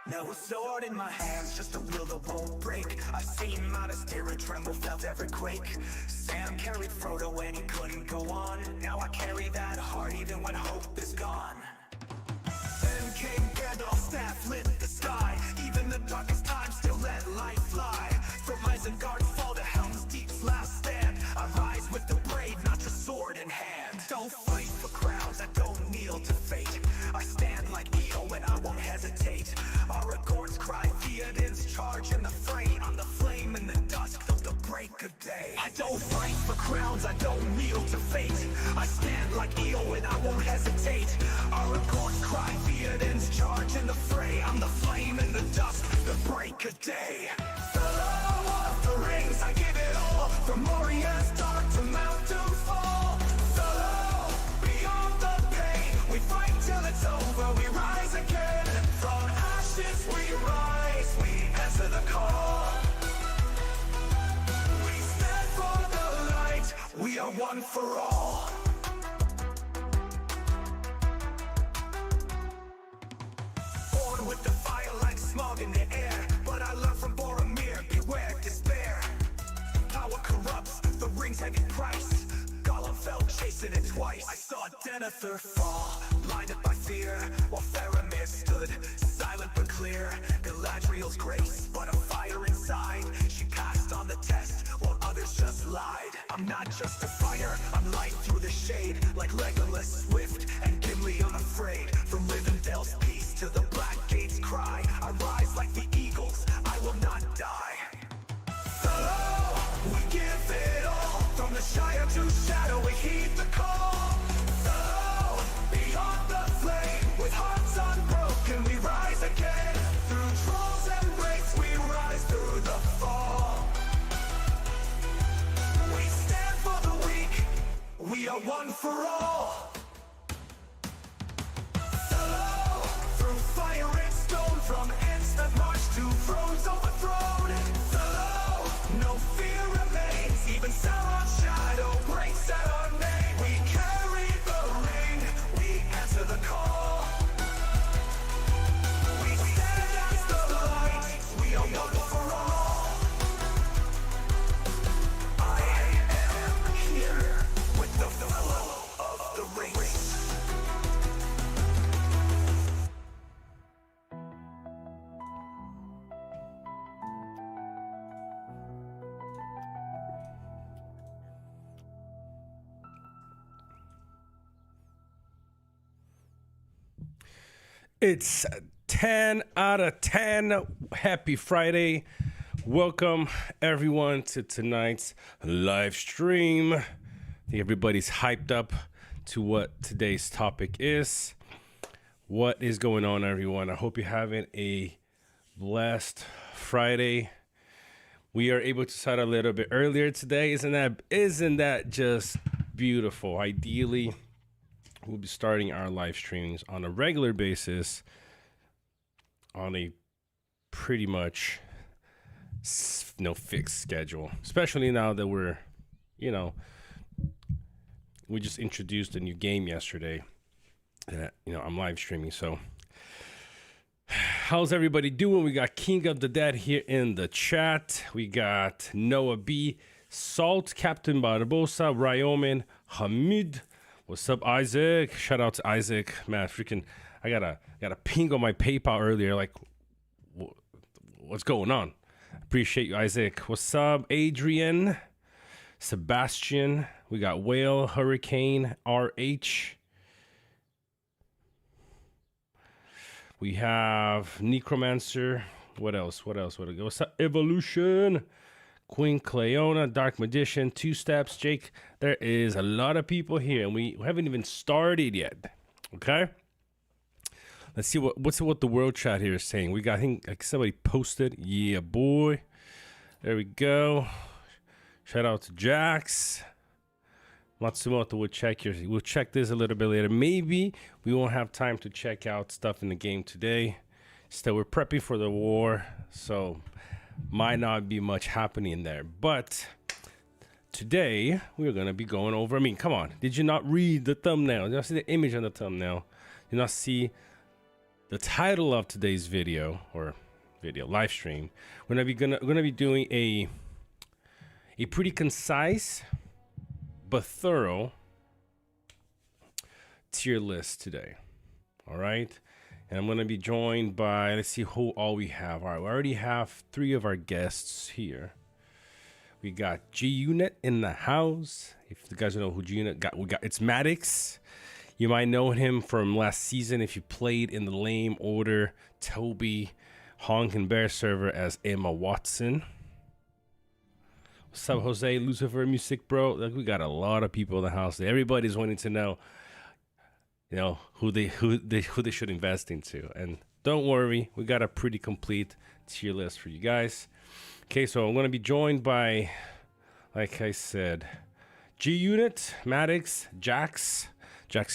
Now a sword in my hands, just a will that won't break. I've seen modest terror tremble, felt every quake. Sam carried Frodo when he couldn't go on. Now I carry that heart even when hope is gone. Then came Gandalf's staff lit the sky. Even the darkest times still let light fly. From Isengard fall to Helm's Deep's last stand. I rise with the brave, not just sword in hand. Don't fight for crowns, I don't kneel to fate. I stand like Eo and I won't hesitate. Aragorn's cry, Theoden's charge in the fray. I'm the flame in the dusk till the break of day. I don't fight for crowns, I don't kneel to fate. I stand like Eo and I won't hesitate. Aragorn's cry, Theoden's charge in the fray. I'm the flame in the dusk, the break of day. Fellow of the rings, I give it all. From Moria's dark to Mount Doomfall. Fellow, beyond the pain, we fight till it's over, we rise again. From ashes we rise, we answer the call. We stand for the light, we are one for all. Born with the fire like smog in the air, but I learned from Boromir, beware despair. Power corrupts, the ring's heavy price. Gollum fell chasing it twice. I saw Denethor fall, blinded by fear, while Faramir stood, silent but clear. Galadriel's grace, but a fire inside. She passed on the test, while others just lied. I'm not just a fighter, I'm light through the shade. Like Legolas, swift, and Gimli unafraid. From Rivendell's peace to the Black Gate's cry, I rise like the eagles, I will not die. Hello, we give it all. From the Shire to Shadow, we heed the call. Hello, beyond the flame, with hearts unbroken, we rise again. Through trolls and wraiths, we rise through the fall. We stand for the weak, we are one for all. Hello, through fire and stone, from ends that march to thrones overthrown. Hello, no fear remains, even Sauron's shadow breaks at our name. We carry the ring, we answer the call. We stand as the light, we are one for all. I am here with the fellow of the ring. It's 10 out of 10. Happy Friday. Welcome everyone to tonight's live stream. I think everybody's hyped up to what today's topic is. What is going on, everyone? I hope you're having a blessed Friday. We are able to start a little bit earlier today. Isn't that just beautiful? Ideally, we'll be starting our live streams on a regular basis on a pretty much fixed schedule, especially now that we just introduced a new game yesterday that, I'm live streaming. So how's everybody doing? We got King of the Dead here in the chat. We got Noah B, Salt, Captain Barbosa, Ryoman, Hamid. What's up, Isaac? Shout out to Isaac. Man, I got a ping on my PayPal earlier. Like, what's going on? Appreciate you, Isaac. What's up, Adrian? Sebastian. We got Whale, Hurricane, RH. We have Necromancer. What else? What's up, Evolution? Queen Cleona, Dark Magician, Two Steps, Jake. There is a lot of people here, and we haven't even started yet. Okay, let's see what the world chat here is saying. We got, I think, like somebody posted. Yeah, boy. There we go. Shout out to Jax. Matsumoto will check here. We'll check this a little bit later. Maybe we won't have time to check out stuff in the game today. Still, we're prepping for the war, so might not be much happening there. But today we're going to be going over, I mean, come on, did you not read the thumbnail? Did you not see the image on the thumbnail? Did you not see the title of today's video or video live stream? We're gonna be doing a pretty concise but thorough tier list today. All right, and I'm gonna be joined by, let's see who all we have. All right, we already have 3 of our guests here. We got G Unit in the house. If you guys don't know who G Unit got, it's Maddox. You might know him from last season if you played in the Lame Order Toby Honk and Bear server as Emma Watson. What's up, Jose Lucifer Music Bro? Like, we got a lot of people in the house. Everybody's wanting to know, you know, who they should invest into. And don't worry, we got a pretty complete tier list for you guys. Okay, so I'm gonna be joined by, like I said, G Unit, Maddox, Jax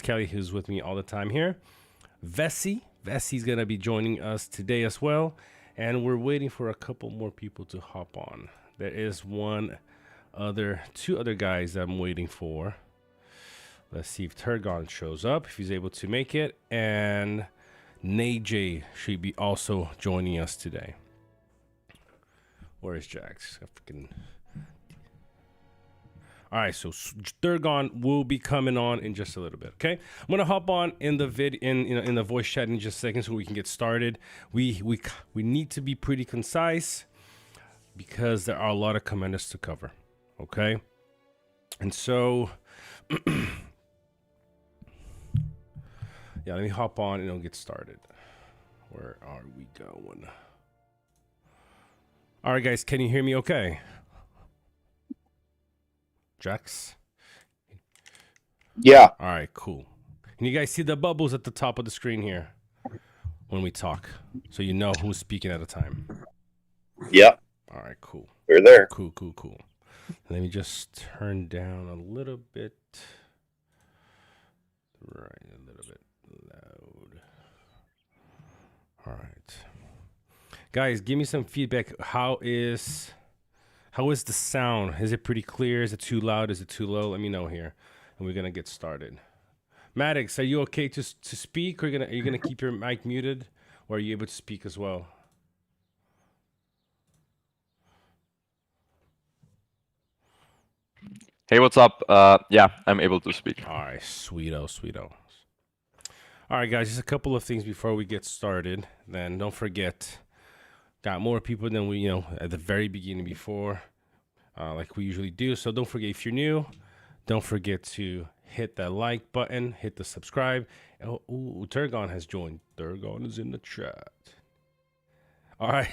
Kelly, who's with me all the time here. Vessi's gonna be joining us today as well, and we're waiting for a couple more people to hop on. There is two other guys that I'm waiting for. Let's see if Turgon shows up, if he's able to make it, and NayJ should be also joining us today. Where is Jax? All right, so Thurgon will be coming on in just a little bit. Okay, I'm gonna hop on in the in the voice chat in just a second so we can get started. We need to be pretty concise because there are a lot of commanders to cover. Okay, and so yeah, let me hop on and get started. Where are we going? All right, guys, can you hear me? Okay. Jax? Yeah. All right, cool. Can you guys see the bubbles at the top of the screen here when we talk? So you know who's speaking at a time. Yeah. All right, cool. They're there. Cool. Let me just turn down a little bit. Right, a little bit loud. All right. Guys, give me some feedback. How is the sound? Is it pretty clear? Is it too loud? Is it too low? Let me know here, and we're gonna get started. Maddox, are you okay to speak? Or are you gonna keep your mic muted, or are you able to speak as well? Hey, what's up? Yeah, I'm able to speak. All right, sweeto. All right, guys, just a couple of things before we get started. Then don't forget, got more people than we, at the very beginning before, like we usually do. So don't forget, if you're new, don't forget to hit that like button, hit the subscribe. Oh, Turgon has joined. Turgon is in the chat. All right.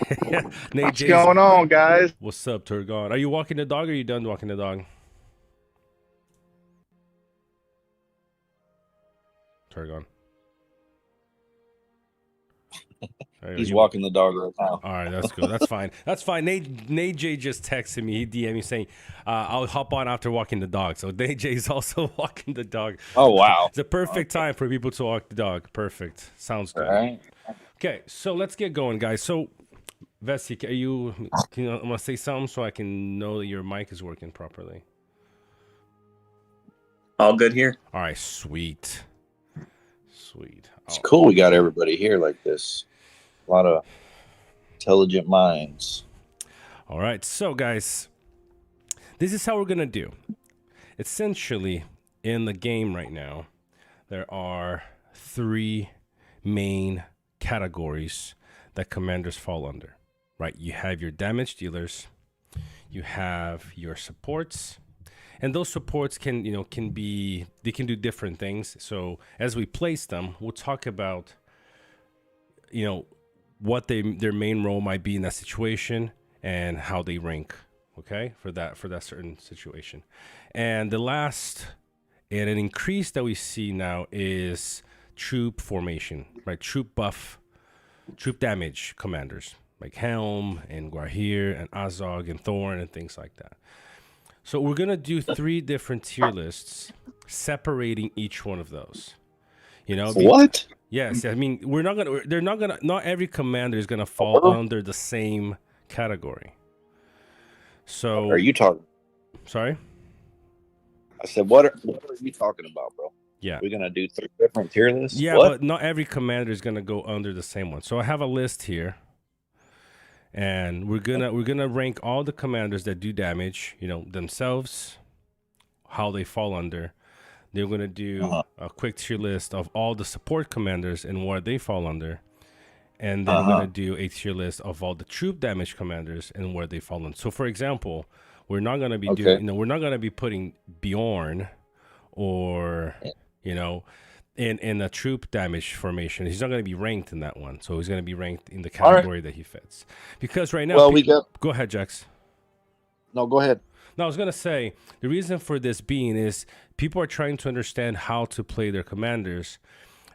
What's going on, guys? What's up, Turgon? Are you walking the dog or are you done walking the dog? Turgon. He's walking the dog right now. All right, that's good. That's fine. That's fine. NayJ just texted me. He DM'd me saying, I'll hop on after walking the dog. So NayJ is also walking the dog. Oh, wow. It's a perfect time for people to walk the dog. Perfect. Sounds good. All right. Okay, so let's get going, guys. So, Vessi, can you I'm going to say something so I can know that your mic is working properly? All good here. All right, sweet. It's cool we got everybody here like this. A lot of intelligent minds. All right, so guys, this is how we're going to do. Essentially, in the game right now, there are 3 main categories that commanders fall under, right? You have your damage dealers, you have your supports, and those supports can do different things. So as we place them, we'll talk about, what their main role might be in that situation and how they rank, okay, for that certain situation. And the last and an increase that we see now is troop formation, right? Troop buff, troop damage commanders like Helm and Guahir and Azog and Thorn and things like that. So we're gonna do 3 different tier lists separating each one of those. What? Yes, I mean not every commander is gonna fall under the same category. So Are you talking? Sorry? I said, what are you talking about, bro? Yeah. We're gonna do 3 different tier lists. Yeah, What? but not every commander is gonna go under the same one. So I have a list here, and we're gonna rank all the commanders that do damage, themselves, how they fall under. They're gonna do a quick tier list of all the support commanders and where they fall under, and then we're gonna do a tier list of all the troop damage commanders and where they fall under. So, for example, we're not gonna be doing, we're not gonna be putting Bjorn or in a troop damage formation. He's not going to be ranked in that one. So he's going to be ranked in the category that he fits. Because right now, go ahead, Jax. No, go ahead. No, I was going to say, the reason for this being is people are trying to understand how to play their commanders.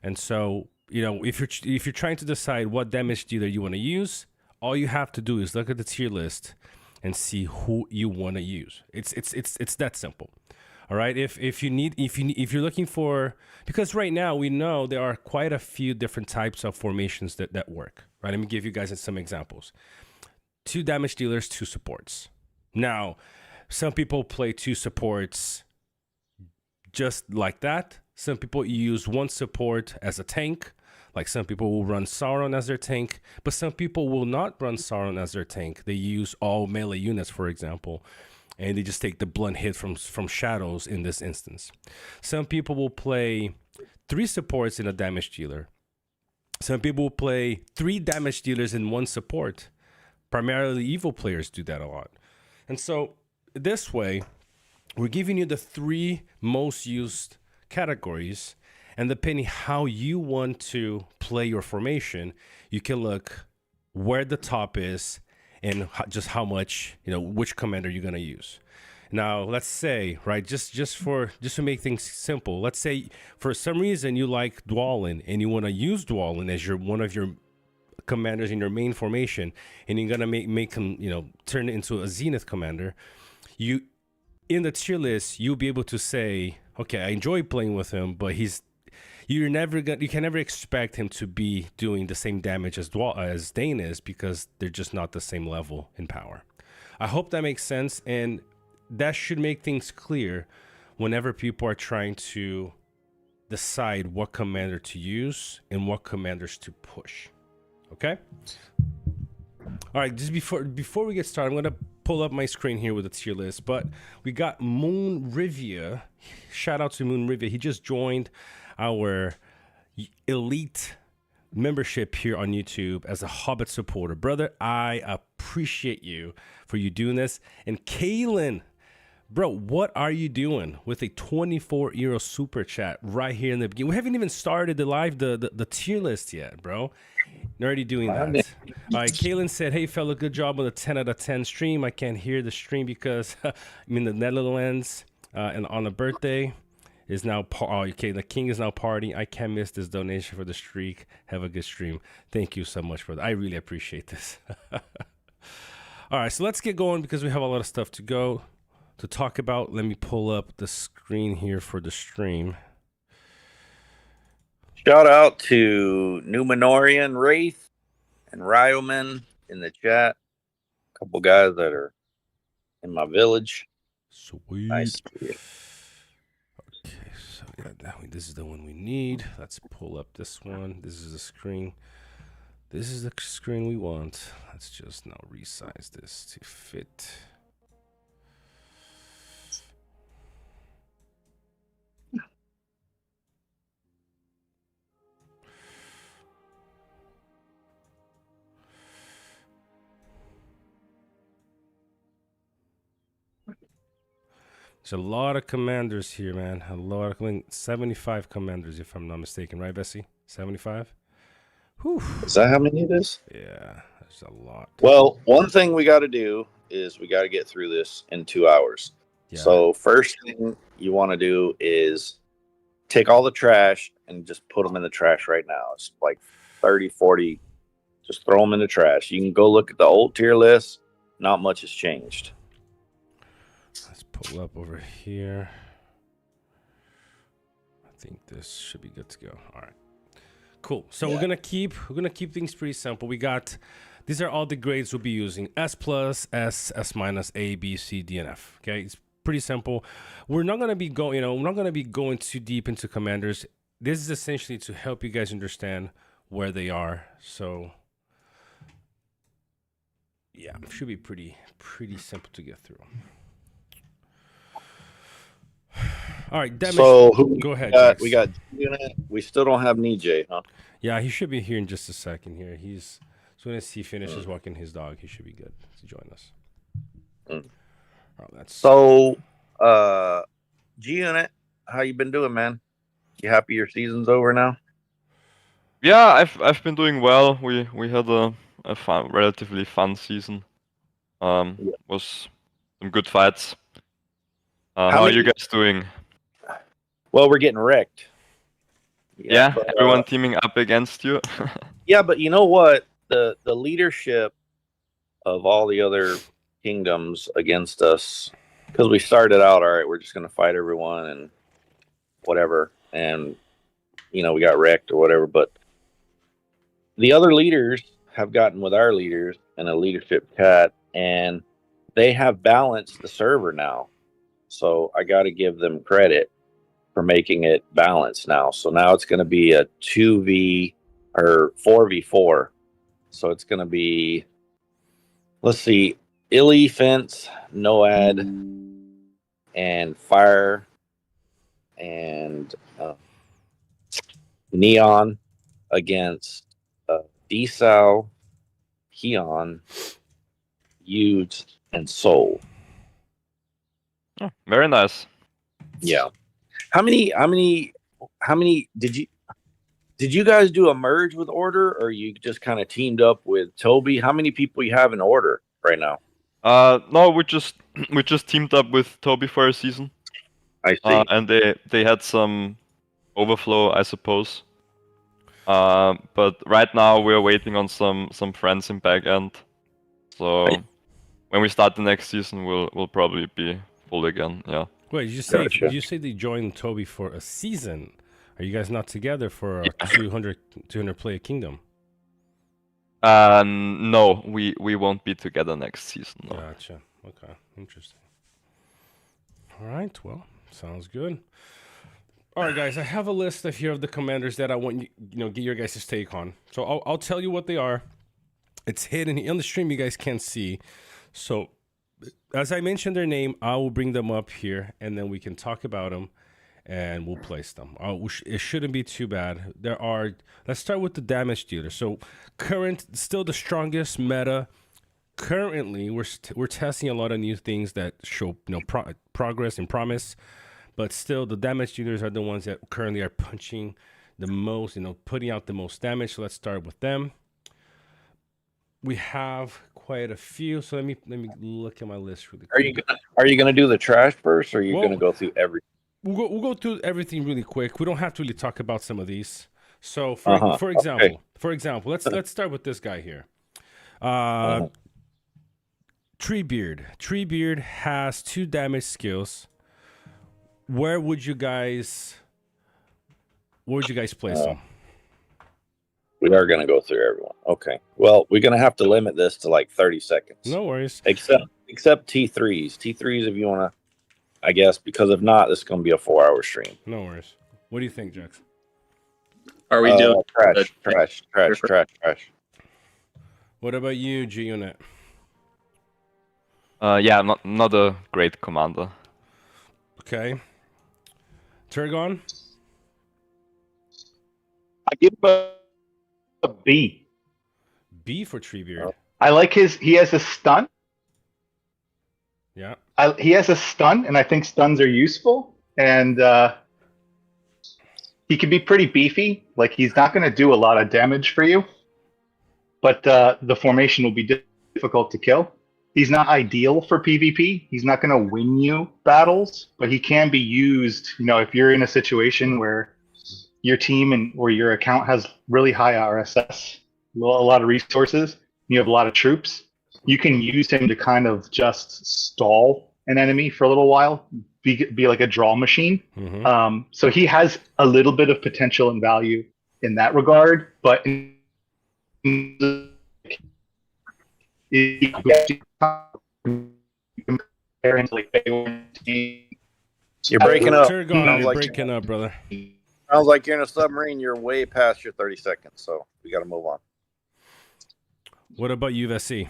And so, if you're trying to decide what damage dealer you want to use, all you have to do is look at the tier list and see who you want to use. It's that simple. All right. If you're looking for, because right now we know there are quite a few different types of formations that work. Right. Let me give you guys some examples. 2 damage dealers, 2 supports. Now, some people play 2 supports just like that. Some people use 1 support as a tank. Like some people will run Sauron as their tank, but some people will not run Sauron as their tank. They use all melee units, for example. And they just take the blunt hit from shadows in this instance. Some people will play 3 supports in a damage dealer. Some people will play 3 damage dealers in 1 support. Primarily evil players do that a lot. And so this way, we're giving you the 3 most used categories. And depending how you want to play your formation, you can look where the top is and just how much, which commander you're going to use. Now, let's say, right, just to make things simple, let's say for some reason you like Dwalin and you want to use Dwalin as one of your commanders in your main formation, and you're going to make him, turn it into a Zenith commander. You, in the tier list, you'll be able to say, okay, I enjoy playing with him, but you can never expect him to be doing the same damage as Dane is, because they're just not the same level in power. I hope that makes sense, and that should make things clear whenever people are trying to decide what commander to use and what commanders to push. Okay? All right, just before we get started, I'm going to pull up my screen here with the tier list, but we got Moon Rivia. Shout out to Moon Rivia. He just joined our elite membership here on YouTube as a Hobbit supporter. Brother, I appreciate you for you doing this. And Kaylin, bro, what are you doing with a 24 euro super chat right here in the beginning? We haven't even started the tier list yet, bro. You're already doing that. All right, Kaylin said, hey, fella, good job on the 10 out of 10 stream. I can't hear the stream because I'm in the Netherlands and on a birthday. Is now okay. The king is now partying. I can't miss this donation for the streak. Have a good stream. Thank you so much, brother. I really appreciate this. All right, so let's get going because we have a lot of stuff to talk about. Let me pull up the screen here for the stream. Shout out to Numenorian Wraith and Ryoman in the chat. A couple guys that are in my village. Sweet. Nice. Okay, so yeah, this is the one we need. Let's pull up this one. This is the screen. This is the screen we want. Let's just now resize this to fit. There's a lot of commanders here, man. 75 commanders, if I'm not mistaken, right, Bessie? 75? Whew. Is that how many it is? Yeah, that's a lot. Well, one thing we got to do is we got to get through this in 2 hours. Yeah. So first thing you want to do is take all the trash and just put them in the trash right now. It's like 30, 40. Just throw them in the trash. You can go look at the old tier list. Not much has changed. Let's pull up over here. I think this should be good to go. All right, cool. So we're gonna keep things pretty simple. We got, these are all the grades we'll be using: S+, S, S-, A, B, C, D, and F. Okay, it's pretty simple. We're not gonna be going too deep into commanders. This is essentially to help you guys understand where they are. So yeah, it should be pretty simple to get through. All right, So go ahead. we got unit. We still don't have Nijay, huh? Yeah, he should be here in just a second. Here, as soon as he finishes walking his dog, he should be good to join us. Oh, that's so. G Unit, how you been doing, man? You happy your season's over now? Yeah, I've been doing well. We had a relatively fun season. Was some good fights. How are you guys doing? Well, we're getting wrecked. Yeah, but, everyone teaming up against you. Yeah, but you know what? The leadership of all the other kingdoms against us, because we started out, all right, we're just going to fight everyone and whatever. And, we got wrecked or whatever. But the other leaders have gotten with our leaders in a leadership chat, and they have balanced the server now. So I got to give them credit for making it balanced now. So now it's going to be a 2v or 4v4. So it's going to be, let's see, Illy, Fence, Noad, and Fire, and Neon against Desal, Keon, Yudes, and Soul. Oh, very nice. Yeah. How many did you guys do a merge with Order, or you just kind of teamed up with Toby? How many people you have in Order right now? No, we just teamed up with Toby for a season. I see. And they had some overflow, I suppose. But right now we're waiting on some friends in back end. So when we start the next season, we'll probably be full again. Yeah. Wait, did you say they joined Toby for a season? Are you guys not together for a 200 player kingdom? No, we won't be together next season. No. Gotcha. Okay, interesting. All right, well, sounds good. All right, guys, I have a list of here of the commanders that I want get your guys' take on. So I'll tell you what they are. It's hidden on the stream. You guys can't see. So as I mentioned their name, I will bring them up here, and then we can talk about them, and we'll place them. It shouldn't be too bad. Let's start with the damage dealer. So still the strongest meta. Currently, we're testing a lot of new things that show progress and promise, but still the damage dealers are the ones that currently are punching the most, putting out the most damage. So let's start with them. We have quite a few. So let me look at my list really quick. Are you gonna do the trash first, or are you gonna go through everything? We'll go through everything really quick. We don't have to really talk about some of these. So for example, let's start with this guy here. Treebeard. Treebeard has 2 damage skills. Where would you guys place him? We are going to go through everyone. Okay. Well, we're going to have to limit this to like 30 seconds. No worries. Except T3s. T3s if you want to, I guess, because if not, this is going to be a 4-hour stream. No worries. What do you think, Jax? Are we doing trash? What about you, G-Unit? Yeah, not a great commander. Okay. Turgon? I give a B. B for Treebeard. I like he has a stun. Yeah. He has a stun, and I think stuns are useful. And he can be pretty beefy. Like, he's not going to do a lot of damage for you. But the formation will be difficult to kill. He's not ideal for PvP. He's not going to win you battles, but he can be used, if you're in a situation where your team or your account has really high RSS, a lot of resources, you have a lot of troops, you can use him to kind of just stall an enemy for a little while, be like a draw machine. Mm-hmm. So he has a little bit of potential and value in that regard, but into like Fey. You're breaking up. Turgon, Sounds you're like, breaking up, brother. sounds like you're in a submarine. You're way past your 30 seconds, so we got to move on. What about UVC?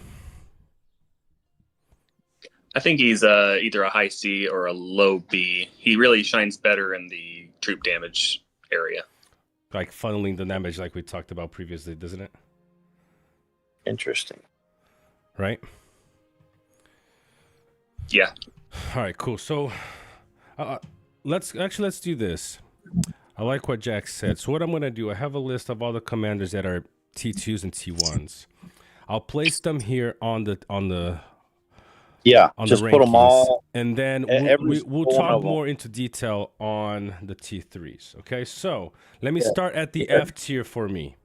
I think he's either a high C or a low B. He really shines better in the troop damage area. Like funneling the damage like we talked about previously, doesn't it? Interesting. Right? Yeah. All right, cool. So let's do this. I like what Jack said. So what I'm going to do, I have a list of all the commanders that are T2s and T1s. I'll place them here on the Yeah, on just the put them rankings, all. and then every we'll one talk of 'em. more into detail on the T3s. Okay, so let me Yeah. start at the Yeah. F tier for me.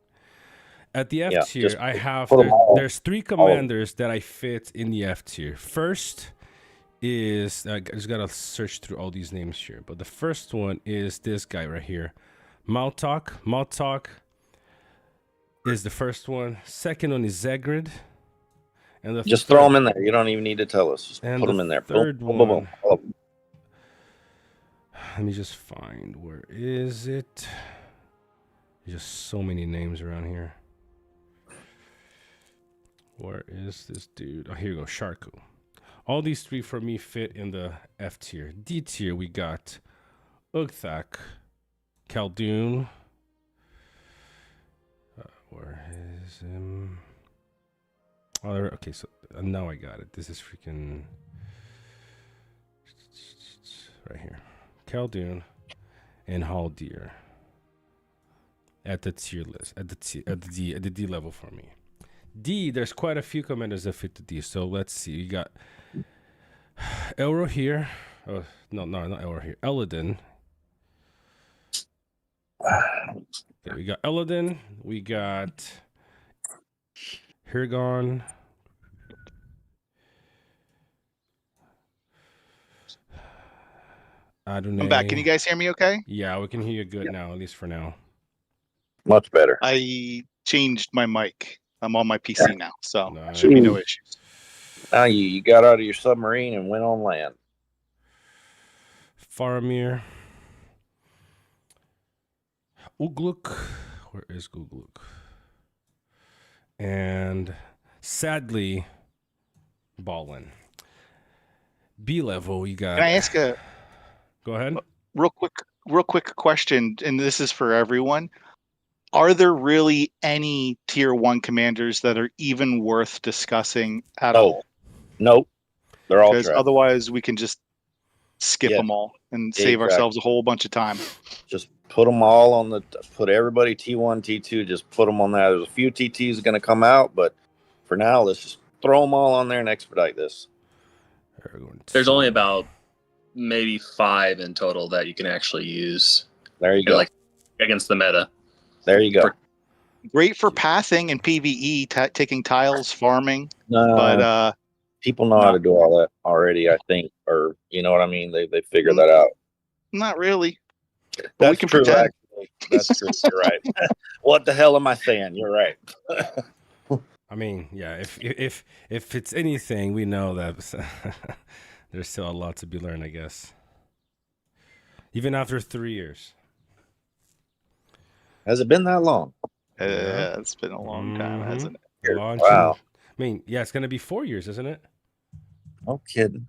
At the F Yeah, tier, just I have put 'em all. there's 3 commanders that I fit in the F tier. First is I just gotta search through all these names here, but the first one is this guy right here, Maltok. Maltok is the first one. Second one is Zegrid. And the Just throw them in there. You don't even need to tell us. Just And put the them in there. third Boom, boom, boom, one. boom. All of 'em. Let me just find, where is it? There's just so many names around here. Where is this dude? Oh, here you go, Sharku. All these 3 for me fit in the F tier. D tier, we got Ugthak, Khaldun. Where is him? Oh, okay, so now I got it. This is freaking right here. Khaldun and Haldir at the tier list, at the D level for me. D, there's quite a few commanders that fit the D. So let's see. You got Elro here. Oh, no, not Elro here. Eladin. Okay, we got Eladin. We got Hirgon. Adonai. I'm back. Can you guys hear me okay? Yeah, we can hear you good now, at least for now. Much better. I changed my mic. I'm on my PC now, so Nice. should be no issues. Now you got out of your submarine and went on land. Faramir. Ugluk. Where is Ugluk? And sadly, Ballin. B level, you got. Can I ask a Go ahead. real quick question, and this is for everyone? Are there really any tier 1 commanders that are even worth discussing at all? Nope. They're all Because trash. otherwise we can just skip Yeah. them all and save Exactly. ourselves a whole bunch of time. Just put them all on put everybody T1, T2, just put them on there. There's a few TTs going to come out, but for now, let's just throw them all on there and expedite this. There's only about maybe 5 in total that you can actually use. There you go. Like against the meta. There you go. Great for pathing and PvE, taking tiles, farming, No, but people know how to do all that already, I think, or you know what I mean. They figure that out. not really. But That's we can true. pretend. Actually, that's true. You're right. What the hell am I saying? You're right. I mean, yeah. If it's anything, we know that there's still a lot to be learned, I guess. Even after 3 years. Has it been that long? Yeah. It's been a long time, Mhm. hasn't it? Launch Wow. I mean, yeah, it's gonna be 4 years, isn't it? No kidding.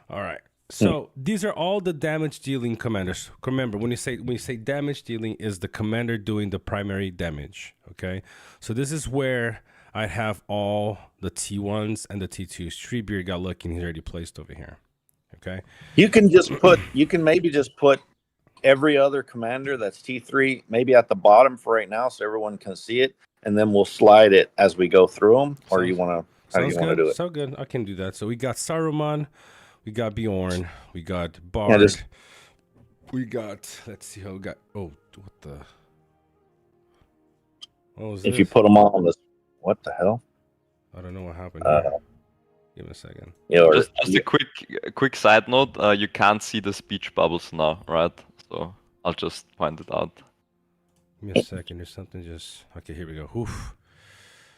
All right. So these are all the damage dealing commanders. Remember, when you say damage dealing, is the commander doing the primary damage. Okay. So this is where I have all the T1s and the T2s. Treebeard got lucky and he's already placed over here. Okay. You can maybe just put every other commander that's T3 maybe at the bottom for right now, so everyone can see it, and then we'll slide it as we go through them. Or you want to? How do you want to do it? So good. I can do that. So we got Saruman, we got Bjorn, we got Bard, we got. Let's see how we got. Oh, what the? What was If this? you put them all on this, what the hell? I don't know what happened here. Give me a second. You know, Just a quick side note. You can't see the speech bubbles now, right? So I'll just point it out. Give me a second. There's something just. Okay, here we go. Oof.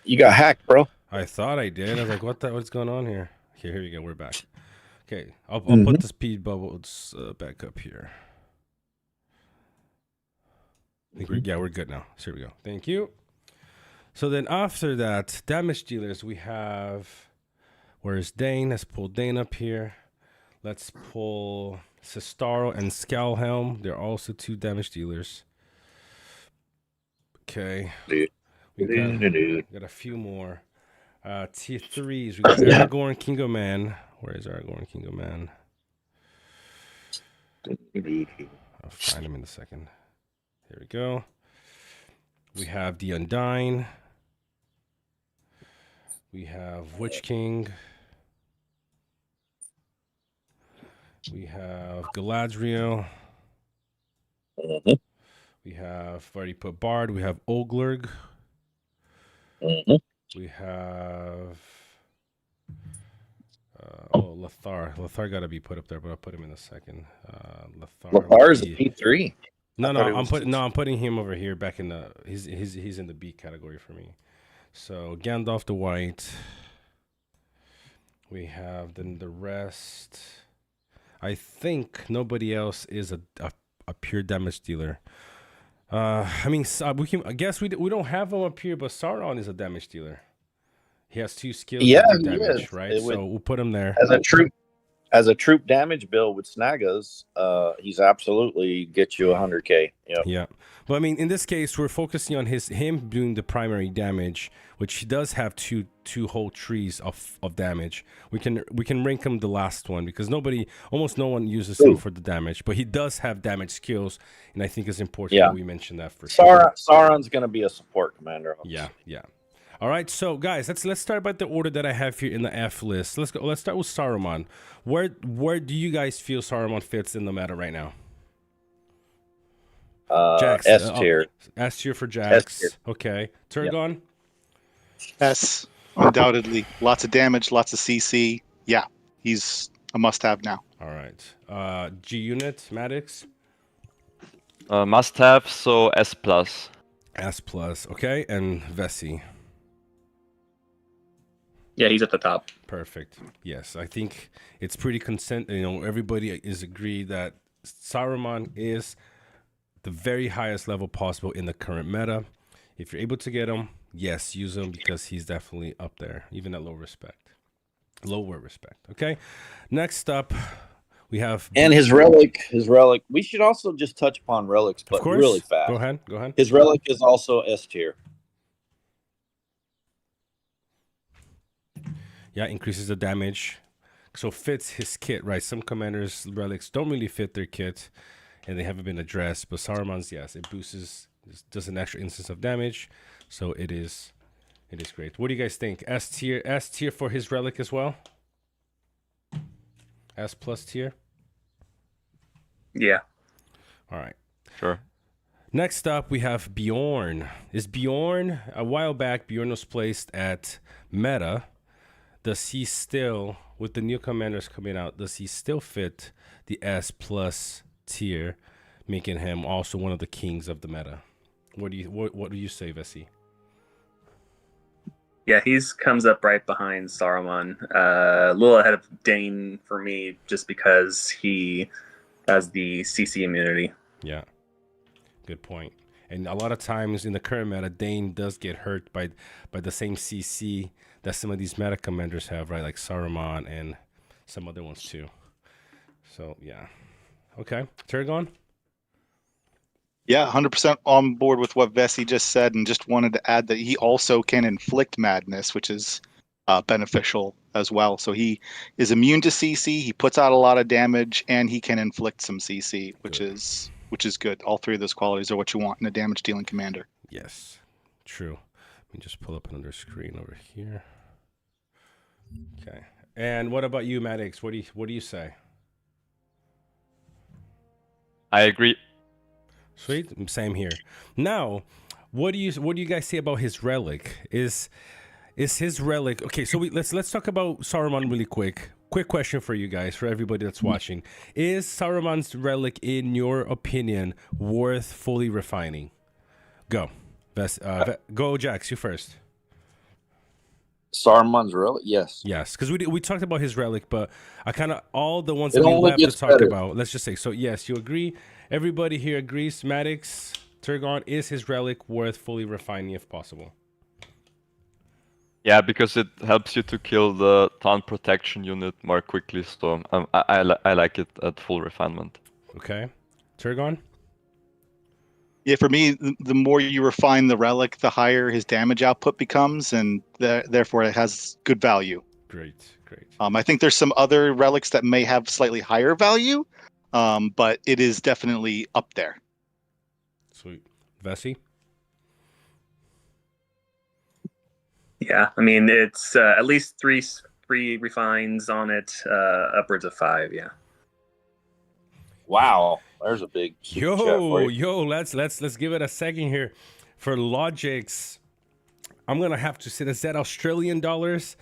you got hacked, bro. I thought I did. I was like, what's going on here? Here we go. We're back. Okay, I'll put the speed bubbles back up here. I think we're good now. So here we go. Thank you. So then after that, damage dealers, we have, where's Dane? Let's pull Dane up here. Let's pull Sistaro and Scalhelm. They're also 2 damage dealers. Okay. We got a few more. Tier 3s. We got Aragorn, King of Man. Where is Aragorn, King of Man? I'll find him in a second. Here we go. We have the Undyne. We have Witch King. We have Galadriel. We have already put Bard. We have Oglurg. We have Lothar. Lothar got to be put up there, but I'll put him in a second. Lothar is a P3. I'm putting him over here back in the he's in the B category for me. So Gandalf the White. We have then the rest. I think nobody else is a pure damage dealer. I mean, I guess we don't have him up here, but Sauron is a damage dealer. He has 2 skills. Yeah, that do damage, right? So we'll put him there as a troop damage build with Snagas. He's absolutely get you 100K. Yep. Yeah, but I mean, in this case, we're focusing on him doing the primary damage, which he does have two whole trees of damage. We can rank him the last one because almost no one uses him for the damage, but he does have damage skills, and I think it's important that we mention that for sure. Sauron's going to be a support commander. Obviously. Yeah. All right, so guys, let's start by the order that I have here in the F list. Let's start with Saruman. Where do you guys feel Saruman fits in the meta right now? Jax, S tier. S tier for Jax. S tier. Okay. Turgon? S, undoubtedly. Lots of damage, lots of CC. Yeah, he's a must-have now. All right. G unit, Maddox? Must have, so S+. S+, okay. And Vessi? Yeah, he's at the top. Perfect. Yes, I think it's pretty everybody is agreed that Saruman is the very highest level possible in the current meta. If you're able to get him, yes, use him because he's definitely up there, even at lower respect. Okay. Next up, we have his relic. We should also just touch upon relics, but really fast. Go ahead. His relic is also S tier. Yeah, increases the damage. So fits his kit, right? Some commanders' relics don't really fit their kit, and they haven't been addressed. But Saruman's, yes, it does an extra instance of damage. So it is great. What do you guys think? S tier for his relic as well? S+ tier? Yeah. All right. Sure. Next up, we have Bjorn. A while back, Bjorn was placed at meta. Does he still, with the new commanders coming out, does he still fit the S+ tier, making him also one of the kings of the meta? What do you say, Vessi? Yeah, he's comes up right behind Saruman, a little ahead of Dane for me, just because he has the CC immunity. Yeah, good point. And a lot of times in the current meta, Dane does get hurt by the same CC that some of these meta commanders have, right? Like Saruman and some other ones too. So yeah, okay, Turgon. Yeah, 100% on board with what Vessi just said, and just wanted to add that he also can inflict madness, which is beneficial as well. So he is immune to CC, he puts out a lot of damage, and he can inflict some CC, which is good. All 3 of those qualities are what you want in a damage-dealing commander. Yes, true. Let me just pull up another screen over here. Okay, and what about you, Maddox? What do you say? I agree. Sweet, same here. Now, what do you guys say about his relic? Is his relic okay? So let's talk about Saruman really quick. Quick question for you guys, for everybody that's watching: is Saruman's relic, in your opinion, worth fully refining? Go, go, Jax. You first. Saruman's relic? Yes. Yes, because we talked about his relic, but I kind of all the ones It that we only left to gets talk better. about. Let's just say so. Yes, you agree. Everybody here agrees. Maddox Turgon is his relic worth fully refining if possible. Yeah, because it helps you to kill the taunt protection unit more quickly. So I like it at full refinement. Okay, Turgon. Yeah, for me, the more you refine the relic, the higher his damage output becomes, and therefore it has good value. Great. I think there's some other relics that may have slightly higher value, but it is definitely up there. Sweet. Vessi. Yeah, I mean it's at least three refines on it, upwards of 5. Yeah. Wow, there's a big super chat for you. Let's give it a second here for logics. I'm gonna have to say, is that Australian dollars?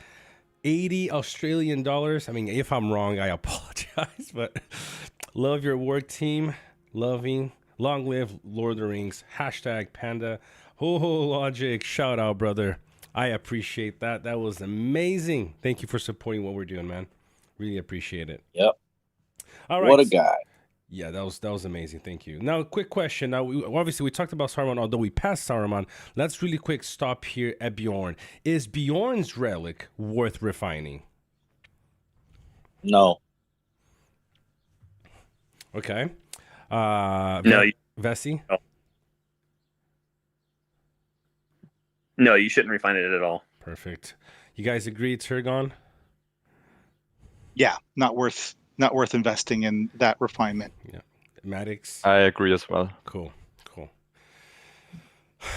80 Australian dollars. I mean, if I'm wrong, I apologize, but love your work, team. Long live Lord of the Rings. #Panda. Ho logic. Shout out, brother. I appreciate that. That was amazing. Thank you for supporting what we're doing, man. Really appreciate it. Yep. All right. What a guy. Yeah, that was amazing. Thank you. Now, quick question. Now, obviously, we talked about Saruman, although we passed Saruman. Let's really quick stop here at Bjorn. Is Bjorn's relic worth refining? No. Okay. No, Vessi? No, you shouldn't refine it at all. Perfect. You guys agree, Turgon? Yeah, not worth investing in that refinement. Yeah. Maddox? I agree as well. Cool.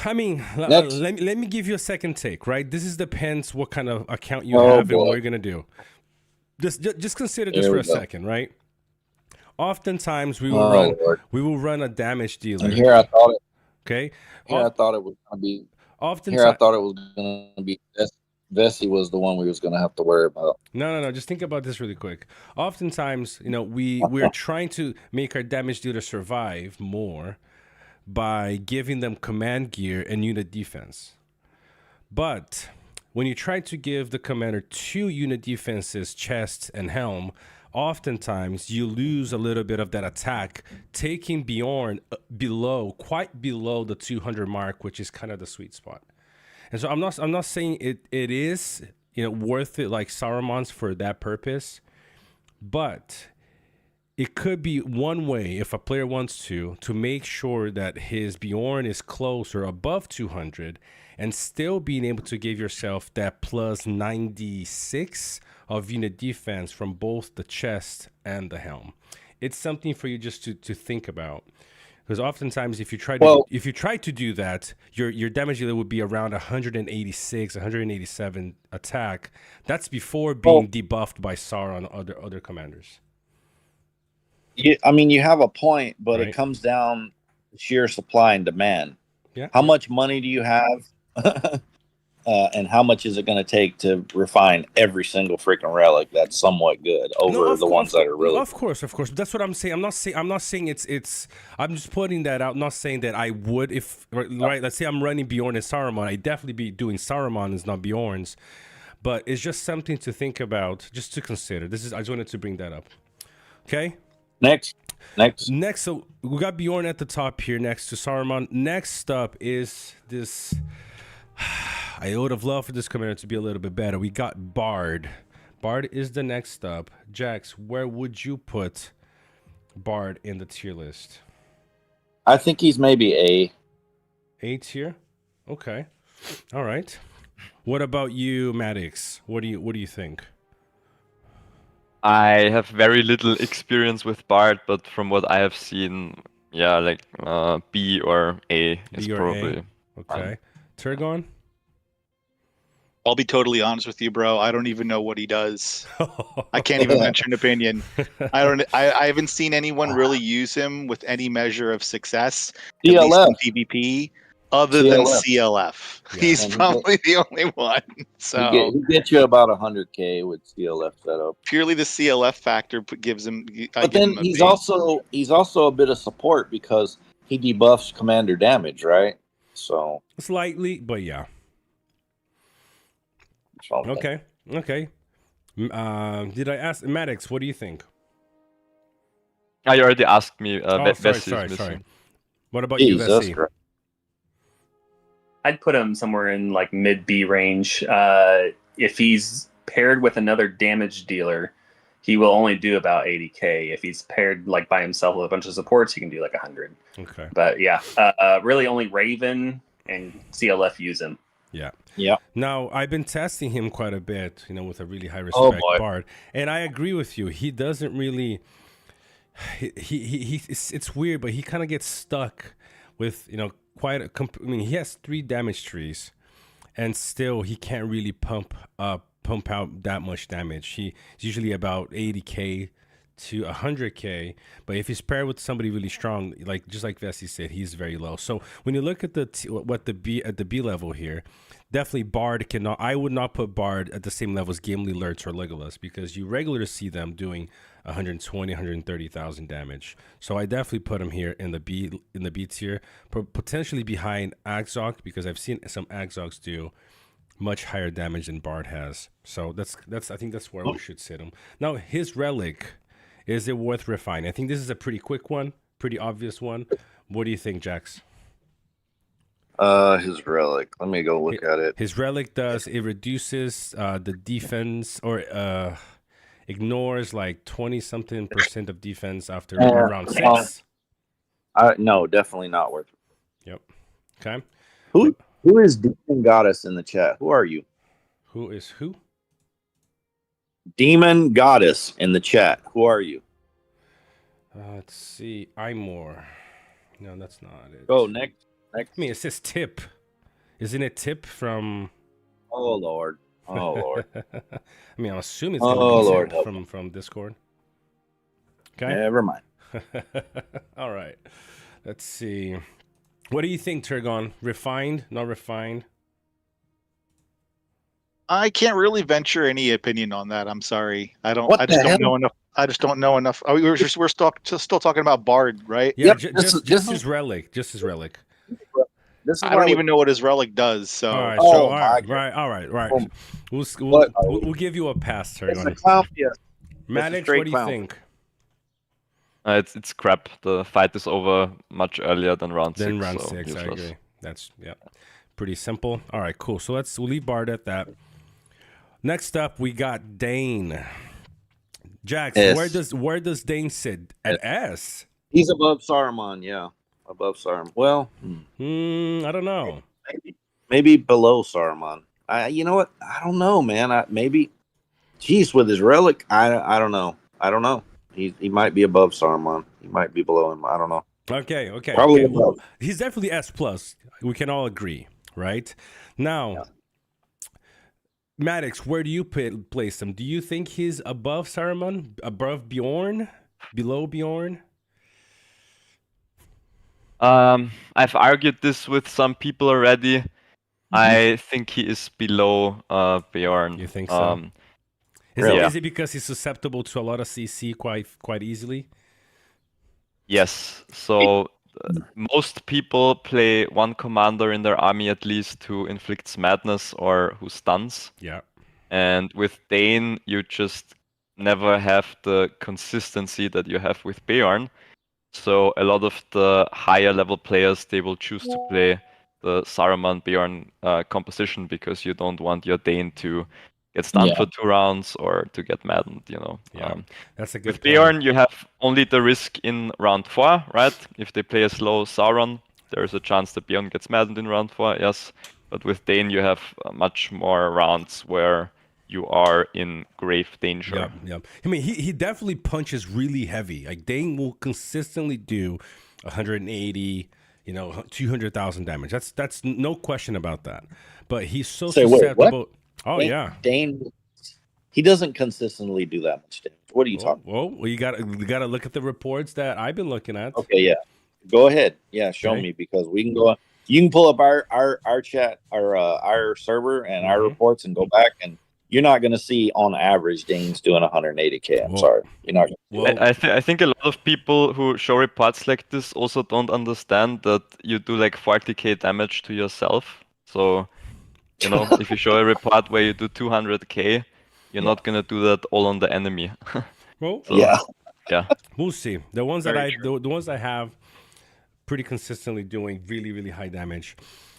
I mean, let me give you a second take, right? This is depends what kind of account you have and what you're gonna do. Just consider this for a second, right? Oftentimes we will run a damage dealer. And here I thought it. Okay. I thought it was gonna be. Oftentimes, Here I thought it was gonna be. Vessi was the one we was gonna have to worry about. No. Just think about this really quick. Oftentimes, we're trying to make our damage dealer survive more by giving them command gear and unit defense. But when you try to give the commander 2 unit defenses, chest and helm, oftentimes you lose a little bit of that attack, taking Bjorn quite below the 200 mark, which is kind of the sweet spot. And so I'm not saying it is worth it like Saruman's for that purpose, but it could be one way if a player wants to make sure that his Bjorn is close or above 200 and still being able to give yourself that plus 96 of unit defense from both the chest and the helm. It's something for you just to think about. Because oftentimes, if you try to do that, your damage dealer would be around 186, 187 attack. That's before being debuffed by Sauron or other commanders. Yeah, I mean, you have a point, but Right. it comes down to sheer supply and demand. Yeah. How much money do you have, and how much is it going to take to refine every single freaking relic that's somewhat good over the ones that are really? Of course. That's what I'm saying. I'm not saying it's. I'm just putting that out. Not saying that I would if right. Let's say I'm running Bjorn and Saruman. I'd definitely be doing Saruman's, not Bjorn's. But it's just something to think about, just to consider. I just wanted to bring that up. Okay. Next. So we got Bjorn at the top here next to Saruman. Next up is this. I would have loved for this commander to be a little bit better. We got Bard. Bard is the next up. Jax, where would you put Bard in the tier list? I think he's maybe A tier. Okay. All right. What about you, Maddox? What do you think? I have very little experience with Bard, but from what I have seen, yeah, like B or A is B or probably. A? Okay. Turgon? I'll be totally honest with you, bro. I don't even know what he does. I can't even venture an opinion. I haven't seen anyone really use him with any measure of success. At least CLF. in PvP, other than CLF. Yeah. He's And probably the only one. So He gets you about 100K with CLF setup. purely the CLF factor gives him. But then he's also a bit of support because he debuffs commander damage, right? So Slightly, but yeah. something. Okay. Did I ask Maddox? What do you think? You already asked me. Sorry. What about you, Jesus Vessi? Christ. I'd put him somewhere in like mid B range. If he's paired with another damage dealer, he will only do about 80k. If he's paired like by himself with a bunch of supports, he can do like 100. Okay. But yeah, really only Raven and CLF use him. Yeah. Yeah. Now, I've been testing him quite a bit, with a really high respect boy. Bard, and I agree with you. He doesn't really. It's weird, but he kind of gets stuck with quite a. He has 3 damage trees, and still he can't really pump out that much damage. He's usually about 80k to 100k, but if he's paired with somebody really strong, just like Vessi said, he's very low. So when you look at the B level here, definitely Bard cannot. I would not put Bard at the same level as Gimli, Lurtz, or Legolas, because you regularly see them doing 120, 130,000 damage. So I definitely put him here in the B tier, potentially behind Agzog, because I've seen some Agzogs do much higher damage than Bard has. So that's I think that's where we should sit him. Now, his relic, is it worth refining? I think this is a pretty quick one, pretty obvious one. What do you think, Jax? His relic. Let me go look at it. His relic it reduces the defense, or ignores like 20-something% of defense after round 6. No, definitely not worth it. Yep. Okay. Who is Demon Goddess in the chat? Who are you? Who is who? Demon Goddess in the chat. Who are you? Let's see. Imore. No, that's not it. Go next. I mean, it says Tip. Isn't it Tip from? Oh Lord. Oh Lord. I mean, I'm assuming it's gonna be Tip from Discord. Okay. Never mind. All right. Let's see. What do you think, Turgon? Refined? Not refined? I can't really venture any opinion on that. I'm sorry. I don't know enough. I just don't know enough. We're still talking about Bard, right? Yeah, Yep, just his relic. Just his relic. I don't even know what his relic does. So all right, all right. We'll give you a pass, Turgon. Maddox, what do you think? It's crap. The fight is over much earlier than round 6. Round 6, I agree. That's pretty simple. All right, cool. So we'll leave Bard at that. Next up, we got Dane. Jax, where does Dane sit? At S? He's above Saruman, yeah. Above Saruman. Well, I don't know. Maybe below Saruman. You know what? I don't know, man. Geez, with his relic, I don't know. He might be above Saruman. He might be below him. I don't know. Okay. Probably above. Well, he's definitely S+. We can all agree, right? Now, Maddox, where do you place him? Do you think he's above Saruman? Above Bjorn? Below Bjorn? I've argued this with some people already. I think he is below Bjorn. You think so? Is it because he's susceptible to a lot of CC quite easily? Yes. So most people play one commander in their army at least who inflicts madness or who stuns. Yeah. And with Dane, you just never have the consistency that you have with Bjorn. So a lot of the higher level players, they will choose to play the Saruman Bjorn composition because you don't want your Dane to get stunned for 2 rounds or to get maddened, Yeah, that's a good With Bjorn, you have only the risk in round 4, right? If they play a slow Sauron, there is a chance that Bjorn gets maddened in round 4, yes. But with Dane, you have much more rounds where you are in grave danger. Yeah. I mean, he definitely punches really heavy. Like, Dane will consistently do 180, 200,000 damage. That's no question about that. But he's so susceptible. Oh, Dane, he doesn't consistently do that much damage. What are you talking about? Well, you gotta look at the reports that I've been looking at. Okay, yeah. Go ahead. Yeah, show me, because we can go on. You can pull up our chat, our server and our reports and go back, and you're not going to see on average Dane's doing 180k. I'm sorry. You're not going to. I think a lot of people who show reports like this also don't understand that you do like 40k damage to yourself. So You know, if you show a report where you do 200k, you're not gonna do that all on the enemy. Well, So, Yeah. yeah. we'll see. The ones that Very the ones I have pretty consistently doing really, really high damage.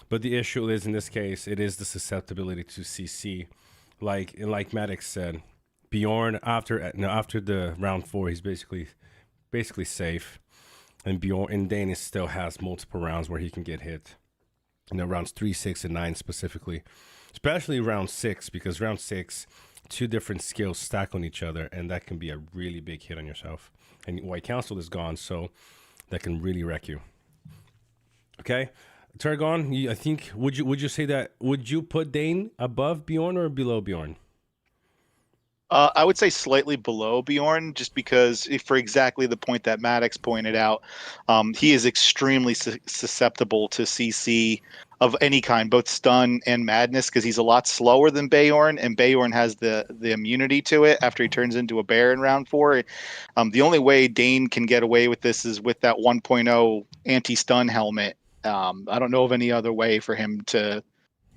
But the issue is in this case, it is the susceptibility to CC. Like Maddox said, Bjorn after the round 4, he's basically safe. And Dane still has multiple rounds where he can get hit. Rounds 3, 6, and 9 specifically. Especially round 6, because round 6, 2 different skills stack on each other, and that can be a really big hit on yourself. And White Council is gone, so that can really wreck you. Okay, Targon, I think would you say that would you put Dane above Bjorn or below Bjorn? I would say slightly below Bjorn, just because, for exactly the point that Maddox pointed out, he is extremely susceptible to CC of any kind, both stun and madness, because he's a lot slower than Bjorn, and Bjorn has the immunity to it after he turns into a bear in round 4. The only way Dane can get away with this is with that 1.0 anti-stun helmet. I don't know of any other way for him to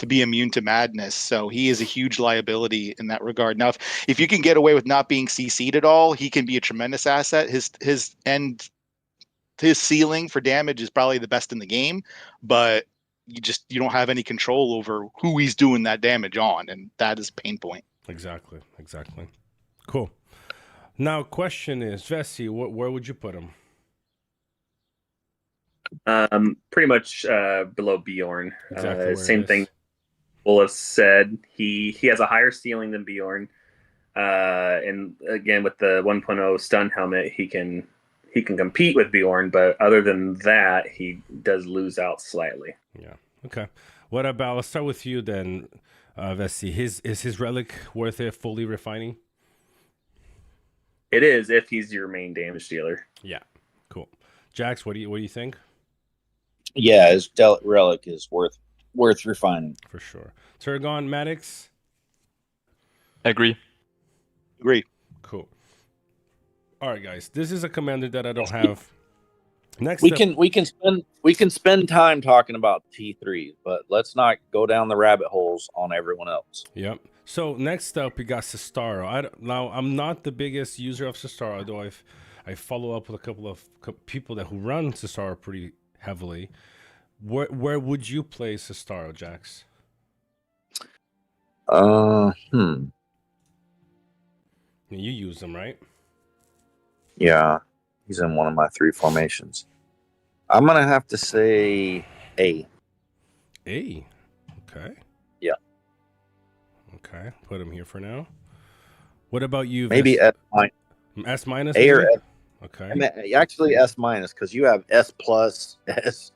be immune to madness. So he is a huge liability in that regard. Now, if you can get away with not being CC'd at all, he can be a tremendous asset. His ceiling for damage is probably the best in the game, but you don't have any control over who he's doing that damage on, and that is a pain point. Exactly. Cool. Now, question is, Vessi, where would you put him? Pretty much below Bjorn. Exactly Same thing. Olaf said he has a higher ceiling than Bjorn, and again with the 1.0 stun helmet, he can compete with Bjorn, but other than that, he does lose out slightly. Yeah. Okay. What about? Let's start with you then, Vessi. Is his relic worth it? Fully refining? It is if he's your main damage dealer. Yeah. Cool. Jax, what do you think? Yeah, his relic is worth refining. For sure. Turgon, Maddox? Agree. Cool. All right, guys. This is a commander that I don't have. Next We up, can spend time talking about T3s, but let's not go down the rabbit holes on everyone else. Yep. So next up, we got Sestaro. Now, I'm not the biggest user of Sestaro, though I follow up with a couple of people who run Sestaro pretty heavily. Where would you play Sestaro, Jax? You You use them, right? Yeah, he's in one of my 3 formations. I'm gonna have to say A. A. Okay. Yeah. Okay. Put him here for now. What about you? Maybe Ves- S-. S minus. A or maybe? S. Okay. I mean, actually S-, because you have S+, S-.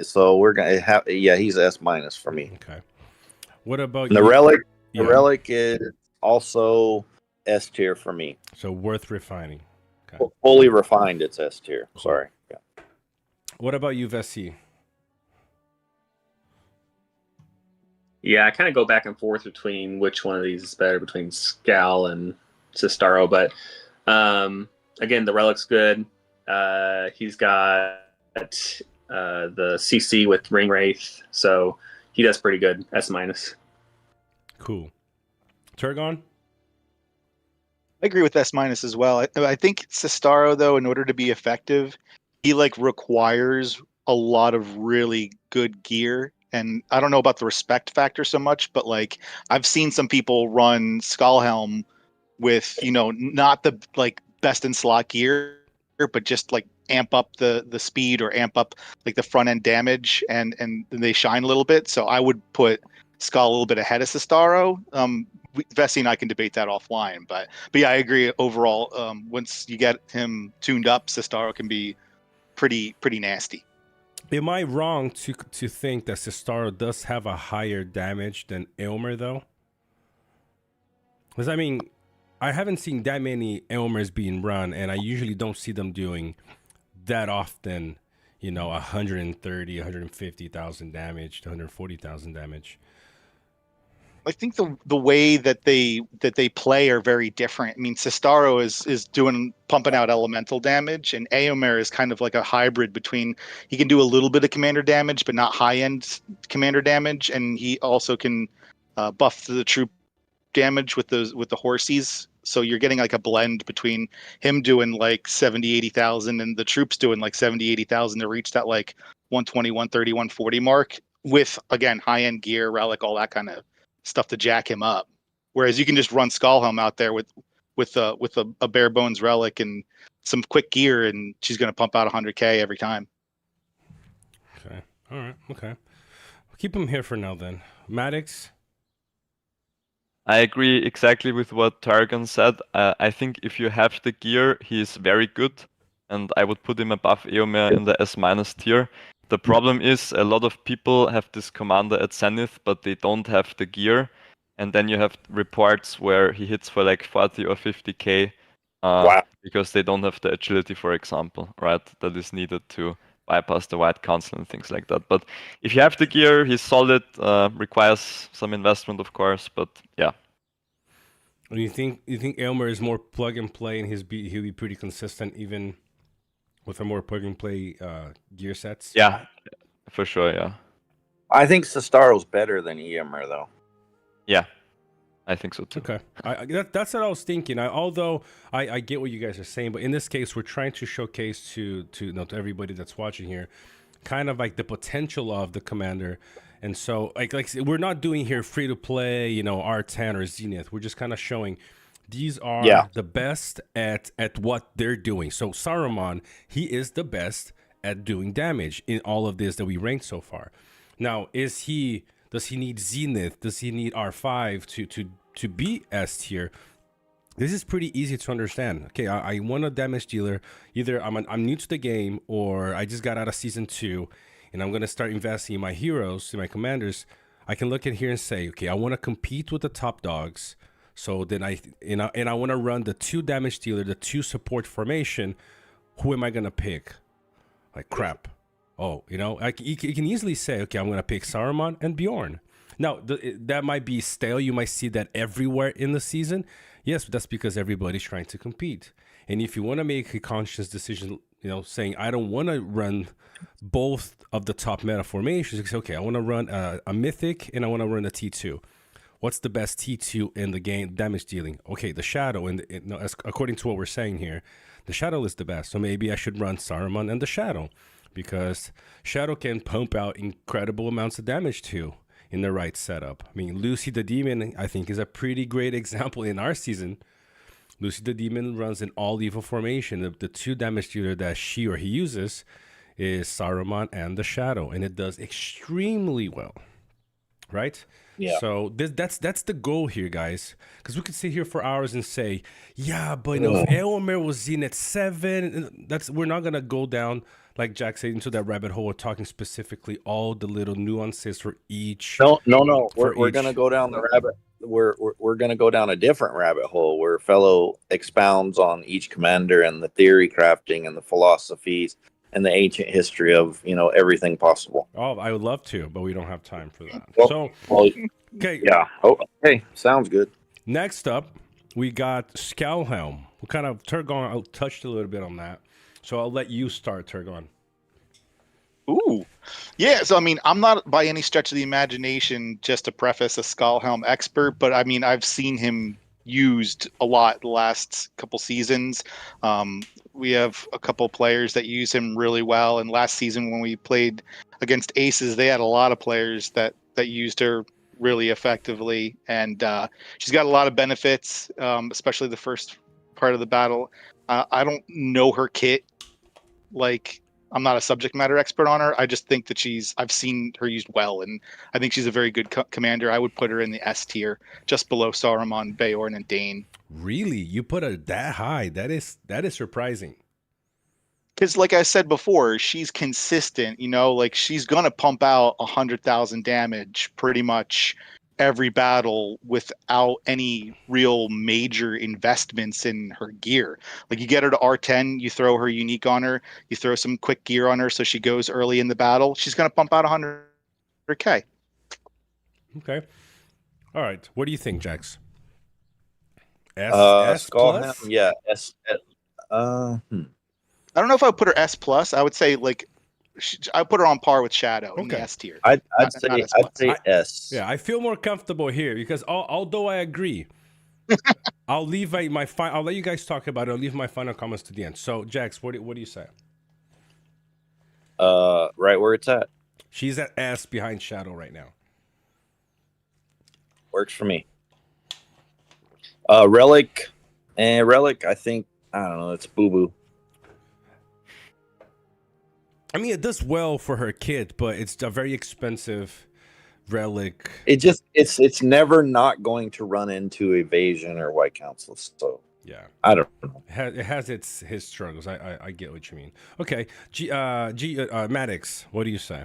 So we're gonna have, he's S- for me. Okay. What about And the you? relic? Yeah. The relic is also S tier for me. So worth refining. Okay. Fully refined, it's S tier. Sorry. Yeah. What about you, Vessi? Yeah, I kind of go back and forth between which one of these is better between Scal and Sestaro, but again, the relic's good. He's got the CC with Ring Wraith, so he does pretty good. S-. Cool. Turgon? I agree with S- as well. I think Sestaro, though, in order to be effective, he requires a lot of really good gear. And I don't know about the respect factor so much, but I've seen some people run Skullhelm with, not the best in slot gear, but just amp up the speed or amp up the front end damage, and they shine a little bit. So I would put Skull a little bit ahead of Sestaro. Vessi and I can debate that offline, but yeah, I agree. Overall, once you get him tuned up, Sestaro can be pretty nasty. Am I wrong to think that Sestaro does have a higher damage than Aylmer, though? Because, I mean, I haven't seen that many Aylmers being run, and I usually don't see them doing that often, 130, 150,000 damage to 140,000 damage. think the way that they play are very different. I mean, Sistaro is pumping out elemental damage, and Aomer is kind of like a hybrid between, he can do a little bit of commander damage, but not high end commander damage, and he also can buff the troop damage with the horsies. So you're getting like a blend between him doing like 70, 80,000 and the troops doing like 70, 80,000 to reach that like 120, 130, 140 mark with, again, high end gear, relic, all that kind of stuff to jack him up. Whereas you can just run Skullhelm out there with a bare bones relic and some quick gear, and she's going to pump out 100K every time. Okay. All right. Okay. Keep him here for now then. Maddox? I agree exactly with what Targon said. I think if you have the gear, he's very good, and I would put him above Eomer in the S- tier. The problem is a lot of people have this commander at Zenith, but they don't have the gear, and then you have reports where he hits for like 40 or 50k Wow. because they don't have the agility, for example, right? That is needed to bypass the White Council and things like that. But if you have the gear, he's solid. Requires some investment, of course, but yeah. You think Aylmer is more plug and play, and he'll be pretty consistent even with a more plug and play gear sets? Yeah, for sure. Yeah. I think Sistaro's better than Eomer, though. Yeah, I think so too. Okay, that's what I was thinking. Although I get what you guys are saying, but in this case, we're trying to showcase to everybody that's watching here, kind of like the potential of the commander. And so, like we're not doing here free to play, R10 or Zenith. We're just kind of showing these are the best at what they're doing. So Saruman, he is the best at doing damage in all of this that we ranked so far. Now, does he need Zenith? Does he need R5 to be S tier? This is pretty easy to understand. Okay, I want a damage dealer. Either I'm new to the game, or I just got out of season 2, and I'm gonna start investing in my heroes, in my commanders. I can look at here and say, okay, I want to compete with the top dogs. So then I want to run the 2 damage dealer, the 2 support formation. Who am I gonna pick? Like crap. Oh, you can easily say, okay, I'm gonna pick Saruman and Bjorn. Now that might be stale. You might see that everywhere in the season. Yes, but that's because everybody's trying to compete. And if you want to make a conscious decision, saying I don't want to run both of the top meta formations, you say, okay, I want to run a mythic and I want to run a T2. What's the best T2 in the game damage dealing? Okay, the Shadow, according to what we're saying here, the Shadow is the best. So maybe I should run Saruman and the Shadow, because Shadow can pump out incredible amounts of damage too in the right setup. I mean, Lucy the Demon, I think, is a pretty great example in our season. Lucy the Demon runs an all-evil formation. The 2 damage dealer that she or he uses is Saruman and the Shadow, and it does extremely well, right? Yeah. So that's the goal here, guys. Because we could sit here for hours and say, yeah, but if Eomer was Zenith 7, we're not gonna go down, like Jack said, into that rabbit hole of talking specifically all the little nuances for each. No. We're gonna go down the rabbit. We're gonna go down a different rabbit hole where Fellow expounds on each commander and the theory crafting and the philosophies and the ancient history of everything possible. Oh, I would love to, but we don't have time for that. Okay. Yeah. Oh, okay. Sounds good. Next up, we got Skullhelm. We kind of Turgon touched a little bit on that, so I'll let you start, Turgon. Ooh. Yeah, so I mean, I'm not by any stretch of the imagination, just to preface, a Skullhelm expert, but I mean, I've seen him used a lot the last couple seasons. We have a couple players that use him really well, and last season when we played against Aces, they had a lot of players that used her really effectively, and she's got a lot of benefits, especially the first part of the battle. I don't know her kit, like I'm not a subject matter expert on her. I just think that I've seen her used well, and I think she's a very good commander. I would put her in the S tier, just below Saruman, Beorn, and Dane. Really? You put her that high? That is surprising. Because, like I said before, she's consistent. Like she's gonna pump out 100,000 damage pretty much every battle without any real major investments in her gear. Like you get her to R10, you throw her unique on her, you throw some quick gear on her so she goes early in the battle, she's going to pump out 100k. Okay. All right. What do you think, Jax? S Skull Helm, plus? yeah. I don't know if I would put her S plus. I would say like I put her on par with Shadow in the Okay. S tier. I'd Not say S plus. I'd say S. Yeah, I feel more comfortable here because although I agree, I'll leave my I'll let you guys talk about it. I'll leave my final comments to the end. So, Jax, what do you say? Right where it's at. She's at S behind Shadow right now. Works for me. Relic, I think I don't know. It's boo boo. I mean, it does well for her kit, but it's a very expensive relic. It's never not going to run into evasion or white council. So Yeah, I don't know. it has his struggles. I get what you mean. Okay, Maddox, what do you say?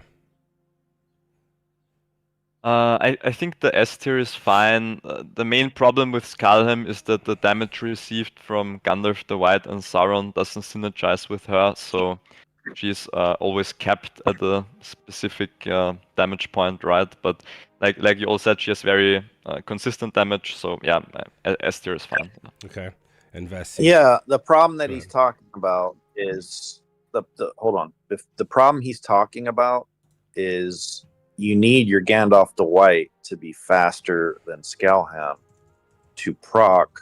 I think the S tier is fine. The main problem with Skalhem is that the damage received from Gandalf the White and Sauron doesn't synergize with her, so she's always capped at a specific damage point, right? But like you all said, she has very consistent damage, so yeah, S tier is fine. Okay, invest. Yeah, the problem that Go he's ahead. talking about is the hold on. The problem he's talking about is you need your Gandalf the White to be faster than Skalhem to proc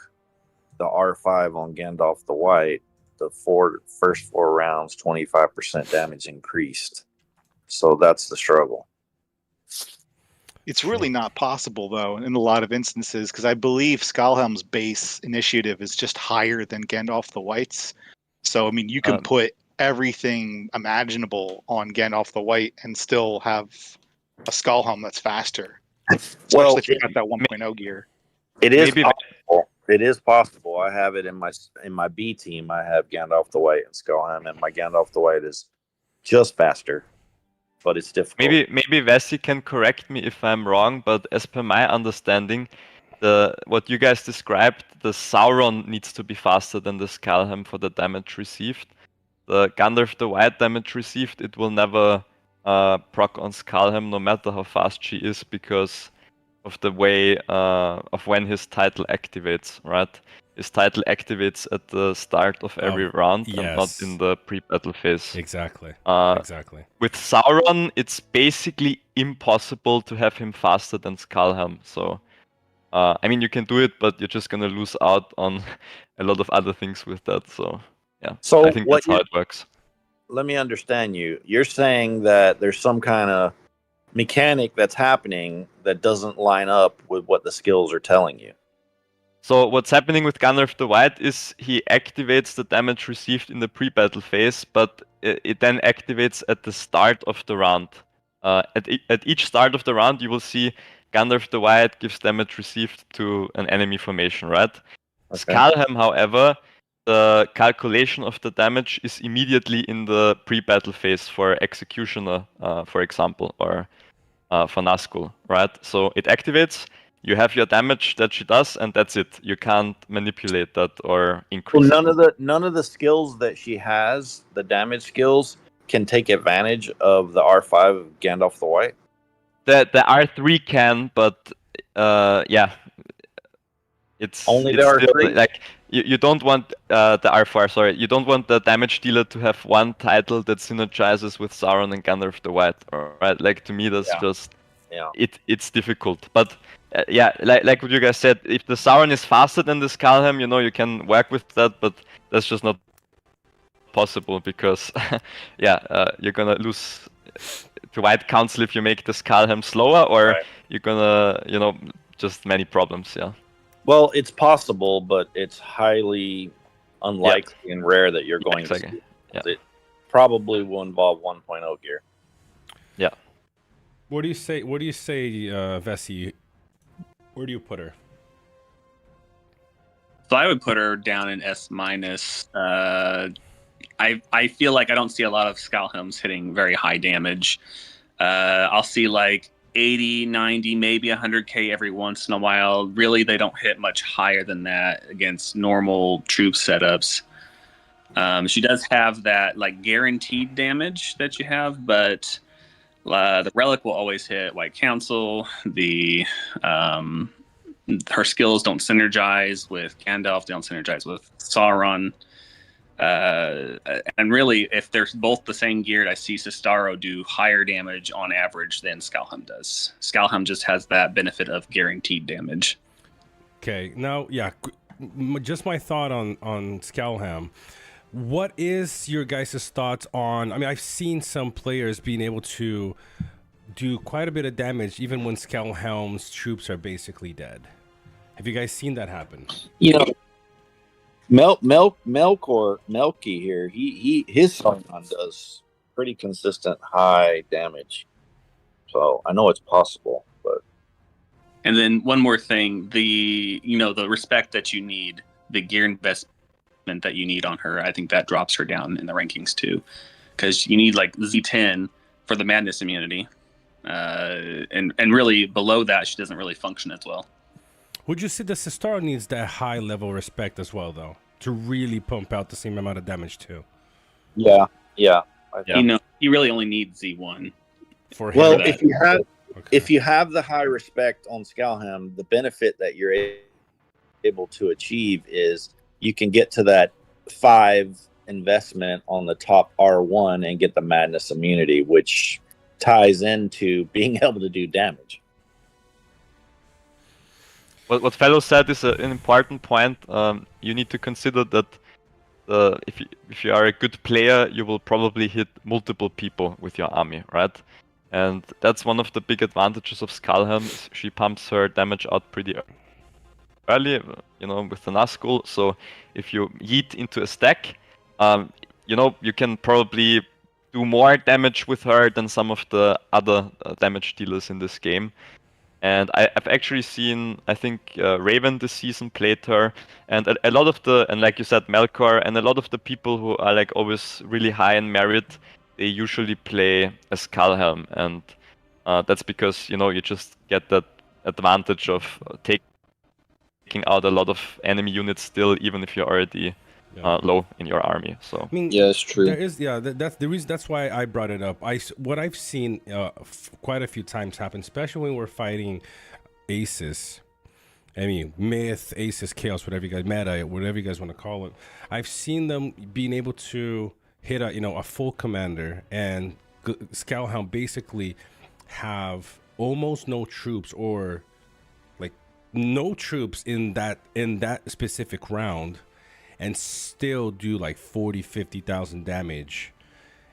the R5 on Gandalf the White. The first four rounds, 25% damage increased. So that's the struggle. It's really not possible though in a lot of instances because I believe Skalhelm's base initiative is just higher than Gandalf the White's. So I mean, you can put everything imaginable on Gandalf the White and still have a Skalhelm that's faster. Especially if you got that 1.0 gear. It is possible. It is possible. I have it in my B team. I have Gandalf the White and Skalhem, and my Gandalf the White is just faster, but it's difficult. Maybe Vessi can correct me if I'm wrong, but as per my understanding, what you guys described, the Sauron needs to be faster than the Skalhem for the damage received. The Gandalf the White damage received, it will never proc on Skalhem no matter how fast she is because of the way of when his title activates, right? His title activates at the start of every round and not in the pre-battle phase. Exactly. Exactly. With Sauron, it's basically impossible to have him faster than Skalhem. So, I mean, you can do it, but you're just gonna lose out on a lot of other things with that. So, yeah. So I think that's how it works. Let me understand you. You're saying that there's some kind of mechanic that's happening that doesn't line up with what the skills are telling you. So what's happening with Gandalf the White is he activates the damage received in the pre-battle phase, but it then activates at the start of the round. At each start of the round, you will see Gandalf the White gives damage received to an enemy formation, right? Okay. Skalhem, however, the calculation of the damage is immediately in the pre-battle phase for Executioner, for example, or for Nazgul, right? So it activates, you have your damage that she does, and that's it. You can't manipulate that or increase. Well, none of the skills that she has, the damage skills, can take advantage of the R5 of Gandalf the White. The R3 can, but yeah, it's only the R3. Still, like you don't want the R4. Sorry, you don't want the damage dealer to have one title that synergizes with Sauron and Gandalf the White. Right? Like to me, that's just it's difficult. But yeah, like what you guys said, if the Sauron is faster than the Skalhem, you know, you can work with that, but that's just not possible because you're gonna lose to White Council if you make the Skalhem slower, or you're gonna, you know, just many problems. Yeah. Well, it's possible, but it's highly unlikely and rare that you're going to see. It probably will involve 1.0 gear. Yeah. What do you say, Vessi? Where do you put her? So I would put her down in S minus. I feel like I don't see a lot of Skalhems hitting very high damage. I'll see like 80, 90, maybe 100k every once in a while. Really, they don't hit much higher than that against normal troop setups. She does have that like guaranteed damage that you have, but The relic will always hit White Council. Her skills don't synergize with Gandalf. They don't synergize with Sauron. And really, if they're both the same geared, I see Sistaro do higher damage on average than Skalhelm does. Skalhelm just has that benefit of guaranteed damage. Okay, now, yeah, just my thought on Skalhelm. What is your guys' thoughts on? I mean, I've seen some players being able to do quite a bit of damage even when Skalhelm's troops are basically dead. Have you guys seen that happen? You know, Melky here. His Sauron does pretty consistent high damage. So I know it's possible, but And then one more thing, the respect that you need, the gear investment that you need on her, I think that drops her down in the rankings too, because you need like Z10 for the madness immunity, and really below that she doesn't really function as well. Would you say the Sistaro needs that high level respect as well, though, to really pump out the same amount of damage too? yeah. You really only need Z1 For him. Well, that. if you have the high respect on Skalhelm, the benefit that you're able to achieve is you can get to that 5 investment on the top R1 and get the madness immunity, which ties into being able to do damage. What Fellow said is an important point. You need to consider that if you are a good player, you will probably hit multiple people with your army, right? And that's one of the big advantages of Skalhelm. She pumps her damage out pretty early, with the Nazgul. So if you yeet into a stack, you can probably do more damage with her than some of the other damage dealers in this game. And I've actually seen, I think, Raven this season played her, and a lot of and like you said, Melkor, and a lot of the people who are like always really high in merit, they usually play a Skalhelm, and that's because you just get that advantage of taking out a lot of enemy units still, even if you're already low in your army. So I mean, Yeah, it's true. There is, that's the reason. That's why I brought it up. What I've seen quite a few times happen, especially when we're fighting aces. I mean, myth, aces, chaos, whatever you guys, meta, whatever you guys want to call it. I've seen them being able to hit a full commander, and Skalhelm basically have almost no troops, or like no troops in that specific round, and still do like 50,000 damage.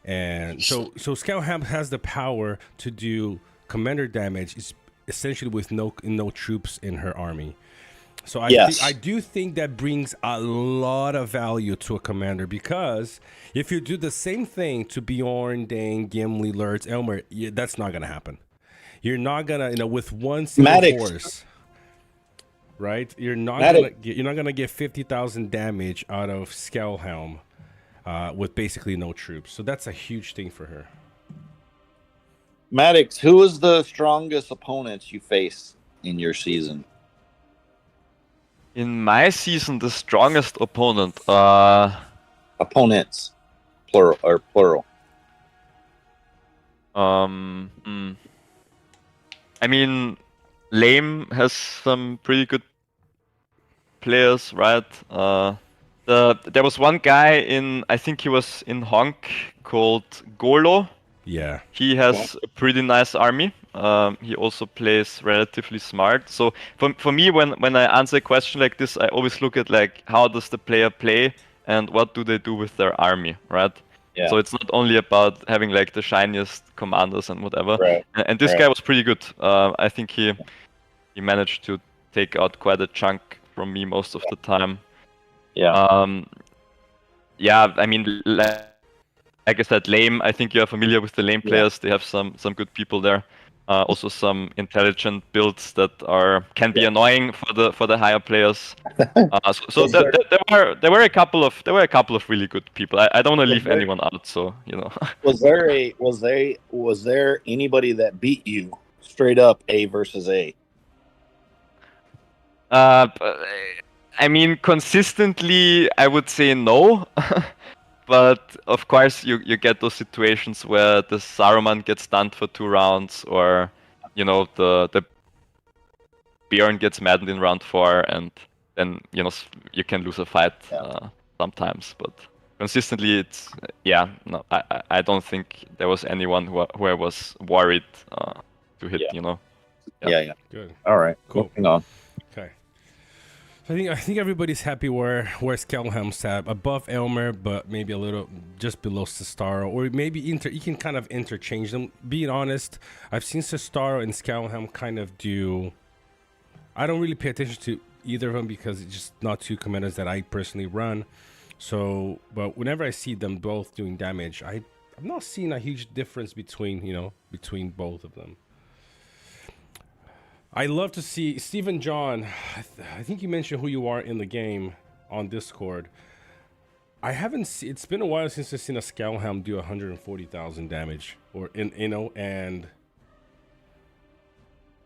And so Skalhelm has the power to do commander damage, essentially with no troops in her army. So I do think that brings a lot of value to a commander, because if you do the same thing to Bjorn, Dane, Gimli, Lurtz, Elmer, that's not gonna happen. You're not gonna, with one single horse, right? You're not gonna get 50,000 damage out of Skalhelm with basically no troops. So that's a huge thing for her. Maddox, who was the strongest opponents you faced in your season? in my season, the strongest opponent. Opponents, plural. I mean, Lame has some pretty good players, right? There was one guy I think he was in Honk, called Golo. Yeah. He has a pretty nice army. He also plays relatively smart. So for me, when I answer a question like this, I always look at like how does the player play and what do they do with their army, right? Yeah. So it's not only about having like the shiniest commanders and whatever. Right. And this guy was pretty good. I think he managed to take out quite a chunk from me most of the time. Yeah. Yeah, I mean, like I said, Lame, I think you're familiar with the Lame players. They have some good people there. Also some intelligent builds that can be annoying for the higher players. So there were a couple of really good people. I don't want to leave anyone out, so Was there anybody that beat you straight up A versus A? I mean, consistently, I would say no. But of course, you get those situations where the Saruman gets stunned for 2 rounds, or the Bjorn gets maddened in round 4, and then you can lose a fight sometimes. But consistently, it's no, I don't think there was anyone who I was worried to hit. Yeah. Good. All right. Cool. Moving on. Okay. I think everybody's happy where Skelhelm's at, above Elmer, but maybe a little just below Sestaro, or maybe you can kind of interchange them. Being honest, I've seen Sestaro and Skelhelm kind of do. I don't really pay attention to either of them because it's just not two commanders that I personally run. So, but whenever I see them both doing damage, I'm not seeing a huge difference between both of them. I love to see Stephen John. I think you mentioned who you are in the game on Discord. I haven't seen. It's been a while since I've seen a Skelhelm do 140,000 damage, and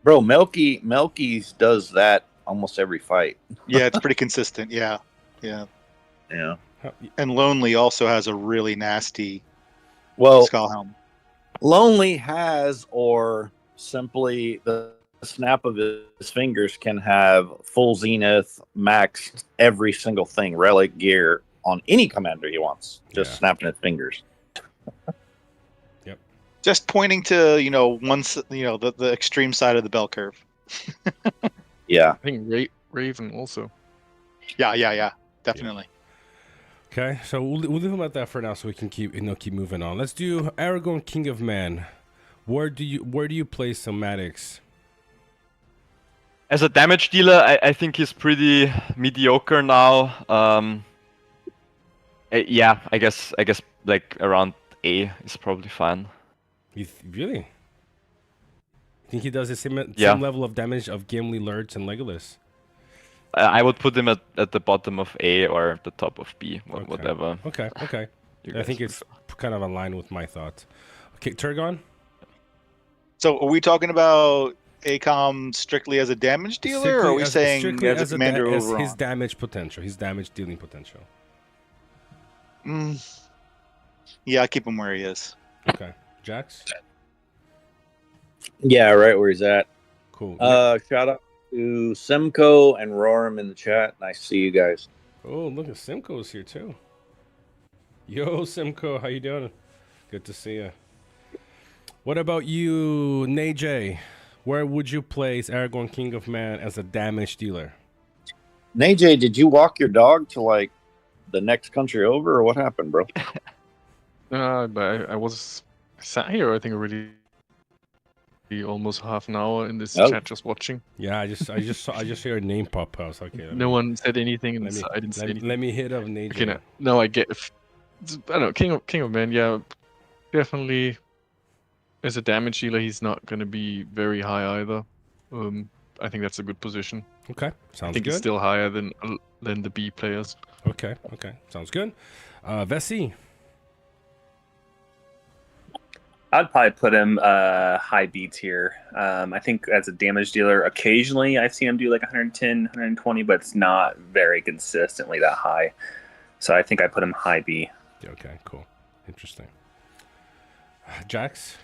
Bro, Melky's does that almost every fight. Yeah, it's pretty consistent. Yeah. Yeah. And Lonely also has a really nasty Well, Skullhelm. Lonely has, or simply the snap of his fingers can have full zenith, maxed every single thing, relic, gear on any commander he wants. Just snapping his fingers. Yep. Just pointing to the extreme side of the bell curve. Yeah. I think Raven also. Yeah. Definitely. Okay, so we'll leave him at that for now, so we can keep moving on. Let's do Aragorn, King of Man. Where do you place some Maddox? As a damage dealer, I think he's pretty mediocre now. I guess like around A is probably fine. Really? You think he does the same level of damage of Gimli, Lurtz, and Legolas? I would put him at the bottom of A or the top of B, whatever. Okay. I think it's kind of aligned with my thoughts. Okay, Turgon? So are we talking about ACOM strictly as a damage dealer, or are we saying as a commander overall? His damage potential, his damage dealing potential? Yeah, I keep him where he is. Okay. Jax? Yeah, right where he's at. Cool. Shout out to Simcoe and Roram in the chat. Nice to see you guys. Oh, look at Simcoe's here too. Yo, Simcoe, how you doing? Good to see you. What about you, Najay? Where would you place Aragorn, King of Man, as a damage dealer? Najay, did you walk your dog to like the next country over, or what happened, bro? But I was sat here, I think, already almost half an hour in this chat just watching. Yeah, I just saw your name pop out. Okay. No one said anything, and I didn't say anything. Let me hit up Najay. Okay, no, I get. I don't know, King of Man. Yeah, definitely. As a damage dealer, he's not going to be very high either. I think that's a good position. Okay, sounds I think good. it's still higher than the B players. Okay, sounds good. Vessi? I'd probably put him high B tier. I think as a damage dealer, occasionally I've seen him do like 110, 120, but it's not very consistently that high. So I think I put him high B. Okay, cool. Interesting. Jax?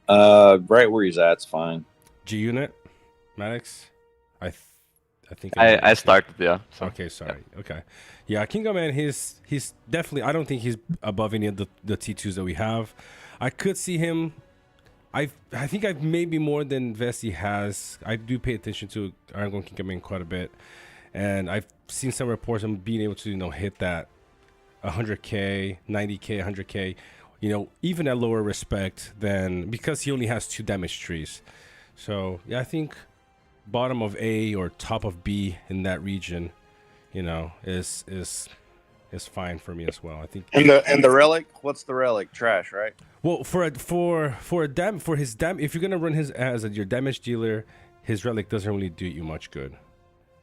Right where he's at's fine. G unit? Maddox? I think I started, yeah. So. Okay, sorry. Yeah. Okay. Yeah, King of Man, he's definitely, I don't think he's above any of the T2s that we have. I could see him, I think I've maybe more than Vessi has. I do pay attention to Aragorn, King of Man quite a bit. And I've seen some reports of him being able to, hit that 100k, 90k, 100k, even at lower respect than, because he only has 2 damage trees. So, yeah, I think bottom of A or top of B in that region, is fine for me as well. I think. And the relic, what's the relic? Trash, right? Well, for his if you're gonna run his as your damage dealer, his relic doesn't really do you much good.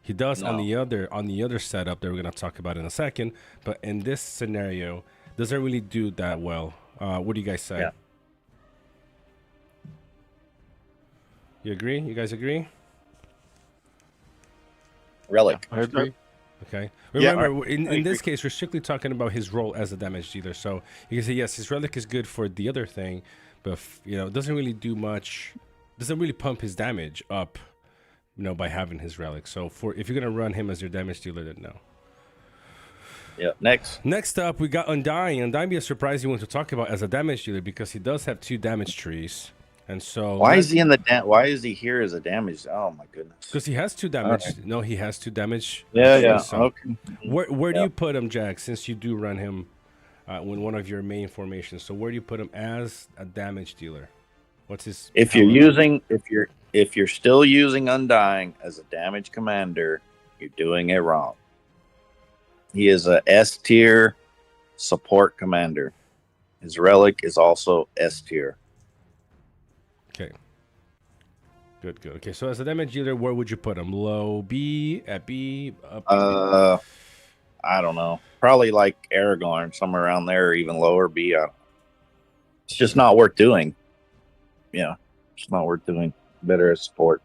He does on the other setup that we're gonna talk about in a second, but in this scenario, doesn't really do that well. What do you guys say? Yeah. You agree? You guys agree? Relic. I agree. Okay. Yeah, Remember, I in this agree. case, we're strictly talking about his role as a damage dealer. So you can say yes, his relic is good for the other thing, but it doesn't really do much. Doesn't really pump his damage up, by having his relic. So if you're gonna run him as your damage dealer, then no. Yeah. Next. Next up, we got Undying. Undying be a surprising one to talk about as a damage dealer because he does have 2 damage trees, and so Why is he in the why is he here as a damage? Oh my goodness. because he has 2 damage. No, he has 2 damage. Yeah, trees, yeah. So Okay. where do Yeah. you put him, Jack? Since you do run him when one of your main formations, so where do you put him as a damage dealer? What's his? If you're still using Undying as a damage commander, you're doing it wrong. He is a S tier support commander. His relic is also S tier. Okay. Good. Okay, so as a damage dealer, where would you put him? Low B, at B, up? I don't know. Probably like Aragorn, somewhere around there, or even lower B. It's just not worth doing. Yeah, it's not worth doing. Better as support.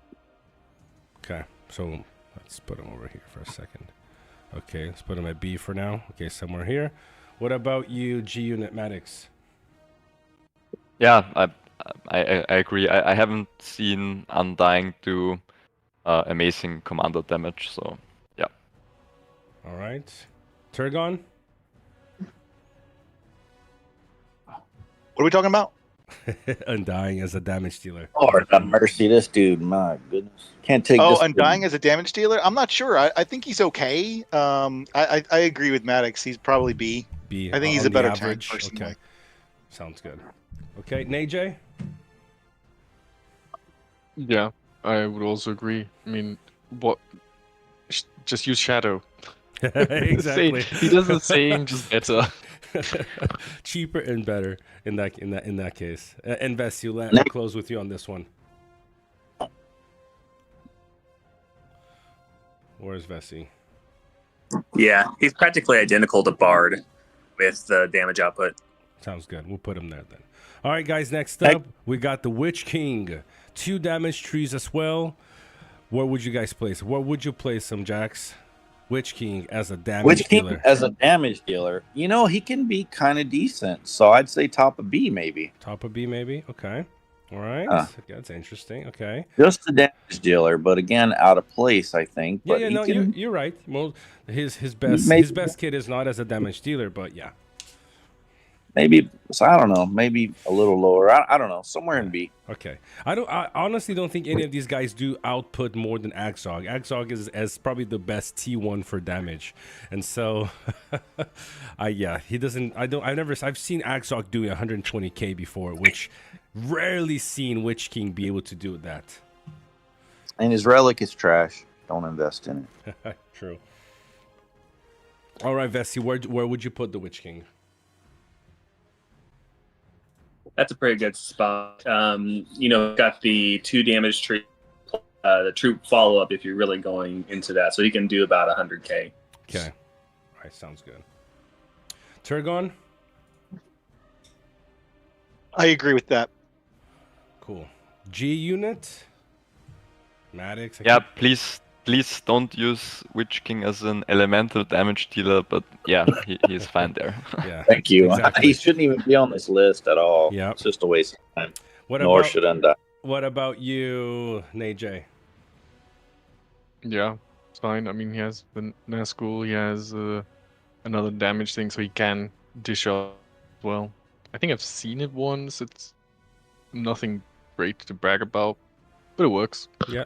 Okay, so let's put him over here for a second. Okay, let's put him at B for now. Okay, somewhere here. What about you, G Unit Maddox? Yeah, I agree. I haven't seen Undying do amazing commander damage, so yeah. All right, Turgon. What are we talking about? Undying as a damage dealer. Lord have mercy, this dude. My goodness, can't take. Oh, this Undying as a damage dealer? I'm not sure. I think he's okay. I agree with Maddox. He's probably B. B. I think he's on a the better average. tank personally. Okay, sounds good. Okay, Najay. Yeah, I would also agree. I mean, what? Just use Shadow. Exactly. He does the same, just better. Cheaper and better in that case. And Vess, you close with you on this one. Where's Vessi? Yeah, he's practically identical to Bard with the damage output. Sounds good. We'll put him there then. All right, guys. Next up, we got the Witch King. 2 damage trees as well. Where would you guys place? Where would you place him, Jax? Witch King as a damage dealer. As a damage dealer, he can be kind of decent. So I'd say top of B maybe. Top of B maybe. Okay. All right. That's interesting. Okay. Just a damage dealer, but again, out of place, I think. But Yeah. No, you're right. Well, his best kit is not as a damage dealer, but yeah. Maybe, so I don't know, maybe a little lower. I don't know, somewhere in B. Okay. I honestly don't think any of these guys do output more than Axog. Axog is probably the best T1 for damage. And so he doesn't I've seen Axog do 120k before, which rarely seen Witch King be able to do that. And his relic is trash. Don't invest in it. True. All right, Vessi, where would you put the Witch King? That's a pretty good spot. Got the 2 damage tree, the troop follow up if you're really going into that, so he can do about 100k. Okay, all right, sounds good. Turgon. I agree with that. Cool. G Unit. Maddox. Yeah, please don't use Witch King as an elemental damage dealer, but yeah, he's fine there. Yeah. Thank you. Exactly. He shouldn't even be on this list at all. Yeah. It's just a waste of time. Nor should Undying. What about you, Najay? Yeah, it's fine. I mean, he has the Nazgul, he has another damage thing, so he can dish out well. I think I've seen it once. It's nothing great to brag about, but it works. Yeah.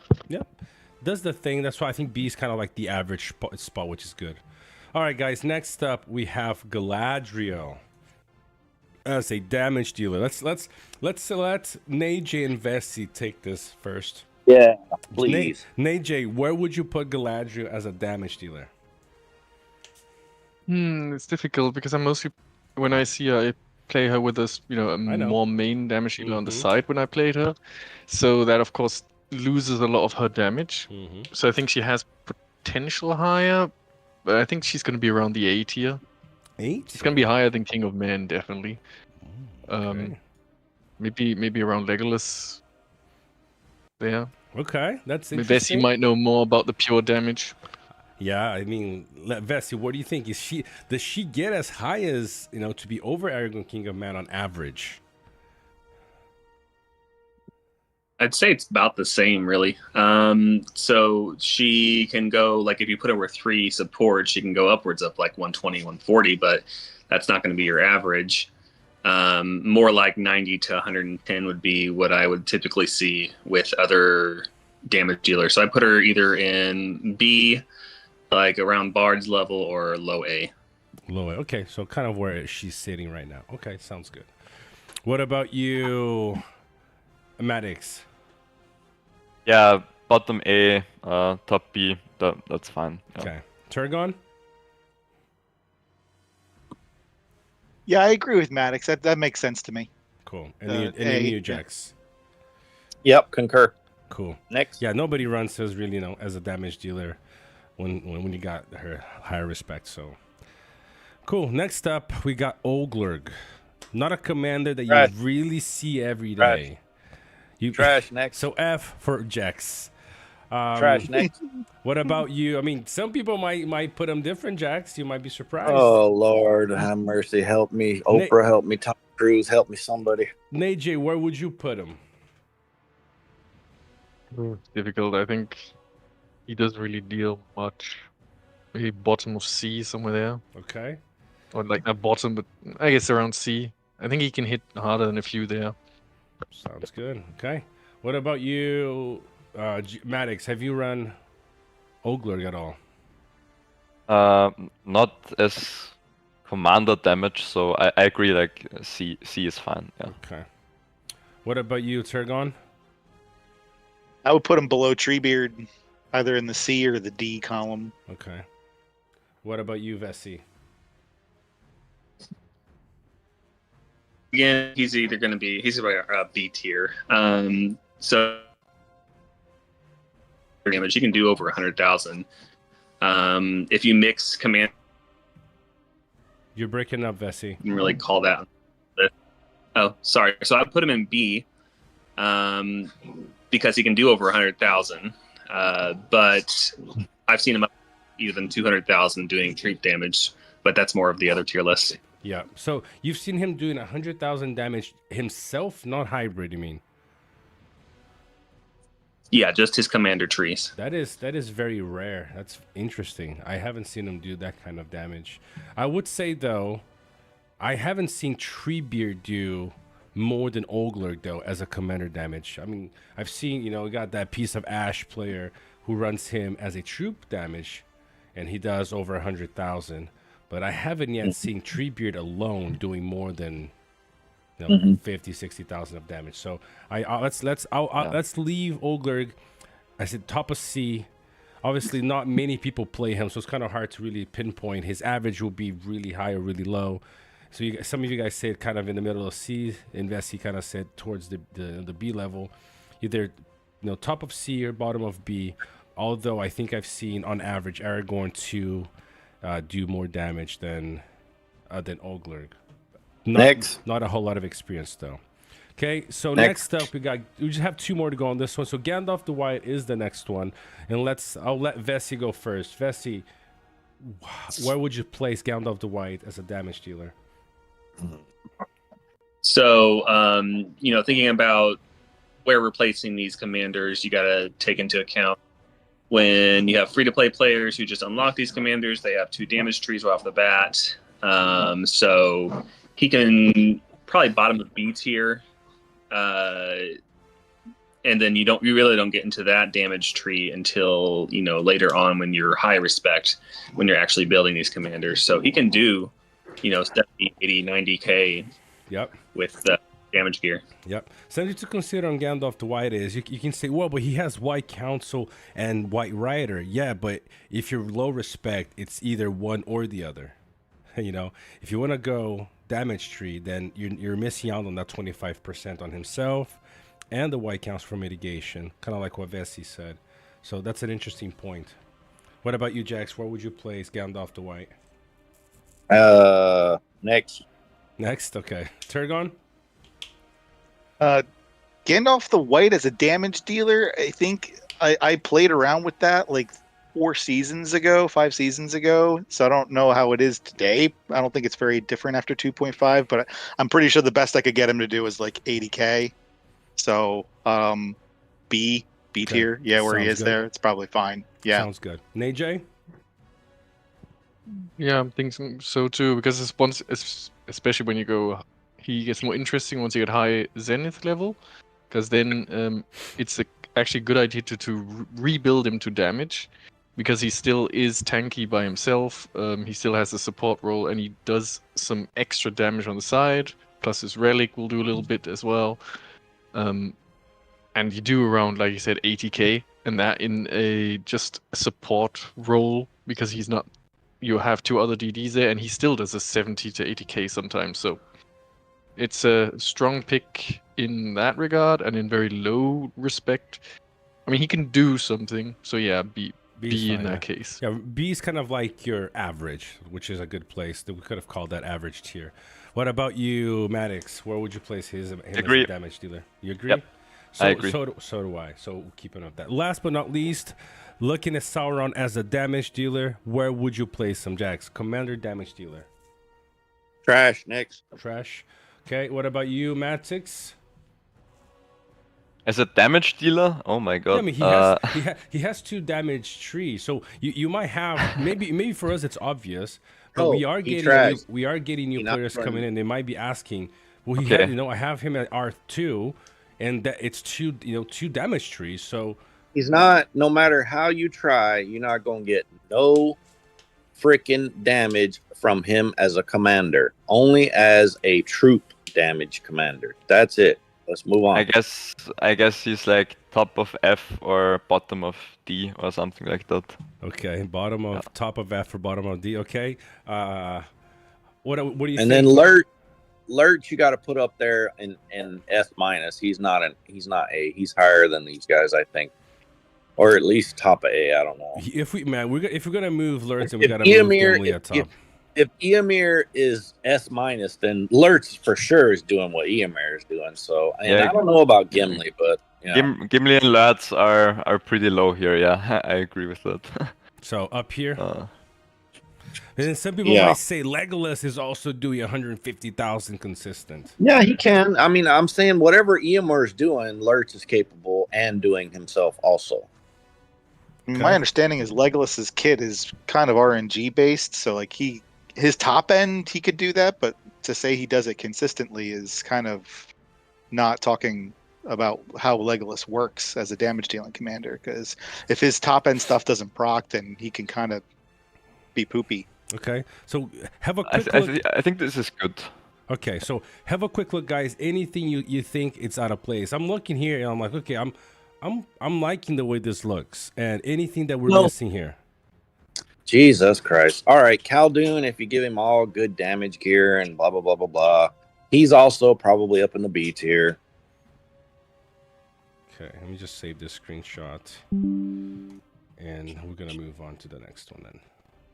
Does the thing. That's why I think B is kind of like the average spot, which is good. All right, guys. Next up, we have Galadriel as a damage dealer. Let's let Najay and Vessi take this first. Yeah, please. Najay, where would you put Galadriel as a damage dealer? It's difficult because I'm mostly when I see her, I play her with a more main damage dealer on the side when I played her, so that of course loses a lot of her damage. So I think she has potential higher, but I think she's going to be around the A tier. 8? It's going to be higher than King of Men, definitely. Okay. Maybe around Legolas. There. Okay, that's Maybe Bessie interesting. might know more about the pure damage. Yeah, I mean, Vessi, what do you think? Does she get as high as, to be over Aragon King of Man on average? I'd say it's about the same, really. So she can go, like, if you put her with 3 support, she can go upwards of like 120, 140, but that's not going to be your average. More like 90 to 110 would be what I would typically see with other damage dealers. So I put her either in B, like around Bard's level, or low A. Low A. Okay, so kind of where she's sitting right now. Okay, sounds good. What about you, Maddox? Yeah, bottom A, top B. That's fine. Yeah. Okay, Turgon. Yeah, I agree with Maddox. That makes sense to me. Cool. And you, Jax. Yep, concur. Cool. Next. Yeah, nobody runs as really, as a damage dealer when you got her higher respect. So cool. Next up, we got Olglurg. Not a commander that Trash. you really see every Trash. day. Trash next. So F for Jax. Trash next. What about you? I mean, some people might put them different, Jax. You might be surprised. Oh Lord, have mercy, help me. Oprah, help me. Tom Cruise, help me. Somebody. Najay, where would you put him? Difficult. I think he doesn't really deal much. Maybe bottom of C, somewhere there. Okay. Or like not bottom, but I guess around C. I think he can hit harder than a few there. Sounds good. Okay. What about you, Maddox? Have you run Olglurg at all? Not as commander damage, so I agree. Like C is fine. Yeah. Okay. What about you, Turgon? I would put him below Treebeard, either in the C or the D column. Okay. What about you, Vessi? Again, he's either going to be B tier. So damage, you can do over 100,000. If you mix command, You're breaking up, Vessi. you can really call that. Oh, sorry. So I put him in B, because he can do over 100,000. But I've seen him up even 200,000 doing creep damage. But that's more of the other tier list. Yeah. So you've seen him doing 100,000 damage himself, not hybrid, you mean? Yeah, just his commander trees. That is very rare. That's interesting. I haven't seen him do that kind of damage. I would say though, I haven't seen Treebeard do more than Olglurg though as a commander damage. I mean, I've seen, we got that piece of Ash player who runs him as a troop damage, and he does over 100,000. But I haven't yet seen Treebeard alone doing more than 50, 60,000 of damage. So let's leave Olglurg. I said top of C. Obviously, not many people play him, so it's kind of hard to really pinpoint. His average will be really high or really low. So some of you guys said kind of in the middle of C. Investi kind of said towards the B level, either top of C or bottom of B. Although I think I've seen on average Aragorn 2 do more damage than Olglurg. Not a whole lot of experience though. Okay, so next up we just have 2 more to go on this one. So Gandalf the White is the next one, and I'll let Vessi go first. Vessi, where would you place Gandalf the White as a damage dealer? So thinking about where we're placing these commanders, you got to take into account when you have free-to-play players who just unlock these commanders, they have 2 damage trees right off the bat. So he can probably bottom of B tier. And then you really don't get into that damage tree until, later on when you're high respect, when you're actually building these commanders. So he can do, 70, 80, 90K with the damage gear. Yep. Something to consider on Gandalf the White is you can say, well, but he has White Council and White Rider. Yeah, but if you're low respect, it's either one or the other. If you want to go damage tree, then you're missing out on that 25% on himself and the White Council for mitigation, kind of like what Vessi said. So that's an interesting point. What about you, Jax? Where would you place Gandalf the White? Next, okay. Turgon? Gandalf the White as a damage dealer, I think I played around with that. Like, 5 seasons ago, so I don't know how it is today. I don't think it's very different after 2.5, but I'm pretty sure the best I could get him to do is like 80k. So B tier, yeah, where he Sounds is good. there, it's probably fine. Yeah, Sounds good. NJ? Yeah, I'm thinking so too, because especially when you go, he gets more interesting once you get high Zenith level, because then it's actually a good idea to rebuild him to damage, because he still is tanky by himself. He still has a support role, and he does some extra damage on the side. Plus his relic will do a little bit as well. And you do around, like you said, 80k, and that in just a support role, because he's not. You have 2 other DDs there, and he still does a 70 to 80k sometimes. So it's a strong pick in that regard, and in very low respect. I mean, he can do something. So yeah, B in that case. Yeah, B is kind of like your average, which is a good place. We could have called that average tier. What about you, Maddox? Where would you place him as a damage dealer? You agree? Yep. So, I agree. So do I. So keeping up that. Last but not least, looking at Sauron as a damage dealer, where would you place him, Jax? Commander damage dealer. Trash. Next. Trash. Okay. What about you, Matix? As a damage dealer? Oh my god. Yeah, I mean, he has 2 damage trees, so you might have maybe for us it's obvious, but we are getting new players coming in. They might be asking, well, I have him at R2, and that it's 2 damage trees, so he's not. No matter how you try, you're not gonna get no freaking damage from him as a commander. Only as a troop damage commander. That's it. Let's move on. I guess he's like top of F or bottom of D or something like that. Okay, top of F or bottom of D. Okay. What do you think? And then Lurch you got to put up there in S minus. He's not A. He's higher than these guys, I think, or at least top of A. I don't know. If we're gonna move Lurch, then we gotta move Gimli at top. If Eomir is S minus, then Lurch for sure is doing what Eomir is doing. So I don't know about Gimli, but Gimli and Lurch are pretty low here. Yeah, I agree with that. So up here. And then some people might say Legolas is also doing 150,000 consistent. Yeah, he can. I mean, I'm saying whatever Eomir is doing, Lurch is capable and doing himself also. Okay. My understanding is Legolas's kit is kind of RNG based, so like his top end he could do that, but to say he does it consistently is kind of not talking about how Legolas works as a damage dealing commander, because if his top end stuff doesn't proc, then he can kind of be poopy. Okay, so have a quick look. I think this is good. Okay, so have a quick look, guys. Anything you think it's out of place? I'm looking here and I'm like, okay, I'm liking the way this looks, and anything that we're missing here. Jesus Christ. All right, Khaldun, if you give him all good damage gear and blah, blah, blah, blah, blah, he's also probably up in the B tier. Okay, let me just save this screenshot. And we're going to move on to the next one then.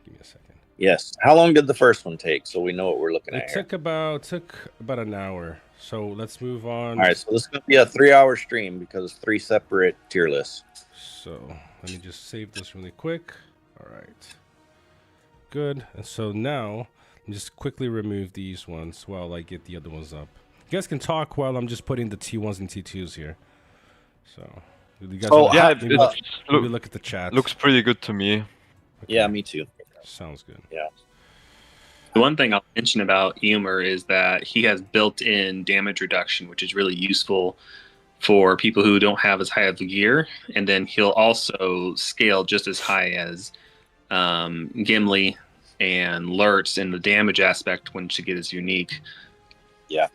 Give me a second. Yes. How long did the first one take so we know what we're looking at here? It took about an hour. So let's move on. All right, so this is going to be a 3-hour stream because it's 3 separate tier lists. So let me just save this really quick. All right. Good. And so now, let me just quickly remove these ones while I get the other ones up. You guys can talk while I'm just putting the T1s and T2s here. So, you guys maybe look at the chat. Looks pretty good to me. Okay. Yeah, me too. Sounds good. Yeah. The one thing I'll mention about Eomer is that he has built-in damage reduction, which is really useful for people who don't have as high of gear. And then he'll also scale just as high as Gimli and Lurtz in the damage aspect when she gets unique. Yeah,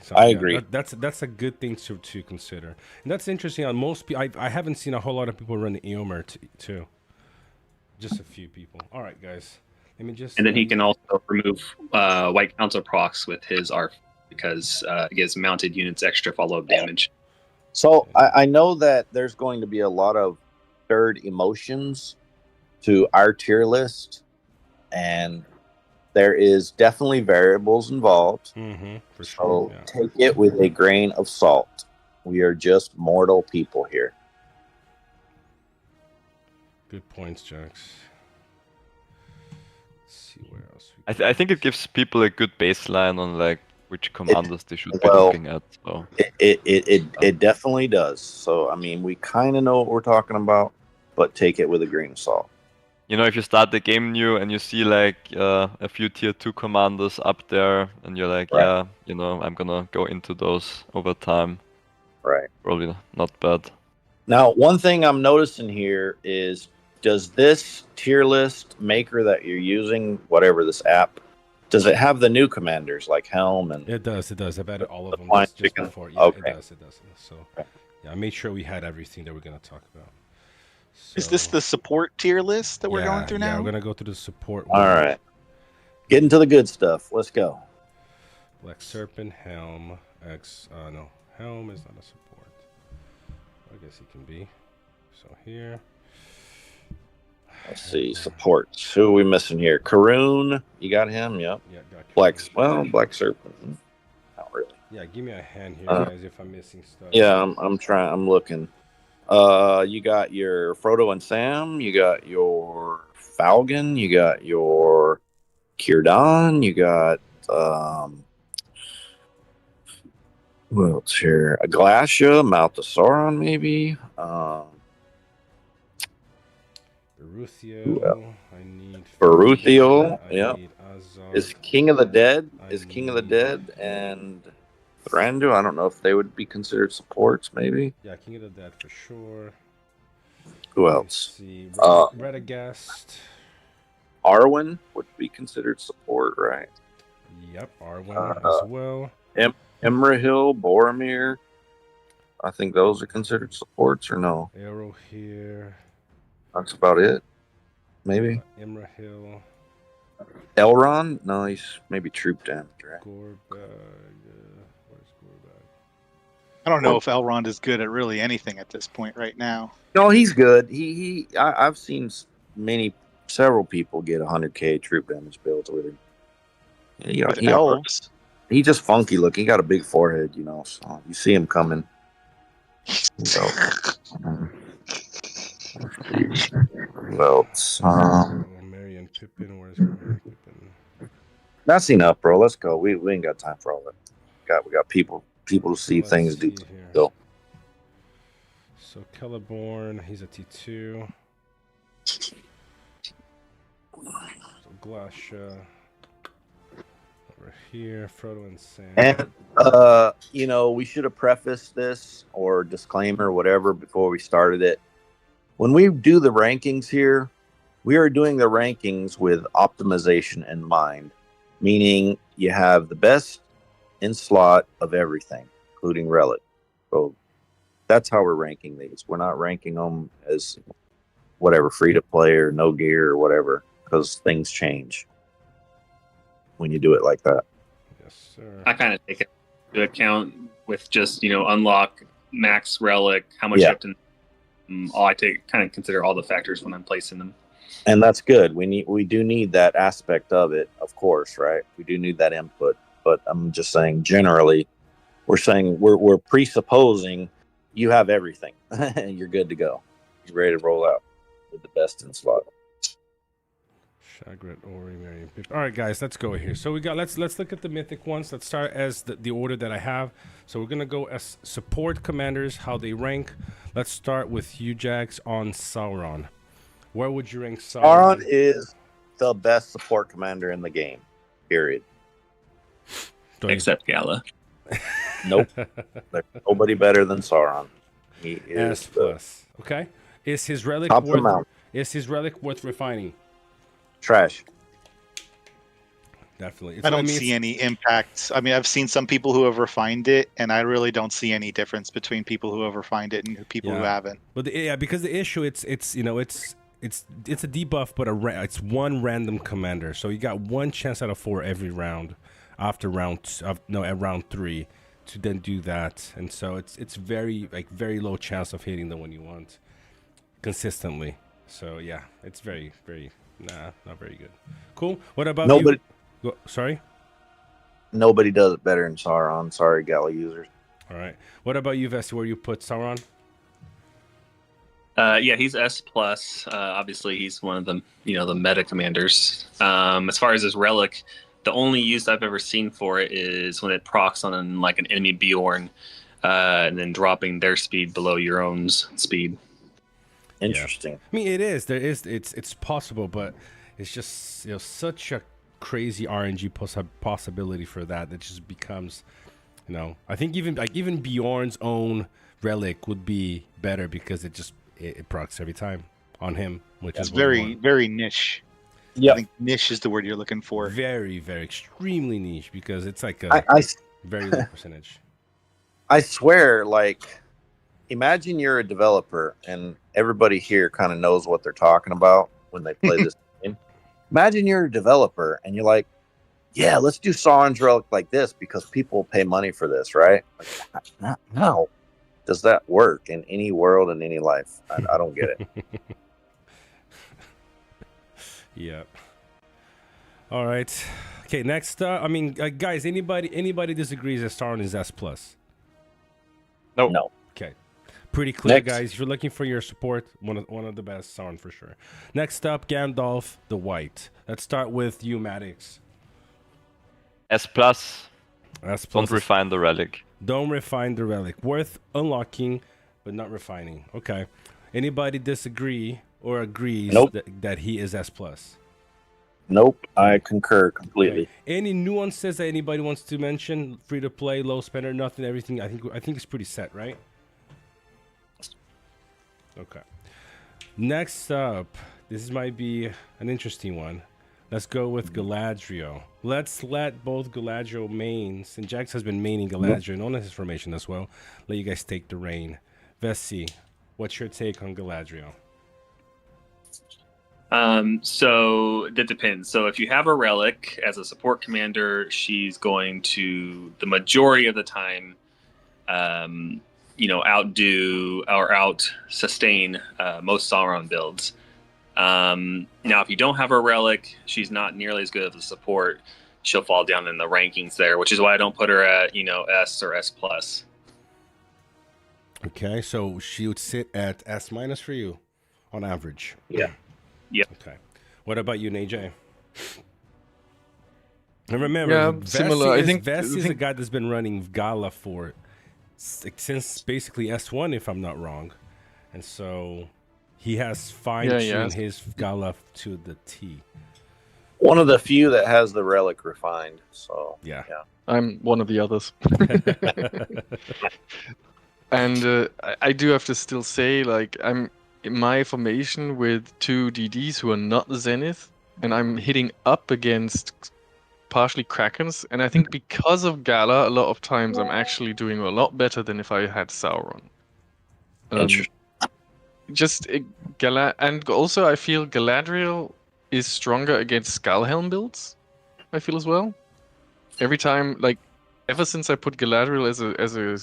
so, I agree. That's a good thing to consider. And that's interesting. On most people, I haven't seen a whole lot of people run the Eomer too. Just a few people. All right, guys. Let me just. And then he can also remove White Council procs with his ARF because it gives mounted units extra follow-up damage. So I know that there's going to be a lot of third emotions to our tier list, and there is definitely variables involved. Mm-hmm, for sure. So take it with a grain of salt. We are just mortal people here. Good points, Jax. Let's see where else. I think it gives people a good baseline on like which commanders they should be well, looking at. So It definitely does. So I mean, we kind of know what we're talking about, but take it with a grain of salt. you know, if you start the game new and you see like a few tier 2 commanders up there, and you're like, Right. yeah, you know, I'm gonna go into those over time. Right. Probably not bad. Now, one thing I'm noticing here is, does this tier list maker that you're using, whatever this app, does it have the new commanders like Helm and? It does. It does. I've added all of them flying just chicken? before. Yeah, Okay. it does. It does. So, yeah, I made sure we had everything that we're gonna talk about. Is this the support tier list that we're going through now? Yeah, we're gonna go through the support. All right. Getting to the good stuff. Let's go. Black Serpent, Helm, X. No, Helm is not a support. I guess it can be. So here. Let's see. Supports. Who are we missing here? Karoon. You got him? Yep. Yeah, got Black Serpent. Not really. Yeah, give me a hand here, guys, if I'm missing stuff. Yeah, I'm trying. I'm looking. You got your Frodo and Sam. You got your Falcon. You got your Círdan. You got who else here? A Glacia, Mouth of Sauron, maybe. Beruthiel. I need Beruthiel. I Yeah. need Azog. Is King of the Dead? I Is King of the need- Dead and Thranduil? I don't know if they would be considered supports. Maybe. Yeah, King of the Dead for sure. Who Let's else? see. Uh, Radagast. Arwen would be considered support, right? Yep, Arwen as well. Imrahil, Boromir. I think those are considered supports, or no? Arrow here. That's about it. Maybe. Imrahil. Elrond? No, he's maybe troop damage, right? Gorbag. Where's Gorbag? I don't know if Elrond is good at really anything at this point right now. No, he's good. I've seen several people get 100k troop damage builds with him. You know, With elves. he's just funky looking. He got a big forehead, you know, so you see him coming. So, who else? Marion Pippin. Where's Marion Pippin? That's enough, bro. Let's go. We ain't got time for all that. We got people to see Let's things see do. here. Go. So Celeborn, he's a T2. So Glacia. Over here, Frodo and Sam. And you know, we should have prefaced this or disclaimer, whatever, before we started it. When we do the rankings here, we are doing the rankings with optimization in mind, meaning you have the best in slot of everything, including relic. So that's how we're ranking these. We're not ranking them as whatever, free to play or no gear or whatever, because things change when you do it like that. Yes, sir. I kind of take it into account with just, unlock, max relic, how much you have to. I kind of consider all the factors when I'm placing them. And that's good. We do need that aspect of it, of course, right? We do need that input. But I'm just saying, generally, we're presupposing you have everything. You're good to go. You're ready to roll out with the best in slot. Shagret, Ori, Marion Pippin. All right, guys, let's go here. So we got let's look at the mythic ones. Let's start as the order that I have. So we're gonna go as support commanders, how they rank. Let's start with you, Jax, on Sauron. Where would you rank Sauron? Sauron is the best support commander in the game. Period. Except Gala. Nope. There's nobody better than Sauron. He S is plus. Okay. Is his relic top of the mountain. Is his relic worth refining? Trash. Definitely. I don't see any impact. I mean, I've seen some people who have refined it, and I really don't see any difference between people who have refined it and people who haven't. But because the issue, it's a debuff, but it's one random commander. So you got one chance out of 4 every round after at round 3 to then do that, and so it's very low chance of hitting the one you want consistently. So yeah, it's very not very good. Cool. What about Nobody? Sorry. Nobody does it better than Sauron. Sorry, Gala users. All right. What about you, Vesti? Where you put Sauron? Yeah, he's S plus. Obviously, he's one of the the meta commanders. As far as his relic, the only use I've ever seen for it is when it procs on like an enemy Bjorn, and then dropping their speed below your own speed. Interesting. Yeah. I mean, it is. There is. It's possible, but it's just such a crazy RNG possibility for that. It just becomes, I think even Bjorn's own relic would be better because it procs every time on him, which is very niche. Yeah, I think niche is the word you're looking for. Very, very extremely niche because it's like very low percentage. I swear, like, imagine you're a developer and everybody here kind of knows what they're talking about when they play this game. Imagine you're a developer and you're like, yeah, let's do Sauron's relic like this because people pay money for this, right? Like, how does that work in any world, in any life? I don't get it. Yeah. All right. Okay, next, guys, anybody disagrees that Sauron is S+? No. Okay. Pretty clear, Next. guys. If you're looking for your support, one of the best Sauron for sure. Next up, Gandalf the White. Let's start with you, Maddox. S+. S+. Don't refine the relic. Don't refine the relic. Worth unlocking, but not refining. Okay. Anybody disagree or agrees Nope. that he is S+? Nope, I concur completely. Okay. Any nuances that anybody wants to mention? Free to play, low spender, nothing, everything. I think it's pretty set, right? Okay. Next up, this might be an interesting one. Let's go with Galadriel. Let's let both Galadriel mains, and Jax has been maining Galadriel and on his formation as well. Let you guys take the reign. Vessi, what's your take on Galadriel? So that depends. So if you have a relic as a support commander, she's going to the majority of the time, outdo or out sustain most Sauron builds. Now, if you don't have a relic, she's not nearly as good of a support. She'll fall down in the rankings there, which is why I don't put her at S or S plus. Okay, so she would sit at S- for you on average. Yeah. Yeah. Okay. What about you, AJ? And remember, Yeah, Vessi similar. I think is a guy that's been running Gala for since basically S1, if I'm not wrong, and so he has fine-tuned his Gala to the T. One of the few that has the relic refined. So yeah. I'm one of the others. And I do have to still say, like, I'm in my formation with two DDs who are not the Zenith, and I'm hitting up against partially Krakens, and I think because of Gala, a lot of times I'm actually doing a lot better than if I had Sauron. And also I feel Galadriel is stronger against Skullhelm builds. I feel as well. Every time, like, ever since I put Galadriel as a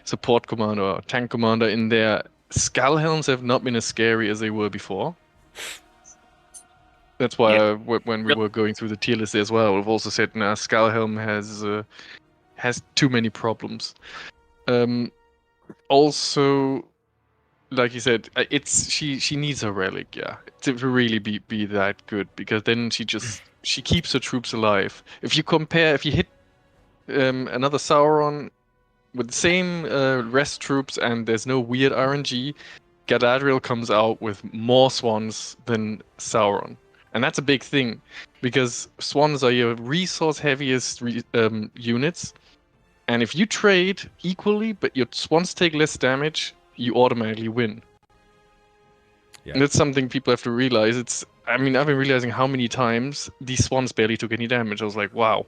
support commander or tank commander in there, Skullhelms have not been as scary as they were before. That's why when we were going through the tier list as well, we've also said, nah, Skullhelm has too many problems. Also, like you said, she needs a relic, to really be that good, because then she keeps her troops alive. If you hit another Sauron with the same rest troops and there's no weird RNG, Galadriel comes out with more swans than Sauron. And that's a big thing, because swans are your resource heaviest units, and if you trade equally but your swans take less damage, you automatically win. Yeah. And that's something people have to realize. I've been realizing how many times these swans barely took any damage. I was like, wow.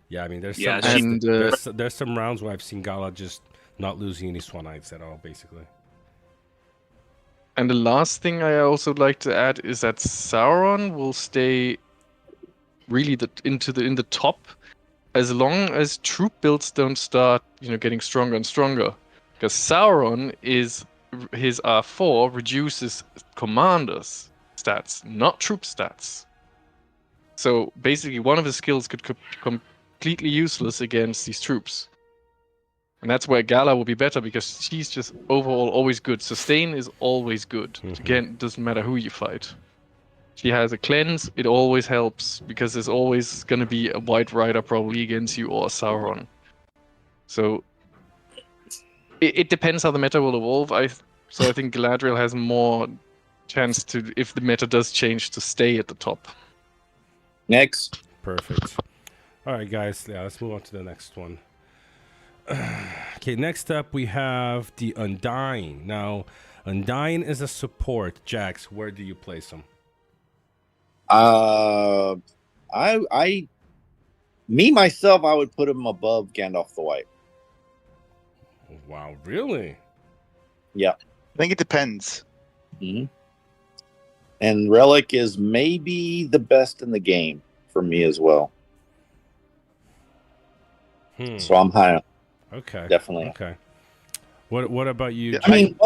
Yeah, there's some rounds where I've seen Gala just not losing any Swanites at all, basically. And the last thing I also like to add is that Sauron will stay really in the top as long as troop builds don't start, getting stronger and stronger. Because Sauron his R4 reduces commanders stats, not troop stats. So basically, one of his skills could completely useless against these troops. And that's where Gala will be better because she's just overall always good. Sustain is always good. Again, it doesn't matter who you fight. She has a cleanse, it always helps because there's always going to be a White Rider probably against you or Sauron. So it depends how the meta will evolve. So I think Galadriel has more chance to, if the meta does change, to stay at the top. Next. Perfect. All right, guys. Yeah, let's move on to the next one. Okay, next up we have the Undying. Now, Undying is a support. Jax, where do you place him? Myself, I would put him above Gandalf the White. Wow, really? Yeah. I think it depends. Mm-hmm. And Relic is maybe the best in the game for me as well. So I'm high. Okay. Definitely. Okay. What about you? Yeah, I mean,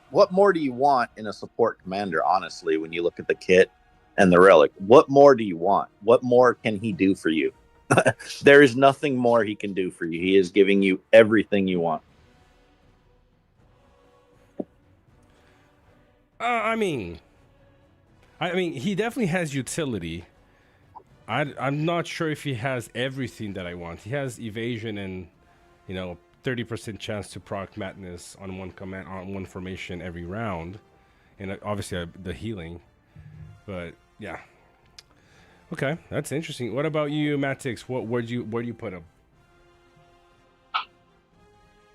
what more do you want in a support commander? Honestly, when you look at the kit and the Relic, what more do you want? What more can he do for you? There is nothing more he can do for you. He is giving you everything you want. I mean, he definitely has utility. I'm not sure if he has everything that I want. He has evasion and, 30% chance to proc madness on one command on one formation every round, and obviously the healing. But yeah, okay, that's interesting. What about you, Matix? Where do you put him?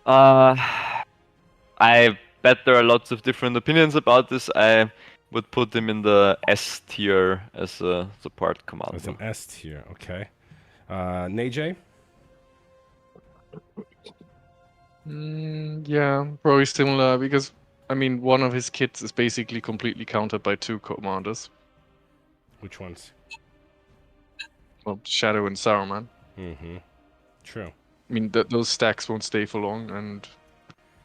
I bet there are lots of different opinions about this. I would put him in the S tier as a support commander. As an S tier, okay. Najay? Yeah, probably similar because one of his kits is basically completely countered by two commanders. Which ones? Well, Shadow and Saruman. True. Those stacks won't stay for long, and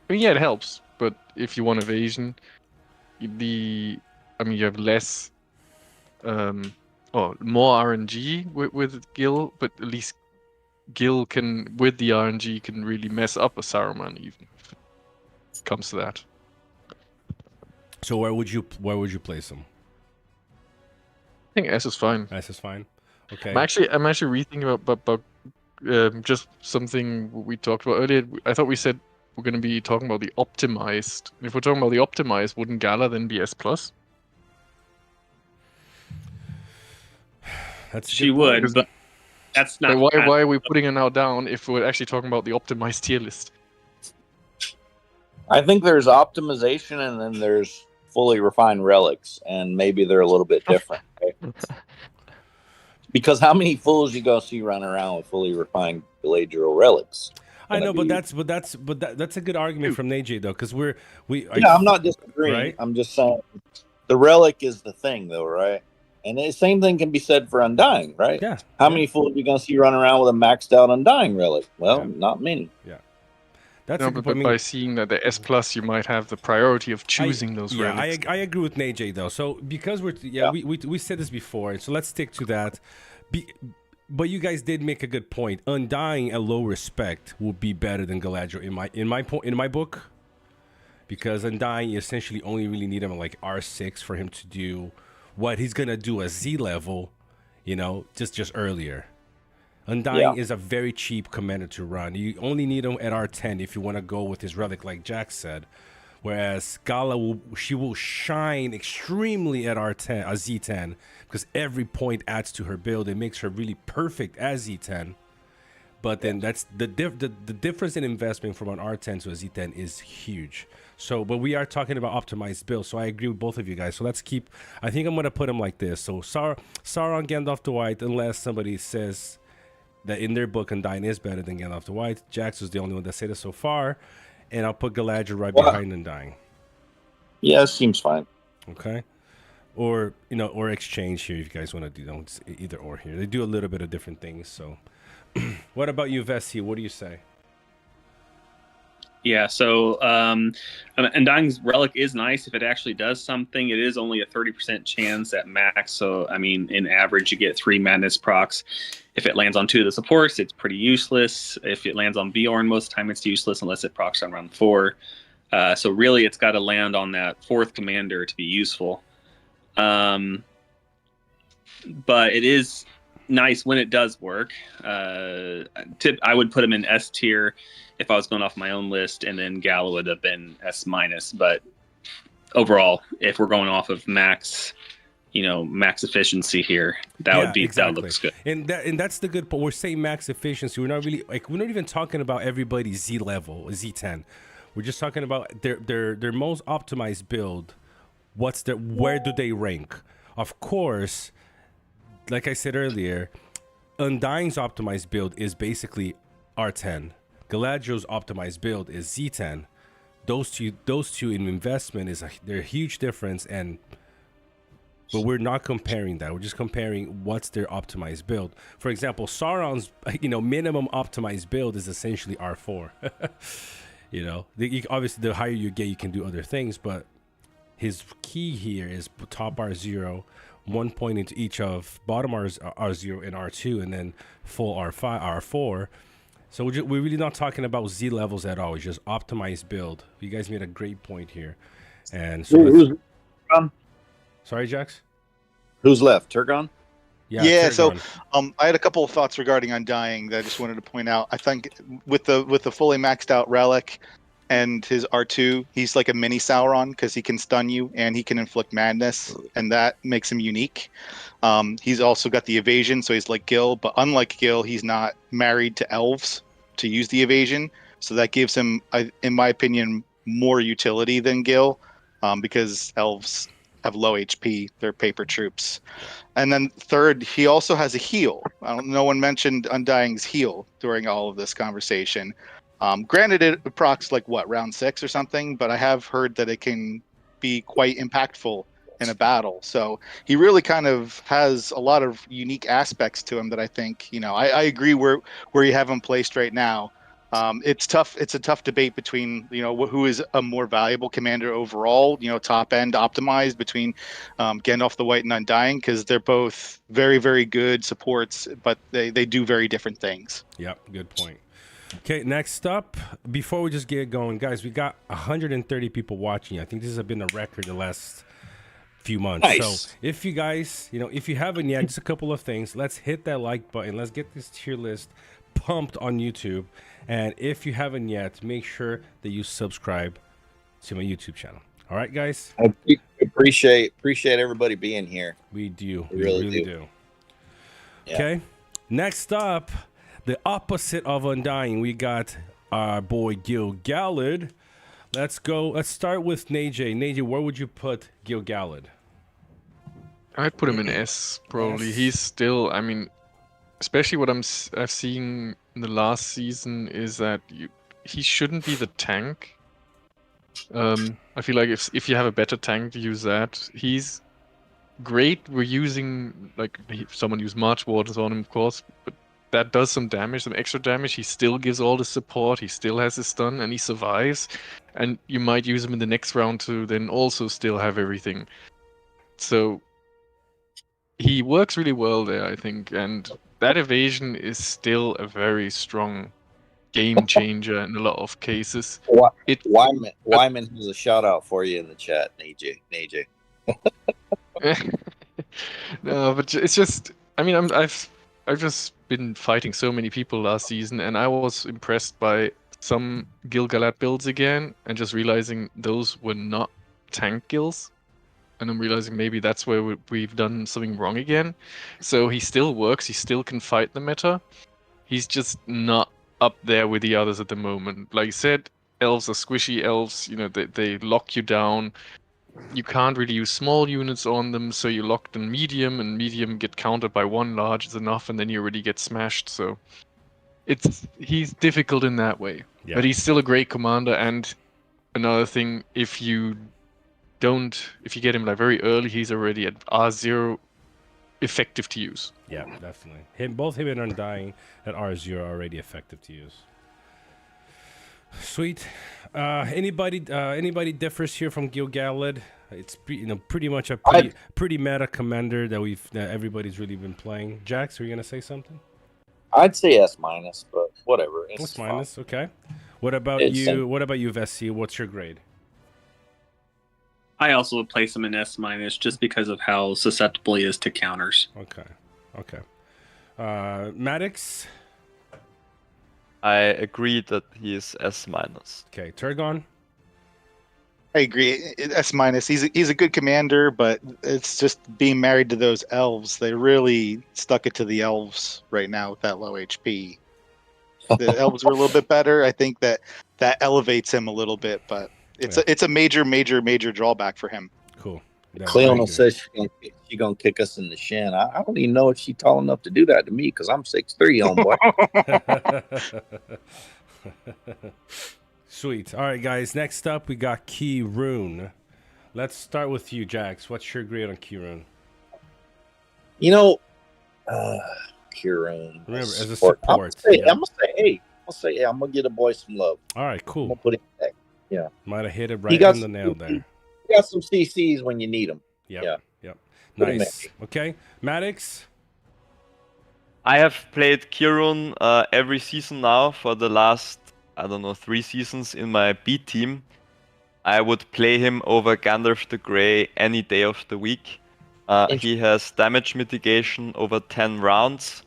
yeah, it helps. But if you want evasion, you have less, more RNG with Gil, but at least Gil can, with the RNG, can really mess up a Saruman even if it comes to that. So where would you place him? I think S is fine. S is fine. Okay. I'm actually rethinking about just something we talked about earlier. I thought we said we're going to be talking about the optimized. If we're talking about the optimized, wouldn't Gala then be S+? She would, but that's not. Why are we putting her now down if we're actually talking about the optimized tier list? I think there's optimization and then there's fully refined relics, and maybe they're a little bit different. Okay? Because how many fools you gonna see running around with fully refined Galadriel relics? I know, but that's a good argument from Najay though, because I'm not disagreeing. Right? I'm just saying the relic is the thing, though, right? And the same thing can be said for Undying, right? Yeah. How many fools are you gonna see running around with a maxed out Undying relic? Well, not many. Yeah. That's but by seeing that the S+, you might have the priority of choosing those relics. I agree with Najay though. So because we said this before, so let's stick to that. But you guys did make a good point. Undying at low respect will be better than Galadriel in my book, because Undying, you essentially only really need him at like R6 for him to do what he's gonna do at Z level, just earlier. Undying is a very cheap commander to run. You only need him at R10 if you want to go with his relic, like Jack said. Whereas Gala will shine extremely at R10, Z10, because every point adds to her build. It makes her really perfect as Z10. But then that's the difference in investment from an R10 to a Z10 is huge. So, but we are talking about optimized builds. So I agree with both of you guys. So let's keep. I think I'm gonna put him like this. So Sauron, Gandalf the White, unless somebody says that in their book Undying is better than Gandalf the White. Jax was the only one that said it so far. And I'll put Galadriel right behind Undying. Yeah, it seems fine. Okay. Or, or exchange here if you guys want to do that. It's either or here. They do a little bit of different things. So what about you, Vessi? What do you say? Yeah, so Undying's Relic is nice if it actually does something. It is only a 30% chance at max, so I mean, in average, you get 3 Madness procs. If it lands on 2 of the supports, it's pretty useless. If it lands on Bjorn, most of the time it's useless unless it procs on round 4. So really, it's got to land on that 4th commander to be useful. But it is nice when it does work. I would put him in S tier if I was going off my own list, and then Gala would have been S minus. But overall, if we're going off of max efficiency here, that would be exactly. That looks good. And that's the good part. We're saying max efficiency. We're not really we're not even talking about everybody's Z level, Z10. We're just talking about their most optimized build. Where do they rank? Of course, like I said earlier, Undying's optimized build is basically R10. Galadriel's optimized build is Z10. Those two in investment they're a huge difference, but we're not comparing that. We're just comparing what's their optimized build. For example, Sauron's minimum optimized build is essentially R4. Obviously the higher you get, you can do other things, but his key here is top R0, 1 point into each of bottom R0 and R2, and then full R5, R4. So we're really not talking about Z levels at all. It's just optimized build. You guys made a great point here. And so sorry, Jax? Who's left? Turgon? Yeah, so I had a couple of thoughts regarding Undying that I just wanted to point out. I think with the fully maxed out Relic and his R2, he's like a mini Sauron because he can stun you and he can inflict madness, and that makes him unique. He's also got the evasion, so he's like Gil, but unlike Gil, he's not married to elves to use the evasion, so that gives him, in my opinion, more utility than Gil, because elves have low HP, they're paper troops. And then third, he also has a heal. No one mentioned Undying's heal during all of this conversation. Granted, it procs like round 6 or something, but I have heard that it can be quite impactful in a battle. So he really kind of has a lot of unique aspects to him that I think, I agree where you have him placed right now. It's tough. It's a tough debate between, who is a more valuable commander overall, top end optimized between Gandalf the White and Undying, because they're both very, very good supports, but they do very different things. Yep, good point. Okay, next up, before we just get going, guys, we got 130 people watching. I think this has been a record the last few months. Nice. So if you guys, if you haven't yet, just a couple of things. Let's hit that like button. Let's get this tier list pumped on YouTube. And if you haven't yet, make sure that you subscribe to my YouTube channel. All right, guys? I appreciate everybody being here. We do. We really do. Yeah. Okay, next up, the opposite of Undying, we got our boy Gil Galad. Let's go. Let's start with Najay. Najay, where would you put Gil Galad? I'd put him in S, probably. S. He's still, especially what I've seen in the last season is that he shouldn't be the tank. I feel like if you have a better tank, to use that. He's great. We're using, someone used March Wardens on him, of course, but that does some damage, some extra damage. He still gives all the support. He still has his stun, and he survives. And you might use him in the next round to then also still have everything. So he works really well there, I think. And that evasion is still a very strong game changer in a lot of cases. Wyman has a shout out for you in the chat, Najay. No, but it's just, I've just been fighting so many people last season, and I was impressed by some Gil-galad builds again, and just realizing those were not tank gills. And I'm realizing maybe that's where we've done something wrong again. So he still works, he still can fight the meta. He's just not up there with the others at the moment. Like you said, elves are squishy elves, they lock you down. You can't really use small units on them, so you're locked in medium, and medium get countered by one large is enough, and then you already get smashed. So he's difficult in that way. Yeah. But he's still a great commander. And another thing, if you get him very early, he's already at R0 effective to use. Yeah, definitely. Both him and Undying at R0 are already effective to use. Sweet. Anybody differs here from Gil-galad? It's pretty much a pretty meta commander that everybody's really been playing. Jax, are you gonna say something? I'd say S-, but whatever. S-, okay. What about you? What about you, Vessi? What's your grade? I also would place him in S- just because of how susceptible he is to counters. Okay. Maddox? I agree that he is S-. Okay, Turgon? I agree. S-. He's a good commander, but it's just being married to those elves. They really stuck it to the elves right now with that low HP. The elves were a little bit better. I think that elevates him a little bit, but it's a major drawback for him. Cool. Cleona says she's gonna kick us in the shin. I don't even know if she's tall enough to do that to me because I'm 6'3", homeboy. Sweet. All right, guys. Next up, we got Key-Rune. Let's start with you, Jax. What's your grade on Key-Rune? Key-Rune. Remember, as a support. I'm gonna say, hey, I'm gonna get a boy some love. All right, cool. I'm gonna put it back. Yeah. Might have hit it right in the nail there. You got some CCs when you need them. Yep. Nice. Okay, Maddox. I have played Key-Rune every season now for the last, 3 seasons in my B team. I would play him over Gandalf the Grey any day of the week. He has damage mitigation over 10 rounds.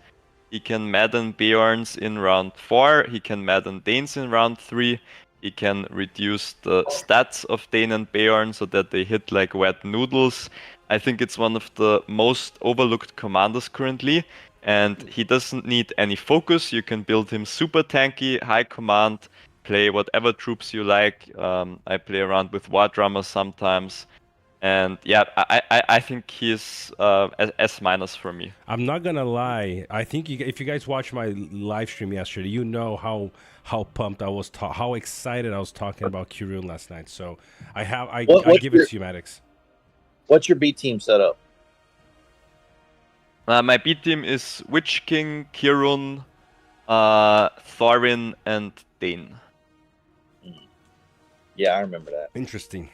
He can Madden Beorns in round 4. He can Madden Danes in round 3. He can reduce the stats of Dane and Beorn so that they hit like wet noodles. I think it's one of the most overlooked commanders currently. And he doesn't need any focus. You can build him super tanky, high command, play whatever troops you like. I play around with War Drummers sometimes. And yeah, I think he's S- for me. I'm not gonna lie. I think if you guys watched my live stream yesterday, you know how pumped I was, how excited I was talking about Key-Rune last night. So I give it to you, Maddox. What's your B team setup? My B team is Witch King, Key-Rune, Thorin, and Dane. Yeah, I remember that. Interesting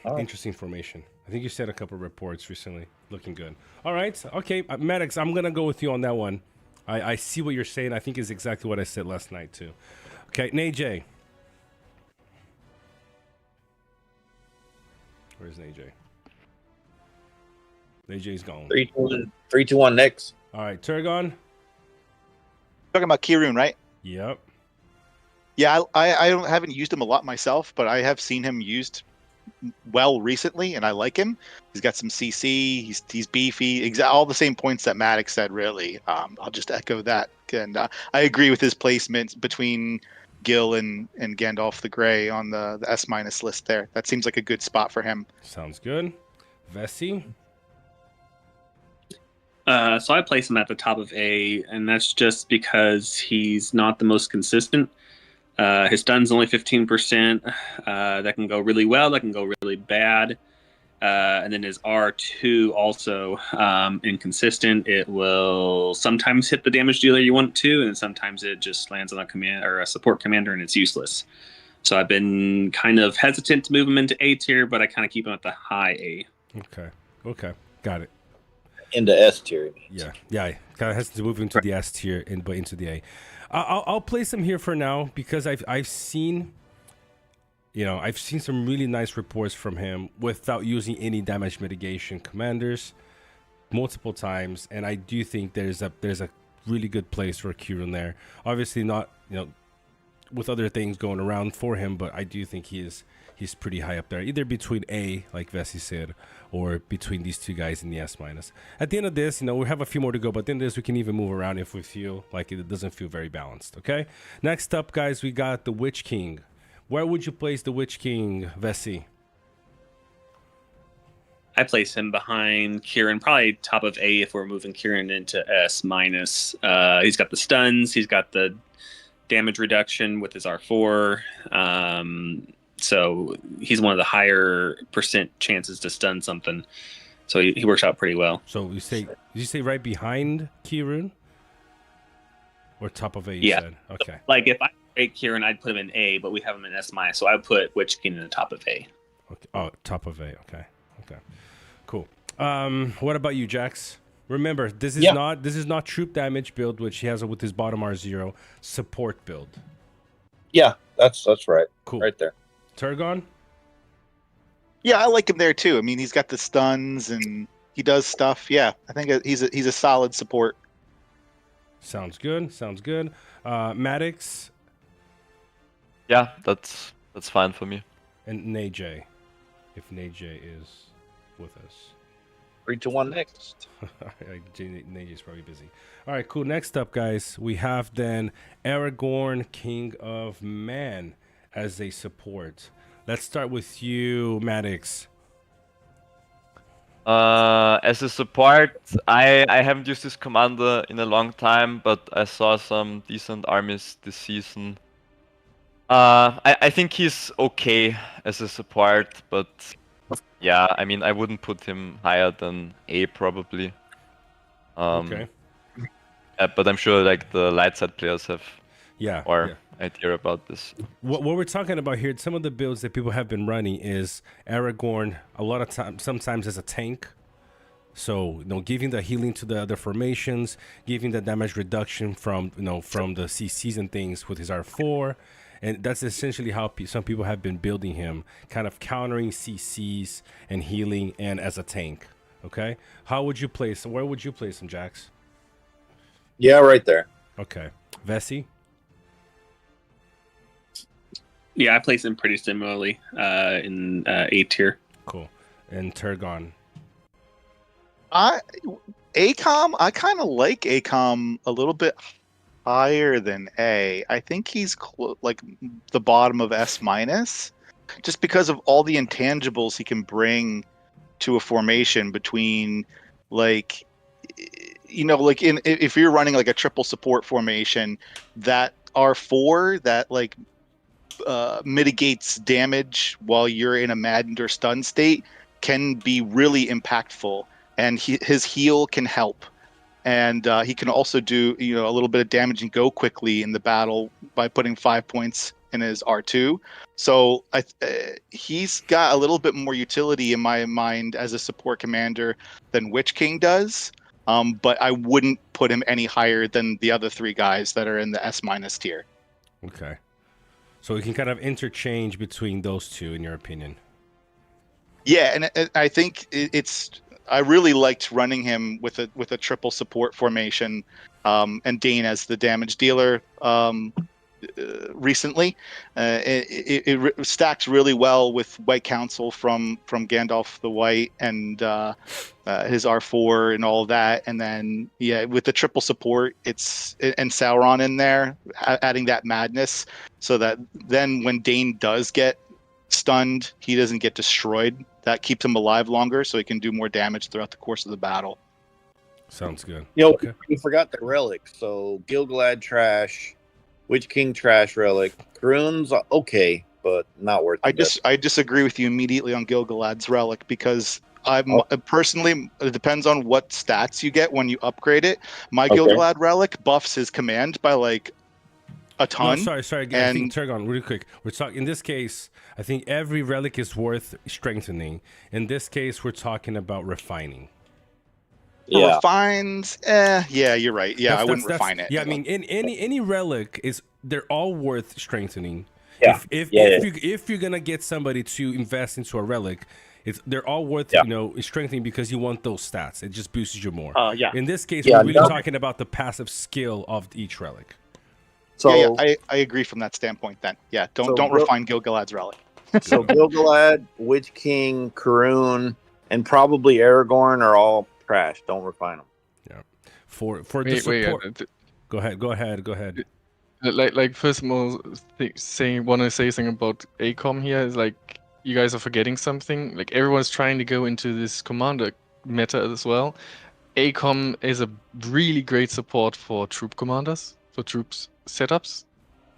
formation. I think you said a couple reports recently. Looking good. All right. Okay, Maddox, I'm going to go with you on that one. I see what you're saying. I think it's exactly what I said last night, too. Okay, NAJ. Where's NAJ? NAJ's gone. 3, 2, 1, next. All right, Turgon. Talking about Key-Rune, right? Yep. Yeah, I haven't used him a lot myself, but I have seen him used well recently, and I like him. He's got some CC. He's beefy. All the same points that Maddox said. Really, I'll just echo that, and I agree with his placement between Gil and Gandalf the Grey on the S- list there. That seems like a good spot for him. Sounds good. Vessi. So I place him at the top of A, and that's just because he's not the most consistent. His stun's only 15%. That can go really well. That can go really bad. And then his R2 also inconsistent. It will sometimes hit the damage dealer you want it to, and sometimes it just lands on a command or a support commander and it's useless. So I've been kind of hesitant to move him into A tier, but I kind of keep him at the high A. Okay, got it. Into S tier. Yeah. Kind of hesitant to move into the S tier, but into the A. I'll place him here for now because I've seen some really nice reports from him without using any damage mitigation commanders multiple times, and I do think there's a really good place for Key-Rune there. Obviously not, with other things going around for him, but I do think he's pretty high up there, either between A, like Vessi said, or between these two guys in the S-. At the end of this, we have a few more to go, but at the end of this, we can even move around if we feel like it doesn't feel very balanced, okay? Next up, guys, we got the Witch King. Where would you place the Witch King, Vessi? I place him behind Kieran, probably top of A if we're moving Kieran into S-. He's got the stuns, he's got the damage reduction with his R4. So he's one of the higher percent chances to stun something. So he works out pretty well. So did you say right behind Key-Rune? Or top of A, you said? Okay. Like if Great Kieran, I'd put him in A, but we have him in S-, so I would put Witch King in the top of A. Okay. Oh, top of A. Okay. Cool. What about you, Jax? Remember, this is not troop damage build, which he has with his bottom R0 support build. Yeah, that's right. Cool. Right there. Turgon? Yeah, I like him there too. I mean, he's got the stuns and he does stuff. Yeah, I think he's a solid support. Sounds good. Maddox? Yeah, that's fine for me. And Najay, if Najay is with us. 3, 2, 1 next. Najay's probably busy. All right, cool. Next up, guys, we have then Aragorn, King of Man, as a support. Let's start with you, Maddox. As a support, I haven't used this commander in a long time, but I saw some decent armies this season. I think he's okay as a support, but yeah, I mean, I wouldn't put him higher than A probably. Okay. But I'm sure like the light side players have idea about this. What we're talking about here, some of the builds that people have been running is Aragorn a lot of times, sometimes as a tank. So, giving the healing to the other formations, giving the damage reduction from the CCs and things with his R4. And that's essentially how some people have been building him, kind of countering CCs and healing and as a tank. Okay? How would you place him? Where would you place him, Jax? Yeah, right there. Okay. Vessi? Yeah, I place him pretty similarly in A tier. Cool. And Turgon? ACOM, I kind of like ACOM a little bit higher than A. I think he's like the bottom of S-, just because of all the intangibles he can bring to a formation between if you're running like a triple support formation, that R4 that mitigates damage while you're in a maddened or stunned state can be really impactful, and his heal can help. And he can also do a little bit of damage and go quickly in the battle by putting 5 points in his R2. So he's got a little bit more utility in my mind as a support commander than Witch King does. But I wouldn't put him any higher than the other 3 guys that are in the S- tier. Okay. So we can kind of interchange between those two, in your opinion. Yeah, and I think I really liked running him with a triple support formation, and Dane as the damage dealer recently. It stacks really well with White Council from Gandalf the White and his R4 and all of that. And then with the triple support, and Sauron in there, adding that madness, so that then when Dane does get stunned, he doesn't get destroyed. That keeps him alive longer, so he can do more damage throughout the course of the battle. Sounds good. Okay. You forgot the relic. So Gil-galad trash, Witch King trash relic, Karun's okay, but not worth it. I disagree with you immediately on Gil-galad's relic, because personally, it depends on what stats you get when you upgrade it. My Gil-galad relic buffs his command by a ton. No, sorry. I think Turgon, really quick. We're talking in this case. I think every relic is worth strengthening. In this case, we're talking about refining. Yeah. Refines. Yeah, you're right. Yeah, I wouldn't refine it. Yeah, I mean, in any relic they're all worth strengthening. Yeah. If you're gonna get somebody to invest into a relic, they're all worth strengthening, because you want those stats. It just boosts you more. In this case, we're really talking about the passive skill of each relic. So I agree from that standpoint. Then don't refine Gil-galad's relic. So Gil-galad, Witch King, Karun, and probably Aragorn are all trash. Don't refine them. Yeah. For the support. Go ahead. Like first of all, want to say something about ACOM here is you guys are forgetting something. Everyone's trying to go into this commander meta as well. ACOM is a really great support for troop commanders, for troops setups.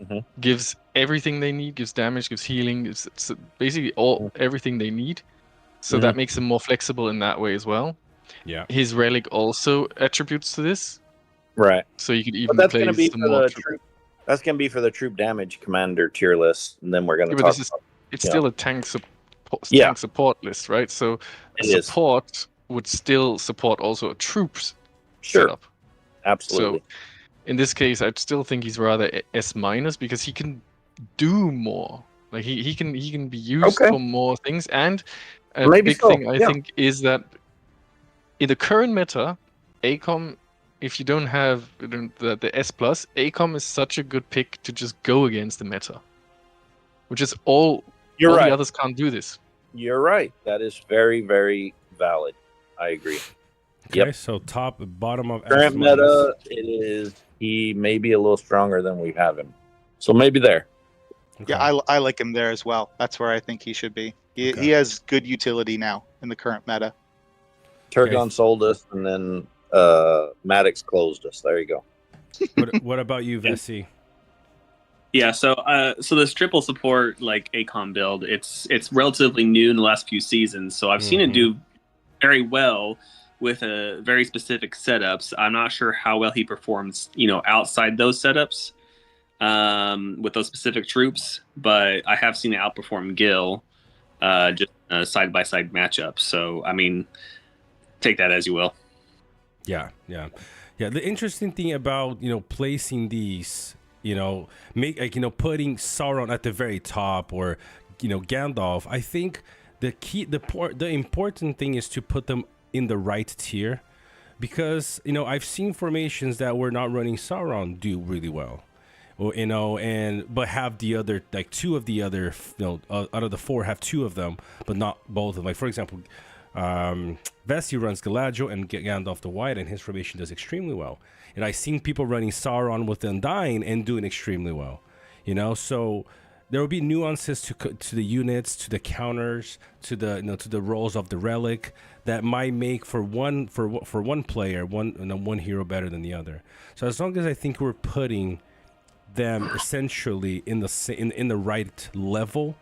Mm-hmm. Gives everything they need, gives damage, gives healing, it's basically everything they need. So that makes him more flexible in that way as well. Yeah. His relic also attributes to this. Right. So you could even that's play gonna be some more troop. That's gonna be for the troop damage commander tier list, and then we're gonna Yeah, but talk. it's still a tank Yeah. tank support list, right? So It is. support would still support also a troops Sure. setup. Absolutely. So in this case, I still think he's rather S- because he can do more. Like he can be used Okay. for more things. And a Maybe big so, thing I yeah. think is that in the current meta, ACOM, if you don't have the S plus, ACOM is such a good pick to just go against the meta, which is all You're right. the others can't do this. You're right. That is very, very valid. I agree. Okay, Yep. so top and bottom of Current S meta, it is he may be a little stronger than we have him. So maybe there. Okay. Yeah, I like him there as well. That's where I think he should be. Okay. He has good utility now in the current meta. Turgon Okay. sold us, and then Maddox closed us. There you go. What about you, Vessi? Yeah, so this triple support like ACOM build, it's relatively new in the last few seasons, so I've seen it do very well with a very specific setups. I'm not sure how well he performs, outside those setups with those specific troops, but I have seen it outperform Gil just side by side matchup. So I mean, take that as you will. Yeah. The interesting thing about placing these, putting Sauron at the very top or Gandalf. I think the important thing is to put them in the right tier, because I've seen formations that were not running Sauron do really well, or but have the other, like two of the other, out of the four have two of them, but not both of them. Like for example, Vessi runs Galadriel and Gandalf the White, and his formation does extremely well. And I've seen people running Sauron with Undying and doing extremely well. So there will be nuances to the units, to the counters, to the roles of the relic that might make for one player one hero better than the other. So as long as I think we're putting them essentially in the right level,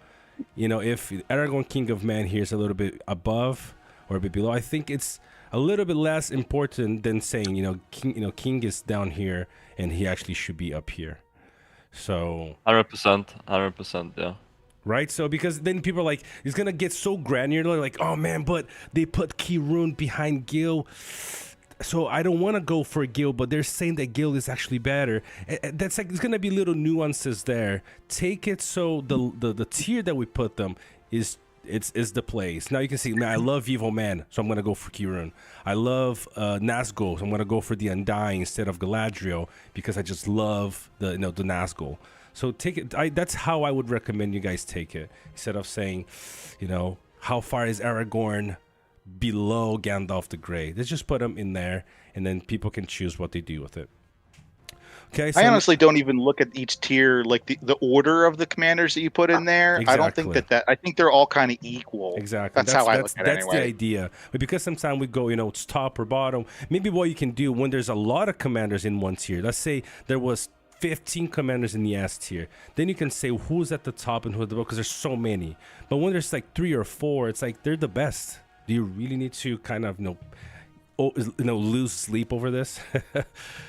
if Aragorn King of Man here is a little bit above or a bit below, I think it's a little bit less important than saying King is down here and he actually should be up here. So 100%, yeah. Right, so because then people are like, it's gonna get so granular, like, oh man, but they put Kirun behind Gil, so I don't want to go for Gil, but they're saying that Gil is actually better. That's like, there's gonna be little nuances there. Take it so the tier that we put them is the place. Now you can see, man, I love Evil Man, so I'm gonna go for Kirun. I love Nazgul, so I'm gonna go for the Undying instead of Galadriel because I just love the Nazgul. So take it. That's how I would recommend you guys take it, instead of saying, how far is Aragorn below Gandalf the Grey? Let's just put him in there, and then people can choose what they do with it. Okay. So I honestly don't even look at each tier, like the order of the commanders that you put in there. Exactly. I don't think that. I think they're all kind of equal. Exactly. That's how I look at it That's anyway. the idea. But because sometimes we go, it's top or bottom. Maybe what you can do when there's a lot of commanders in one tier. Let's say there was 15 commanders in the S tier. Then you can say who's at the top and who's at the bottom, because there's so many. But when there's like 3 or 4, it's like they're the best. Do you really need to kind of lose sleep over this?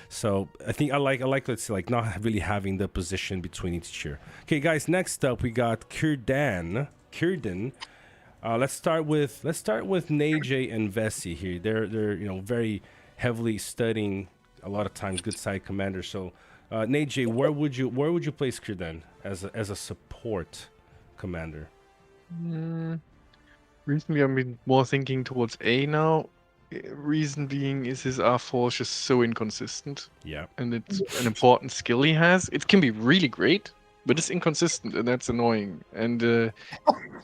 So I think I like let's say, like, not really having the position between each tier. Okay, guys. Next up, we got Círdan. Let's start with Najay and Vessi here. They're very heavily studying a lot of times good side commanders. So Najay, where would you place Círdan as a support commander? Recently, I've been more thinking towards A now. Reason being is his R4 is just so inconsistent. Yeah. And it's an important skill he has. It can be really great, but it's inconsistent, and that's annoying. And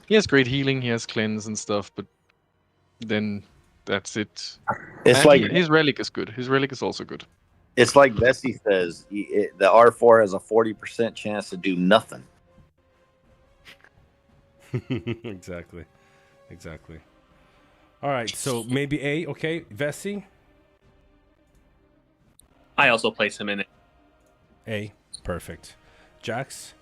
he has great healing, he has cleanse and stuff, but then that's it. It's and like his relic is good. His relic is also good. It's like Vessi says, the R4 has a 40% chance to do nothing. Exactly. All right, so maybe A. Okay, Vessi? I also place him in it. A. Perfect. Jax?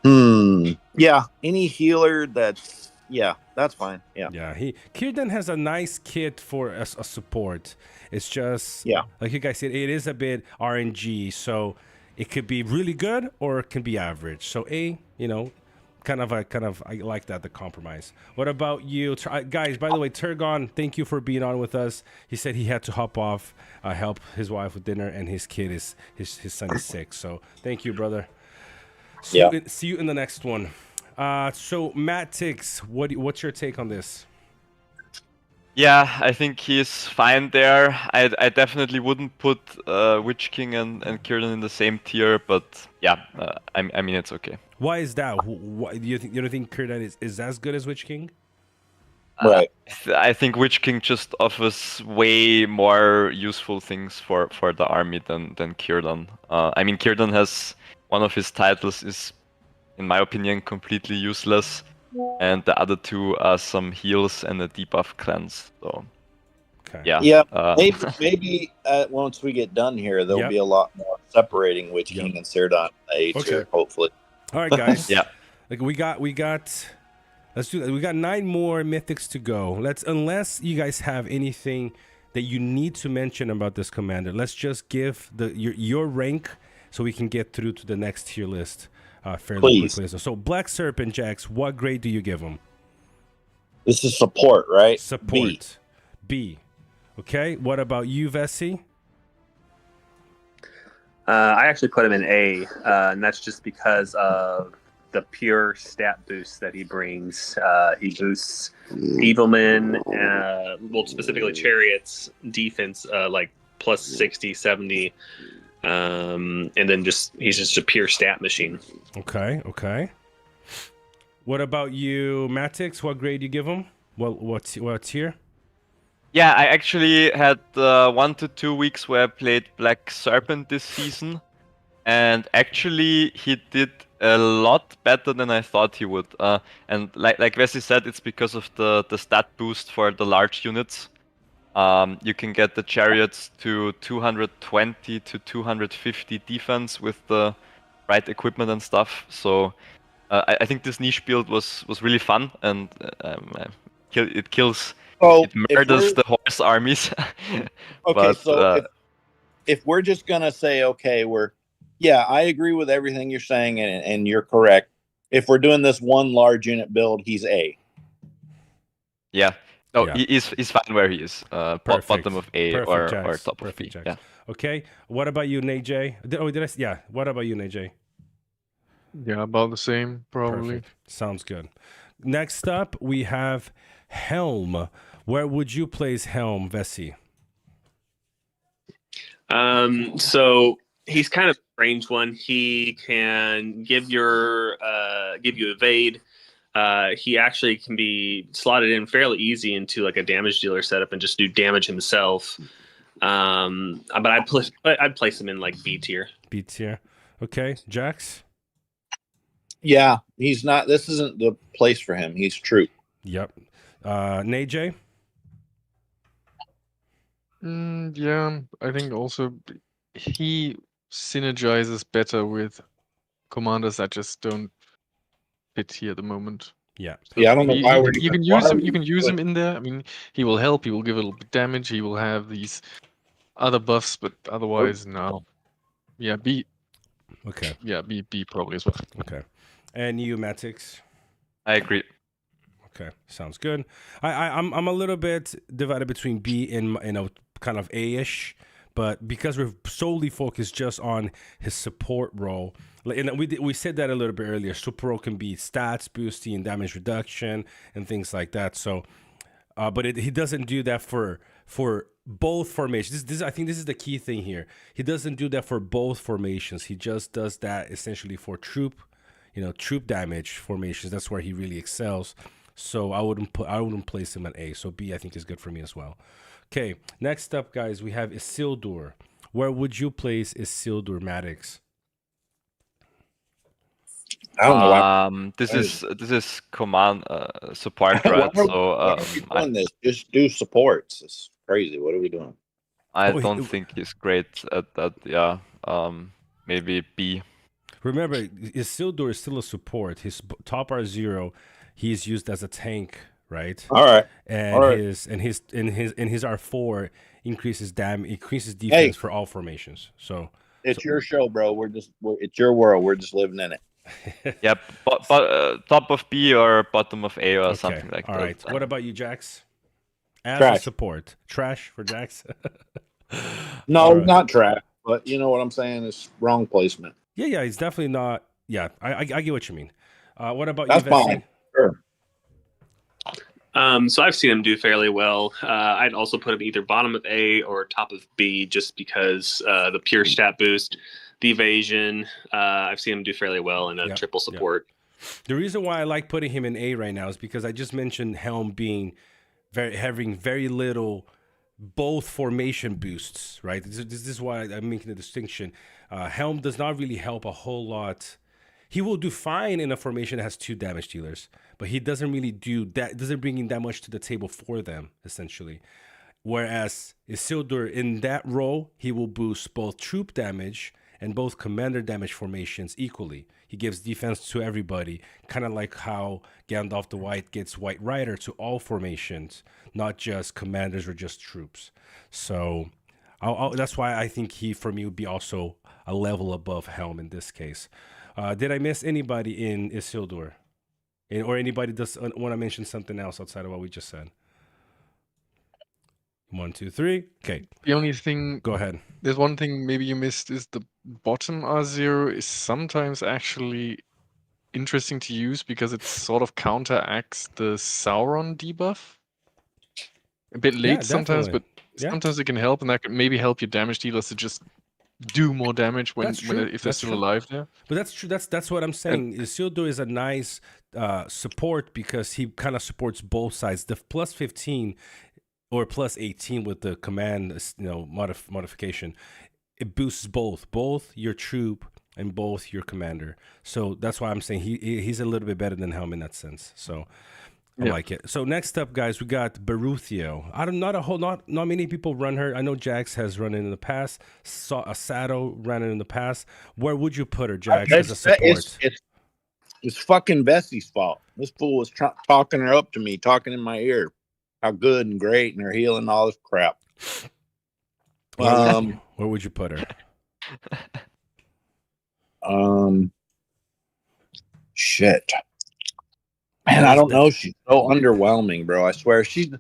Yeah, any healer that's Yeah, that's fine. Yeah. Yeah, Kirdan has a nice kit for a support. It's just Yeah. like you guys said, it is a bit RNG, so it could be really good or it can be average. So kind of I like that, the compromise. What about you, guys? By the way, Turgon, thank you for being on with us. He said he had to hop off, help his wife with dinner, and his kid is his son is sick. So thank you, brother. See you in the next one. So Matt Tix, what's your take on this? Yeah, I think he's fine there. I definitely wouldn't put Witch King and Kieran in the same tier, but yeah, I mean it's okay. Why is that? Why, do you don't think Kieran is as good as Witch King? Right. I think Witch King just offers way more useful things for the army than Kieran. I mean, Kieran has one of his titles is, in my opinion, completely useless, and the other two are some heals and a debuff cleanse. So, okay. Yeah. Maybe once we get done here, there'll be a lot more separating Witch King and Cerdon A tier, hopefully. All right, guys. Yeah. Like we got. Let's do that. We got 9 more mythics to go. Unless you guys have anything that you need to mention about this commander, let's just give your rank so we can get through to the next tier list fairly quickly. So Black Serpent Jax, what grade do you give him? This is support, right? Support. B. Okay. What about you, Vessi? I actually put him in A, and that's just because of the pure stat boost that he brings. He boosts Evilmen, specifically Chariots defense, like plus 60, 70, and then he's just a pure stat machine. Okay. What about you, Matix? What grade do you give him? What's here? Yeah, I actually had 1 to 2 weeks where I played Black Serpent this season, and actually he did a lot better than I thought he would. And like Wesley said, it's because of the stat boost for the large units. You can get the Chariots to 220 to 250 defense with the right equipment and stuff. So I think this niche build was really fun, and it kills. It murders the horse armies. Okay, so if we're just gonna say, okay, I agree with everything you're saying, and you're correct. If we're doing this one large unit build, he's A. Yeah. No, he's fine where he is. Bottom of A or top of B. Yeah. Okay. What about you, Najay? What about you, Najay? Yeah, about the same, probably. Perfect. Sounds good. Next up, we have Helm. Where would you place Helm, Vessi? So he's kind of a strange one. He can give you evade. He actually can be slotted in fairly easy into like a damage dealer setup and just do damage himself. But I'd place him in like B tier. B tier. Okay, Jax. Yeah, he's not. This isn't the place for him. He's troop. Yep. Najay. Yeah, I think also he synergizes better with commanders that just don't fit here at the moment. Yeah. So I don't know why you can use him. You can use him in there. I mean, he will help. He will give a little bit damage. He will have these other buffs, but otherwise, no. Yeah, B. Okay. Yeah, B probably as well. Okay. And you, Matix? I agree. Okay, sounds good. I'm a little bit divided between B and kind of A-ish, but because we're solely focused just on his support role, and we said that a little bit earlier. Support role can be stats boosting and damage reduction and things like that. So, but he doesn't do that for both formations. I think this is the key thing here. He doesn't do that for both formations. He just does that essentially for troop damage formations. That's where he really excels. So I wouldn't place him at A. So B, I think, is good for me as well. Okay, next up, guys, we have Isildur. Where would you place Isildur, Maddox? I don't know why. This is command support, right? Why are we doing this? Just do supports. It's crazy. What are we doing? I don't think he's great at that. Yeah. Maybe B. Remember, Isildur is still a support. His top are 0. he's used as a tank, right? All right. And All right. his R4 increases defense for all formations. So It's your show, bro. It's your world. We're just living in it. Yep, but top of B or bottom of A or something like all that. All right. What about you, Jax? As Trash. a support, trash for Jax. No, not trash. But you know what I'm saying? It's wrong placement. Yeah, it's definitely not. Yeah, I get what you mean. What about That's you, Vessi? fine. Sure. So I've seen him do fairly well. I'd also put him either bottom of A or top of B, just because the pure stat boost, the evasion. I've seen him do fairly well in a triple support. The reason why I like putting him in A right now is because I just mentioned Helm having very little both formation boosts, right? This is why I'm making the distinction. Helm does not really help a whole lot. He will do fine in a formation that has 2 damage dealers, but he doesn't really do that. Doesn't bring in that much to the table for them, essentially. Whereas Isildur, in that role, he will boost both troop damage and both commander damage formations equally. He gives defense to everybody, kind of like how Gandalf the White gets White Rider to all formations, not just commanders or just troops. So that's why I think he, for me, would be also a level above Helm in this case. Did I miss anybody in Isildur? Or anybody does want to mention something else outside of what we just said? 1, 2, 3. Okay. The only thing. Go ahead. There's one thing maybe you missed is the bottom R0 is sometimes actually interesting to use because it sort of counteracts the Sauron debuff. A bit late sometimes, but sometimes it can help, and that can maybe help your damage dealers to just do more damage if they're still alive there. But that's true. That's what I'm saying. Isildur is a nice support because he kind of supports both sides. The plus 15 or plus 18 with the command, modification, it boosts both your troop and both your commander. So that's why I'm saying he's a little bit better than Helm in that sense. So I like it. So next up, guys, we got Beruthio. Not many people run her. I know Jax has run it in the past. Sato ran it in the past. Where would you put her, Jax, as a support? It's fucking Bessie's fault. This fool was talking her up to me, talking in my ear, how good and great, and her healing and all this crap. Where would you put her? Shit. Man, I don't know. She's so underwhelming, bro. I swear she's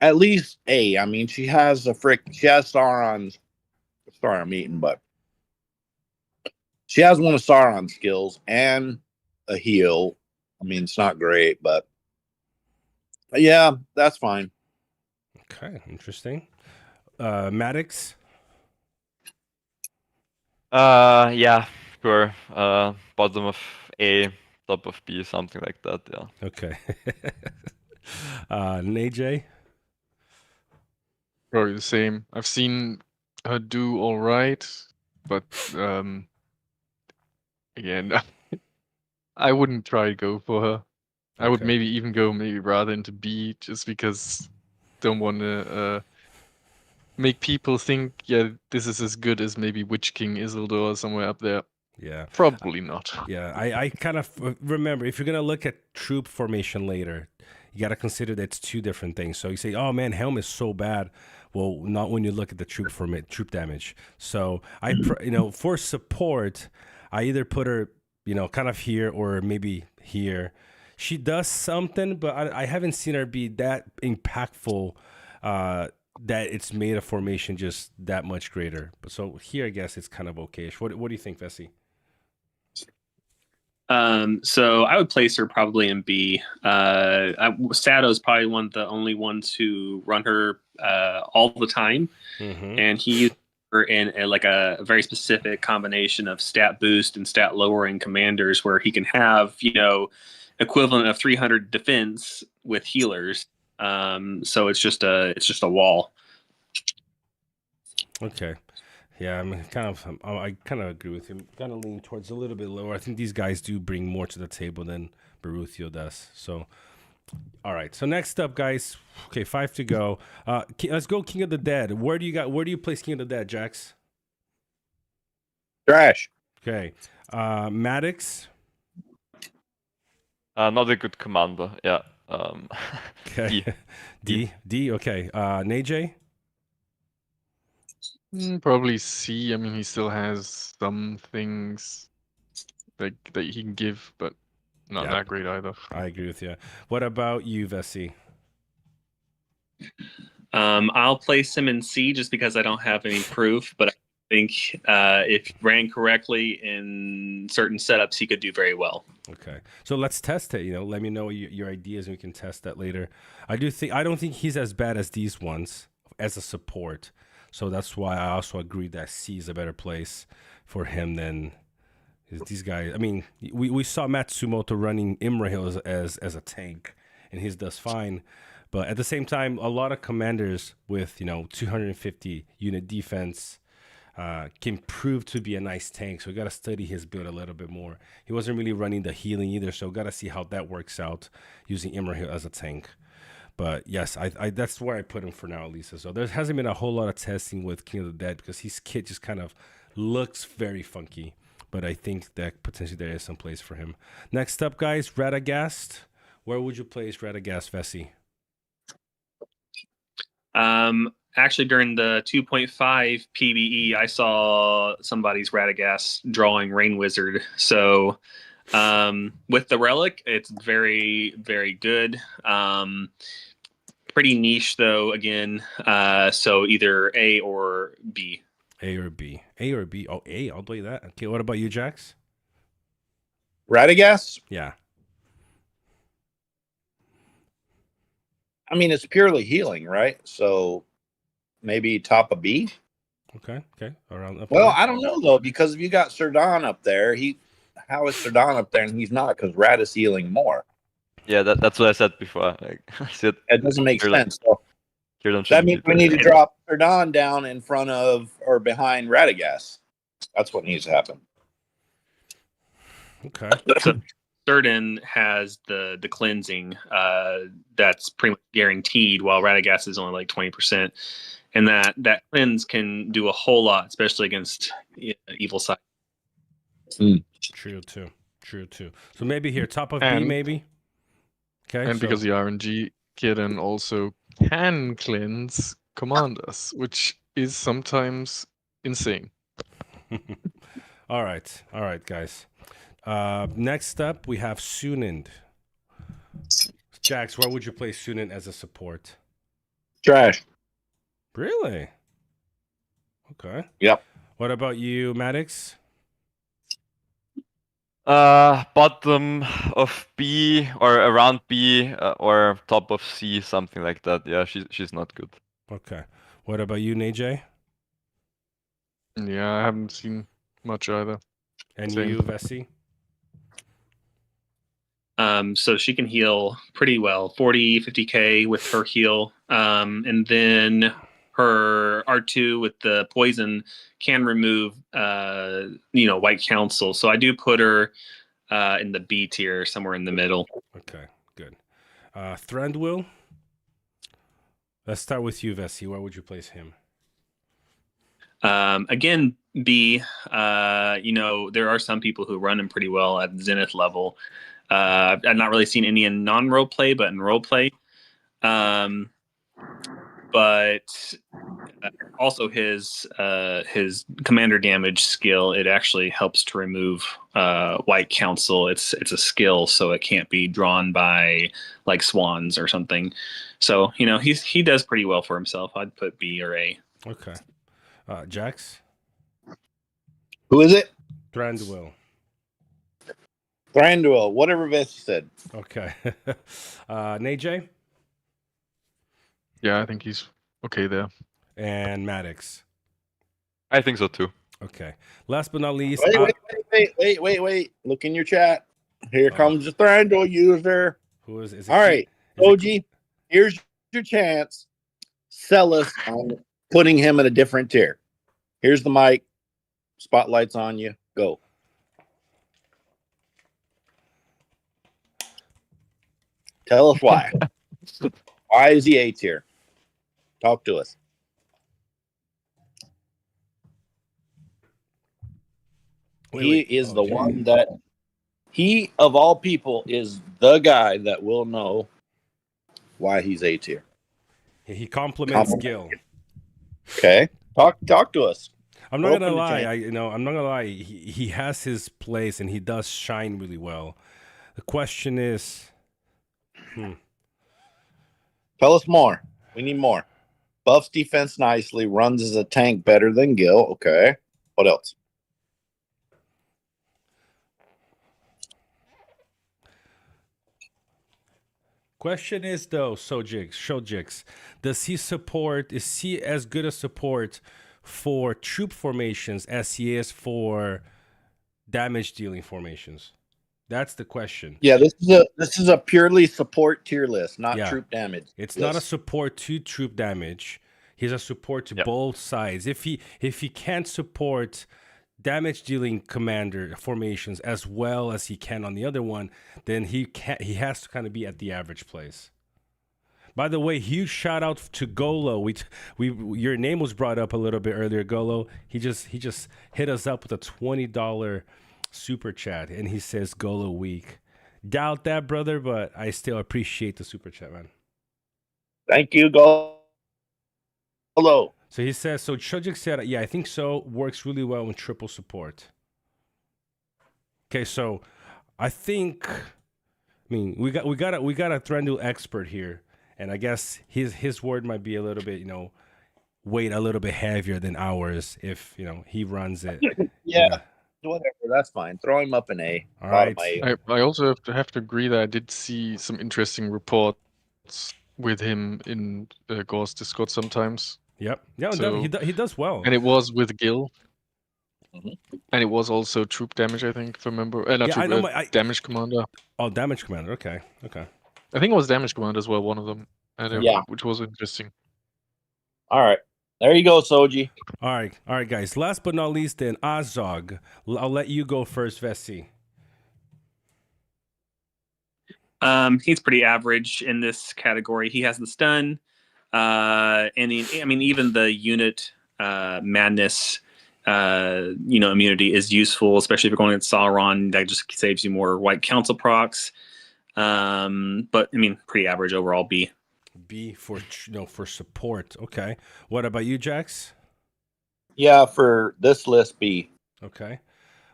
at least A. I mean, she has Sauron's. Sorry, I'm eating, but she has one of Sauron's skills and a heal. I mean, it's not great, but yeah, that's fine. Okay, interesting. Maddox? Yeah, sure. Bottom of A, top of B, something like that, yeah. Okay. Najay? Probably the same. I've seen her do all right, but again, I wouldn't try to go for her. I would maybe even go rather into B, just because don't want to make people think, this is as good as maybe Witch King Isildur or somewhere up there. Yeah. Probably not. Yeah, I kind of remember, if you're going to look at troop formation later, you got to consider that it's 2 different things. So you say, oh man, Helm is so bad. Well, not when you look at the troop damage. So for support, I either put her, kind of here or maybe here. She does something, but I haven't seen her be that impactful that it's made a formation just that much greater. But so here, I guess it's kind of okay-ish. What do you think, Vessi? So I would place her probably in B. Sato is probably the only ones who run her all the time, and he used her in a very specific combination of stat boost and stat lowering commanders, where he can have equivalent of 300 defense with healers. So it's just a wall. Okay. Yeah, I kind of agree with him. Kind of lean towards a little bit lower. I think these guys do bring more to the table than Beruthio does. So, all right. So next up, guys. Okay, 5 to go. Let's go King of the Dead. Where do you place King of the Dead, Jax? Trash. Okay. Maddox. Not a good commander. Yeah. Okay. D. Okay. Najay? Probably C. I mean, he still has some things that he can give, but not that great either. I agree with you. What about you, Vessi? I'll place him in C just because I don't have any proof, but I think if ran correctly in certain setups, he could do very well. Okay, so let's test it. Let me know your ideas, and we can test that later. I don't think he's as bad as these ones as a support, so that's why I also agree that C is a better place for him than these guys. I mean, we saw Matsumoto running Imrahil as a tank, and his does fine. But at the same time, a lot of commanders with 250 unit defense can prove to be a nice tank. So we got to study his build a little bit more. He wasn't really running the healing either, so got to see how that works out using Imrahil as a tank. But yes, I that's where I put him for now, at least. So there hasn't been a whole lot of testing with King of the Dead because his kit just kind of looks very funky. But I think that potentially there is some place for him. Next up, guys, Radagast. Where would you place Radagast, Vessi? Actually, during the 2.5 PvE, I saw somebody's Radagast drawing Rain Wizard. So with the Relic, it's very, very good. Pretty niche, though, again. So either A or B. A or B. A or B. Oh, A. I'll play that. Okay, what about you, Jax? Radagast? Yeah. I mean, it's purely healing, right? So maybe top of B. Okay. Around up. Well, I don't know though, because if you got Serdon up there, how is Serdon up there and he's not? Because Rad is healing more. Yeah, that's what I said before. It doesn't make sense. So that means we need to drop Serdon down in front of or behind Radagast. That's what needs to happen. Okay. So Serdon has the cleansing that's pretty much guaranteed, while Radagast is only like 20%. And that cleanse can do a whole lot, especially against evil side. True too. So maybe here, top of B, maybe. Okay. And because the RNG kitten also can cleanse commanders, which is sometimes insane. All right, guys. Next up, we have Sunend. Jax, where would you place Sunend as a support? Trash. Really? Okay. Yep. What about you, Maddox? Bottom of B or around B or top of C, something like that. Yeah, she's not good. Okay. What about you, Najay? Yeah, I haven't seen much either. And Same. you, Vessi? So she can heal pretty well, 40, 50k with her heal. And then her R2 with the poison can remove, White Council. So I do put her in the B tier, somewhere in the middle. Okay, good. Thranduil? Let's start with you, Vessi. Where would you place him? Again, B. There are some people who run him pretty well at Zenith level. I've not really seen any in non-role play, but in role play. But also his commander damage skill, it actually helps to remove White Council. It's a skill, so it can't be drawn by like swans or something. So he does pretty well for himself. I'd put B or A. Okay. Jax? Who is it? Thranduil. Thranduil, whatever Vessi said. Okay. Najay? Yeah, I think he's okay there. And Maddox? I think so too. Okay. Last but not least... Wait. Look in your chat. Here comes the Thranduil user. Who is it? All right. OG, here's your chance. Sell us on putting him in a different tier. Here's the mic. Spotlight's on you. Go. Tell us why. Why is he A tier? Talk to us. He is the one that He of all people is the guy that will know why he's A tier. He compliments Gil. Okay, talk to us. I'm not gonna lie. I'm not gonna lie. He has his place and he does shine really well. The question is, tell us more. We need more. Buffs defense nicely. Runs as a tank better than Gil. Okay. What else? Question is though, Shojix, does he support? Is he as good a support for troop formations as he is for damage dealing formations? That's the question. Yeah, this is a purely support tier list, not troop damage. It's not a support to troop damage. He's a support to both sides. If he can't support damage dealing commander formations as well as he can on the other one, then he has to kind of be at the average place. By the way, huge shout out to Golo. Your name was brought up a little bit earlier, Golo. He just hit us up with a $20 super chat and he says Golo week. Doubt that, brother, but I still appreciate the super chat, man. Thank you, Golo. So he says, so Chojik said, yeah, I think so. Works really well with triple support. Okay, so I mean, we got a Thranduil expert here, and I guess his word might be a little bit, weight a little bit heavier than ours if he runs it. Yeah. Whatever, that's fine. Throw him up an A. All right. I also have to agree that I did see some interesting reports with him in Gore's Discord sometimes. Yep. Yeah, so, he does well. And it was with Gil. Mm-hmm. And it was also troop damage, I think, if I remember. Damage commander. Oh, damage commander. Okay. I think it was damage commander as well, one of them. Which was interesting. All right. There you go, Soji. All right, guys. Last but not least, then, Azog. I'll let you go first, Vessi. He's pretty average in this category. He has the stun. Even the unit madness immunity is useful, especially if you're going against Sauron. That just saves you more white council procs. But pretty average overall. B for support. Okay. What about you, Jax? Yeah, for this list, B. Okay.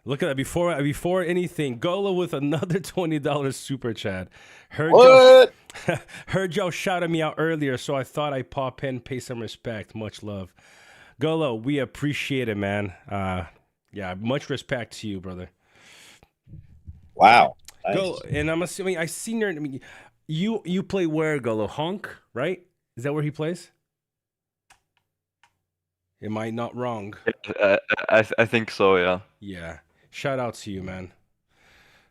Look at that. Before anything, Golo with another $20 super chat. Heard y'all shouting me out earlier, so I thought I'd pop in, pay some respect. Much love. Golo, we appreciate it, man. Much respect to you, brother. Wow. Nice. Golo, and I'm assuming you play where, Golo? Honk, right? Is that where he plays? Am I not wrong? I think so, yeah. Yeah. Shout out to you, man.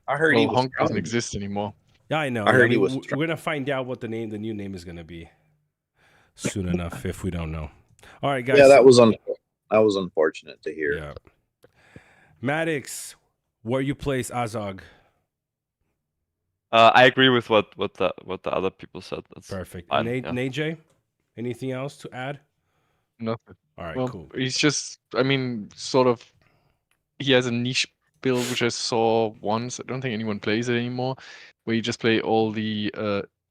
I heard Honk doesn't exist anymore. Yeah, I know. I heard we're gonna find out what the new name is gonna be soon enough if we don't know. All right, guys. Yeah, that was unfortunate to hear. Yeah. Maddox, where you place Azog? I agree with what the other people said. That's perfect. Najay, anything else to add? Nothing. All right, cool. He's just, he has a niche build which I saw once. I don't think anyone plays it anymore, where you just play all the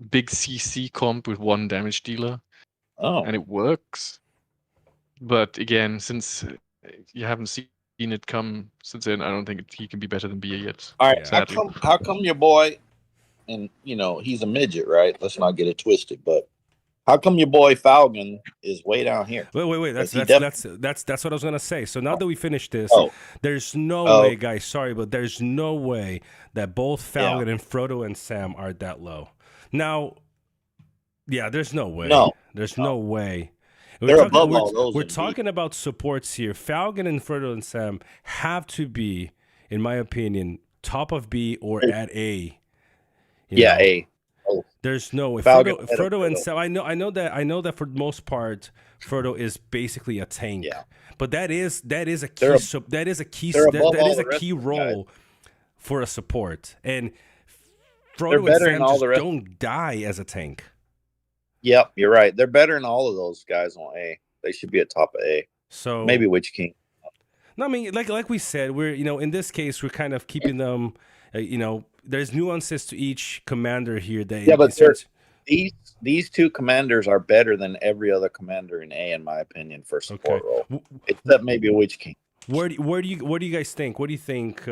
big CC comp with one damage dealer. Oh. And it works. But again, since you haven't seen it come since then, I don't think he can be better than BA yet. All right, how come your boy, and he's a midget, right? Let's not get it twisted, but how come your boy Falcon is way down here? Wait. That's what I was gonna say. So now that we finished this, there's no way, guys. Sorry, but there's no way that both Falcon and Frodo and Sam are that low. Now, there's no way. There's no way. We're talking about supports here. Falcon and Frodo and Sam have to be, in my opinion, top of B or at A. A. There's no way. Frodo and Sam. I know that for the most part, Frodo is basically a tank. Yeah. But that is a key role for a support. And Frodo and Sam just don't die as a tank. Yep, you're right. They're better than all of those guys on A. They should be at top of A. So maybe Witch King. No, like we said, we're in this case we're kind of keeping them there's nuances to each commander here. These two commanders are better than every other commander in A, in my opinion, for support role, except maybe a Witch King. What do you guys think? What do you think,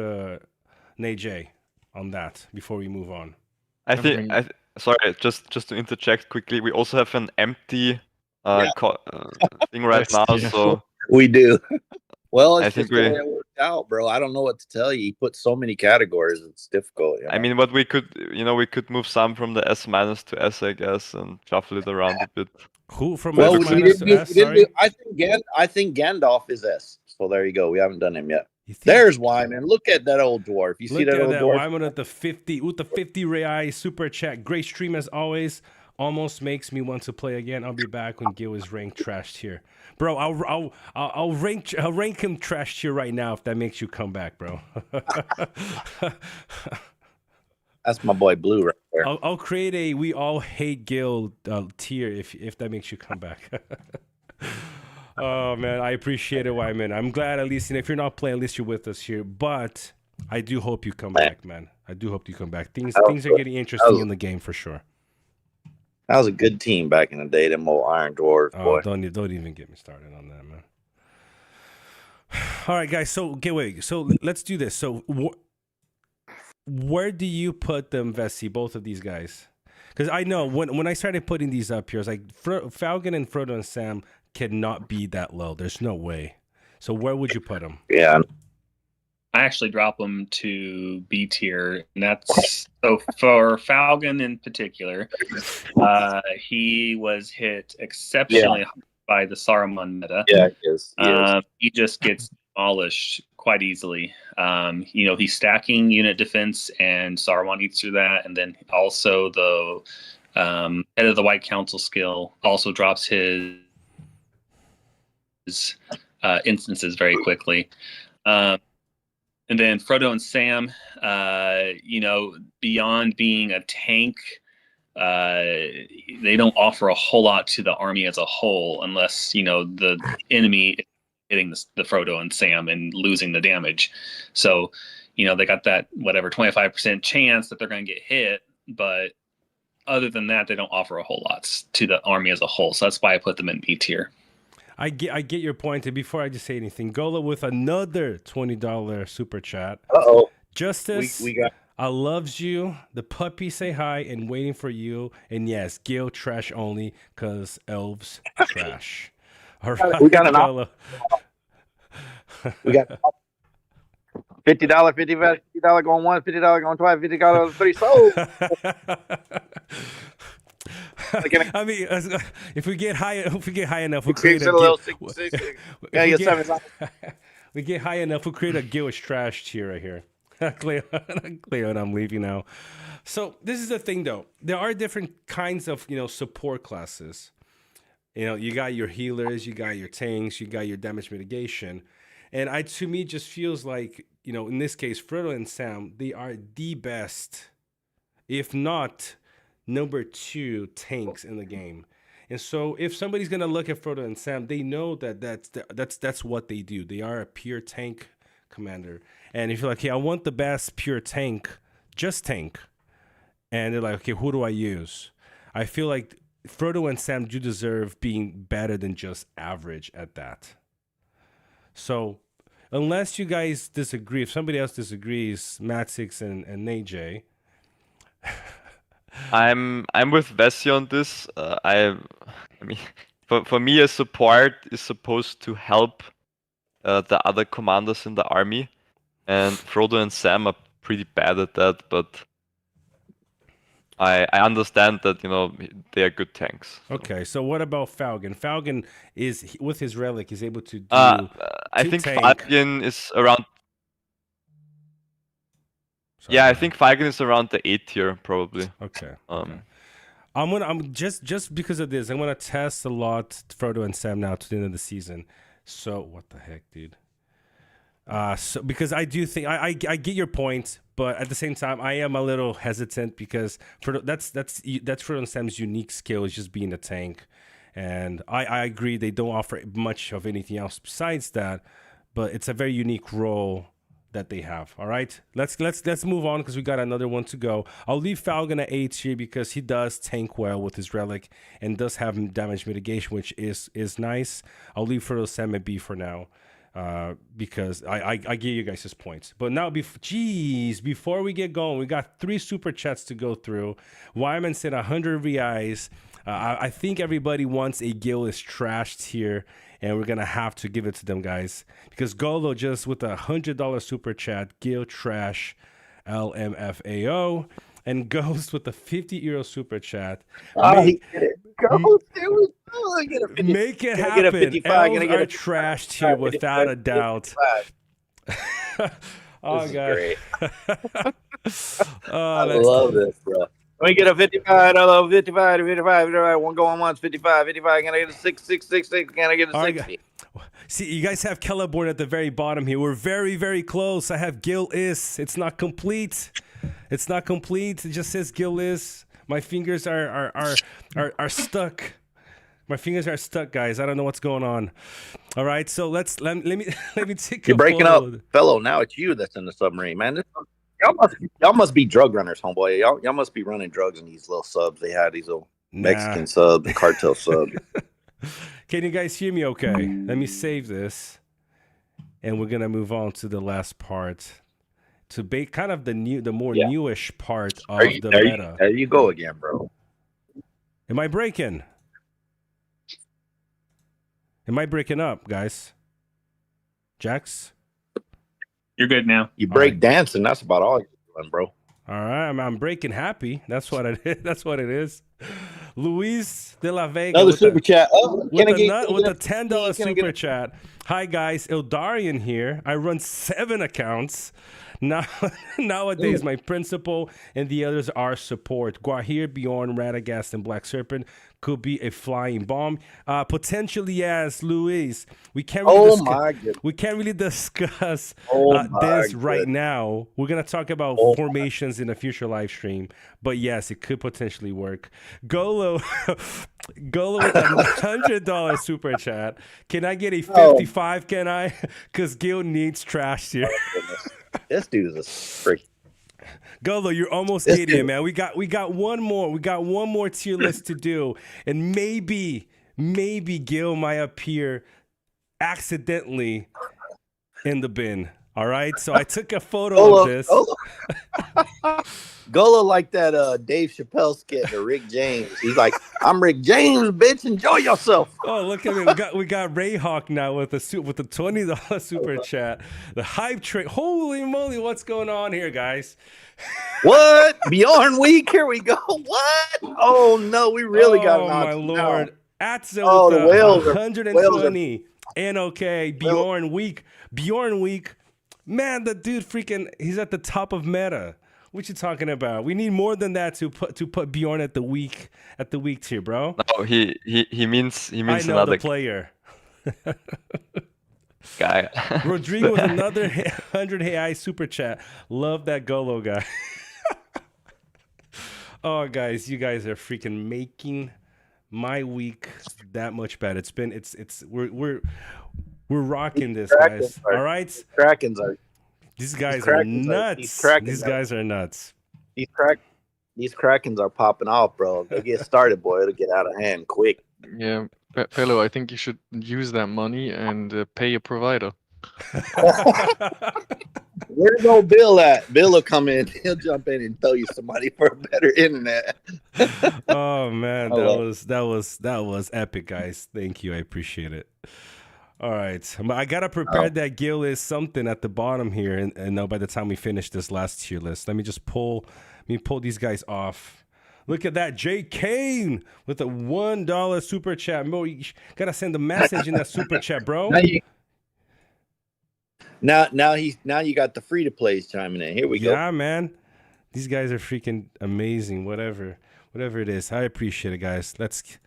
Najay, on that? Before we move on, sorry, just to interject quickly, we also have an empty thing right now, so we do. Well, I it's think just the way it worked out, bro. I don't know what to tell you. He put so many categories; it's difficult. I mean, what we could move some from the S- to S, I guess, and shuffle it around a bit. Who from S- to S? Sorry, I think Gandalf is S. So there you go. We haven't done him yet. There's Wyman. Look at that old dwarf. You see that old dwarf? Wyman at the 50 with the 50 reais super chat. Great stream as always. Almost makes me want to play again. I'll be back when Gil is ranked trashed here, bro. I'll rank him trashed here right now if that makes you come back, bro. That's my boy Blue right there. I'll create a we all hate Gil tier if that makes you come back. Oh man, I appreciate it, Wyman. I'm glad at least if you're not playing, at least you're with us here. But I do hope you come back, man. I do hope you come back. Things are getting interesting in the game for sure. That was a good team back in the day, them old Iron Dwarves, boy. Don't even get me started on that, man. All right, guys. So let's do this. So where do you put them, Vessi, both of these guys? Because I know when I started putting these up here, I was like, Falcon and Frodo and Sam cannot be that low. There's no way. So where would you put them? Yeah. I actually drop them to B tier, and that's so for Falcon in particular. He was hit exceptionally hard by the Saruman meta. Yeah, he is. He just gets demolished quite easily. He's stacking unit defense, and Saruman eats through that, and then also the head of the White Council skill also drops his instances very quickly. And then Frodo and Sam, beyond being a tank, they don't offer a whole lot to the army as a whole, unless the enemy is hitting the Frodo and Sam and losing the damage. So, they got that 25% chance that they're going to get hit, but other than that, they don't offer a whole lot to the army as a whole. So that's why I put them in B tier. I get your point. And before I just say anything, Gola with another $20 super chat. Justice, I loves you. The puppy say hi and waiting for you. And yes, Gil trash only because elves trash. All right, we got an Gola. We got $50, $50 going once, $50 going twice, $50 three sold. I mean, if we get high enough, we'll create we get high enough, we'll create a Gillish trash tier right here. Cleo, I'm leaving now. So this is the thing, though. There are different kinds of support classes. You got your healers, you got your tanks, you got your damage mitigation, and to me just feels like in this case, Frodo and Sam, they are the best, if not number 2 tanks in the game. And so if somebody's gonna look at Frodo and Sam, they know that's what they do. They are a pure tank commander. And if you're like, hey, I want the best pure tank, just tank, and they're like, okay, who do I use? I feel like Frodo and Sam do deserve being better than just average at that. So unless you guys disagree, if somebody else disagrees, Matt6 and Najay. I'm with Vessi on this. I mean, for me, a support is supposed to help the other commanders in the army, and Frodo and Sam are pretty bad at that. But I understand that they are good tanks. So. Okay, so what about Falcon? Falcon is with his relic is able to do. I think Falcon is around. Sorry, I think Falcon is around the 8 tier probably. Okay. I'm just because of this, I'm gonna test a lot Frodo and Sam now to the end of the season. So what the heck, dude? So because I do think I get your point, but at the same time I am a little hesitant because Frodo, that's Frodo and Sam's unique skill is just being a tank, and I agree they don't offer much of anything else besides that, but it's a very unique role that they have. All right, let's move on because we got another one to go. I'll leave Falcon at 8 here because he does tank well with his relic and does have damage mitigation, which is nice. I'll leave Fertile Sam at B for now because I give you guys his points. But now, before we get going, we got 3 super chats to go through. Wyman said 100 reais. I think everybody wants a Gil is trashed here, and we're gonna have to give it to them, guys, because Golo just with a $100 super chat, Gil trash, LMFAO, and Ghost with a €50 super chat. He did it. Ghost, Make it happen. L's are trashed here without a doubt. Oh, God. Great. I love this, bro. Let me get a 55. I love 55. 55. One going once. 55. 55. Can I get a 6? Can I get a 60? See, you guys have Celeborn at the very bottom here. We're very, very close. I have Gil is. It's not complete. It's not complete. It just says Gil is. My fingers are stuck. My fingers are stuck, guys. I don't know what's going on. All right, so let me take. You're breaking up, fellow. Now it's you that's in the submarine, man. Y'all must be drug runners, homeboy. Y'all must be running drugs in these little subs. They had these little Mexican subs and cartel subs. Can you guys hear me okay? Let me save this. And we're gonna move on to the last part. To be kind of the more newish part of the meta. There you go again, bro. Am I breaking? Am I breaking up, guys? Jax? You're good now. You break dancing. That's about all you're doing, bro. All right, I'm breaking happy. That's what it is. That's what it is. Luis de la Vega. Another super chat. With a $10 super chat. Hi, guys. Ildarian here. I run 7 accounts. Nowadays, my principal and the others are support. Guahir, Bjorn, Radagast, and Black Serpent could be a flying bomb. Potentially, yes, Luis. We can't really discuss this right now. We're gonna talk about formations in a future live stream. But yes, it could potentially work. Golo with a $100 super chat. Can I get a 55? Can I? Because Gil needs trash here. This dude is a freak. Golo, you're almost getting it, man. We got one more. We got one more tier list to do, and maybe Gil might appear accidentally in the bin. All right, so I took a photo of this. Golo like that Dave Chappelle skit to Rick James. He's like, "I'm Rick James, bitch. Enjoy yourself." Oh, look at me. We got Rayhawk now with the $20 super chat. The hype train. Holy moly, what's going on here, guys? What? Bjorn Week? Here we go. What? Oh no, we really got an my lord. Atzo with the whales 120. And okay, Bjorn Week. Man, the dude he's at the top of meta. What you talking about? We need more than that to put Bjorn at the weak tier, bro. No, he means I know another the player. guy. Rodrigo with another 100 AI super chat. Love that Golo guy. Oh, guys, you guys are freaking making my week that much better. We're rocking this, guys. All right, Krakens are. These guys are nuts. These guys are nuts. These Krakens are popping off, bro. They get started, boy. It'll get out of hand quick. Yeah, fellow, I think you should use that money and pay a provider. Where's old Bill at? Bill will come in. He'll jump in and throw you some money for a better internet. Oh man, that was epic, guys. Thank you. I appreciate it. All right, I gotta prepare that Gil is something at the bottom here, and by the time we finish this last tier list, let me pull these guys off. Look at that, Jay Kane with a $1 super chat. Bro, you gotta send a message in that super chat, bro. Now you got the free to plays chiming in. Here we go. Yeah, man, these guys are freaking amazing. Whatever it is, I appreciate it, guys. Let's.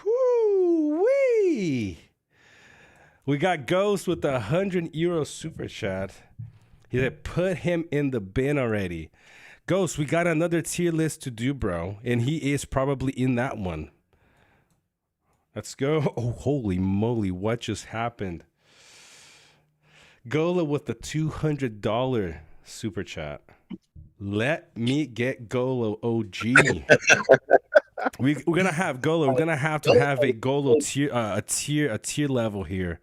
Woo-wee. We got Ghost with a €100 super chat. He said, put him in the bin already. Ghost, we got another tier list to do, bro. And he is probably in that one. Let's go. Oh, holy moly. What just happened? Gola with the $200 super chat. Let me get Golo OG. We're gonna have Golo. We're gonna have to have a Golo tier, a tier level here,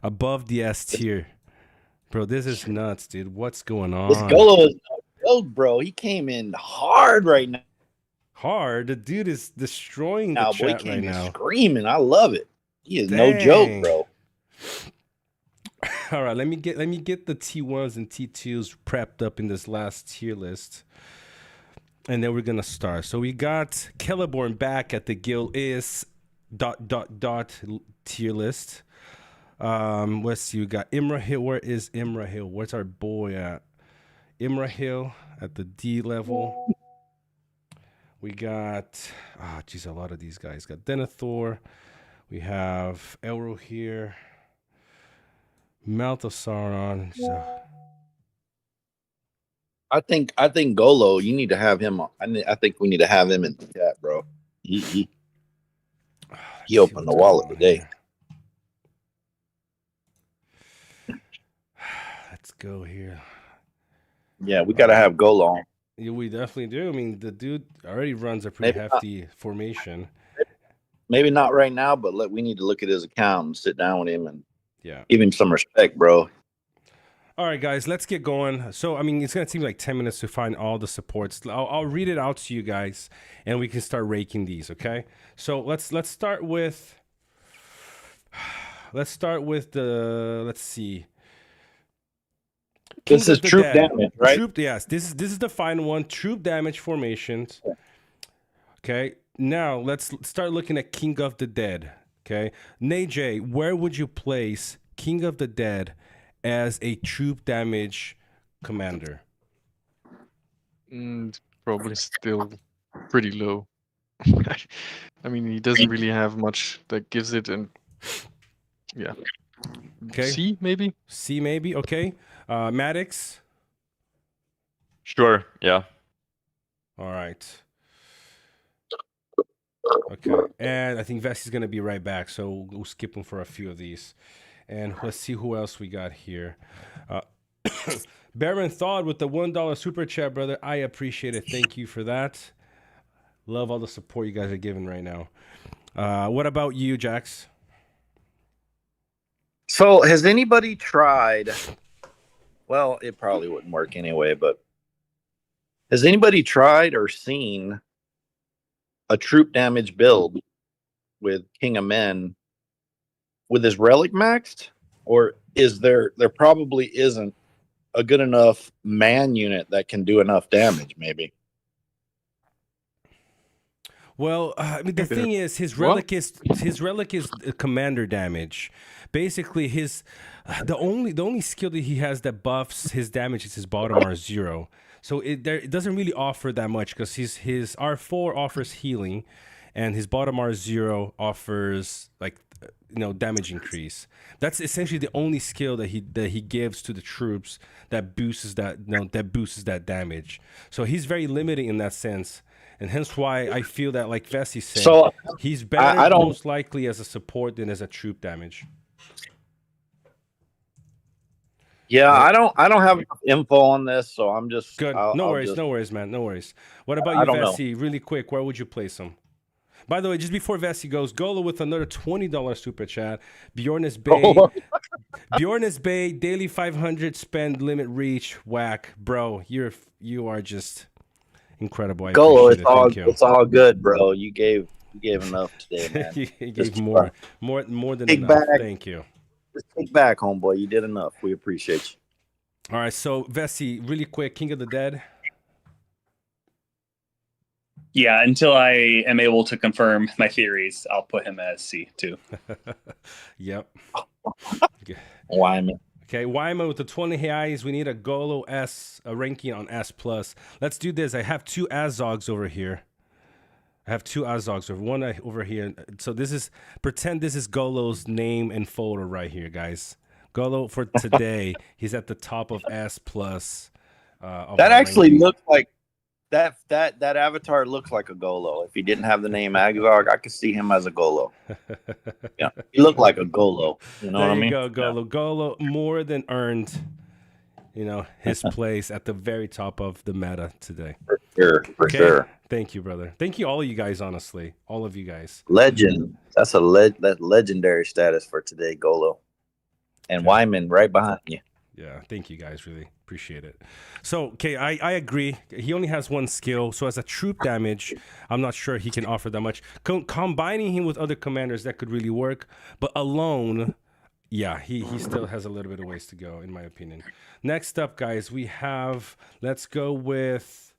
above the S tier. Bro, this is nuts, dude. What's going on? This Golo is build, bro. He came in hard right now. Hard. The dude is destroying the chat right now. Screaming. I love it. He is no joke, bro. All right, let me get the T1s and T2s prepped up in this last tier list. And then we're gonna start. So we got Celeborn back at the guild is ... tier list. Let's see, we got Imrahil. Where is Imrahil? Where's our boy at? Imrahil at the D level. We got a lot of these guys. Got Denethor. We have Elro here. Mouth of Sauron. So. I think Golo, you need to have him. I think we need to have him in the chat, bro. He opened the wallet today. Let's go here. Yeah, we got to have Golo on. Yeah, we definitely do. I mean, the dude already runs a pretty hefty formation. Maybe not right now, but we need to look at his account and sit down with him and give him some respect, bro. All right, guys, let's get going. So, I mean, it's going to take like 10 minutes to find all the supports. I'll read it out to you guys, and we can start raking these, okay? So, let's start with the, let's see. This is troop damage, right? Yes, this is the final one. Troop damage formations. Okay, now let's start looking at King of the Dead. Okay, Najay, where would you place King of the Dead as a troop damage commander? Probably still pretty low. I mean, he doesn't really have much that gives it, and yeah. Okay. C maybe. Okay. Maddox. Sure. Yeah. All right. Okay. And I think Vessi's gonna be right back, so we'll skip him for a few of these. And let's see who else we got here. Baron Thawed with the $1 super chat, brother. I appreciate it. Thank you for that. Love all the support you guys are giving right now. What about you, Jax? So has anybody tried? Well, it probably wouldn't work anyway, but has anybody tried or seen a troop damage build with King of Men with his relic maxed? Or is there probably isn't a good enough man unit that can do enough damage, maybe? Well, I mean, the thing is, his relic is commander damage. Basically, the only skill that he has that buffs his damage is his bottom R0. So it doesn't really offer that much because his R4 offers healing, and his bottom R0 offers damage increase. That's essentially the only skill that he gives to the troops that boosts that damage. So he's very limited in that sense. And hence why I feel that, like Vessi said, so he's better most likely as a support than as a troop damage. Yeah, I don't have enough info on this, so I'm just good. No worries, man. No worries. What about you, Vessi? Really quick, where would you place him? By the way, just before Vessi goes, Golo with another $20 super chat. Bjornis Bay, daily 500 spend limit reach. Whack, bro. You are just incredible. Golo, it's all good, bro. You gave enough today, man. You gave more than enough. Thank you. Just take back, homeboy. You did enough. We appreciate you. All right, so Vessi, really quick, King of the Dead. Yeah, until I am able to confirm my theories, I'll put him as C too. Yep. Wyman. Okay, Wyman with the 20 highs. We need a Golo S, a ranking on S+. Let's do this. I have two Azogs over here. One over here. So pretend this is Golo's name and photo right here, guys. Golo for today, he's at the top of S+. That actually looks like that avatar looks like a Golo. If he didn't have the name Agzog, I could see him as a Golo. Yeah, he looked like a Golo. You know there what I you mean? go, Golo. Yeah. Golo more than earned, his place at the very top of the meta today. For sure, for sure. Thank you, brother. Thank you, all of you guys. Honestly, all of you guys. Legend. That's that legendary status for today, Golo. And Wyman right behind you. Yeah, thank you guys. Really appreciate it. So, okay, I agree. He only has one skill. So as a troop damage, I'm not sure he can offer that much. Combining him with other commanders, that could really work. But alone, yeah, he still has a little bit of ways to go, in my opinion. Next up, guys, we have, let's go with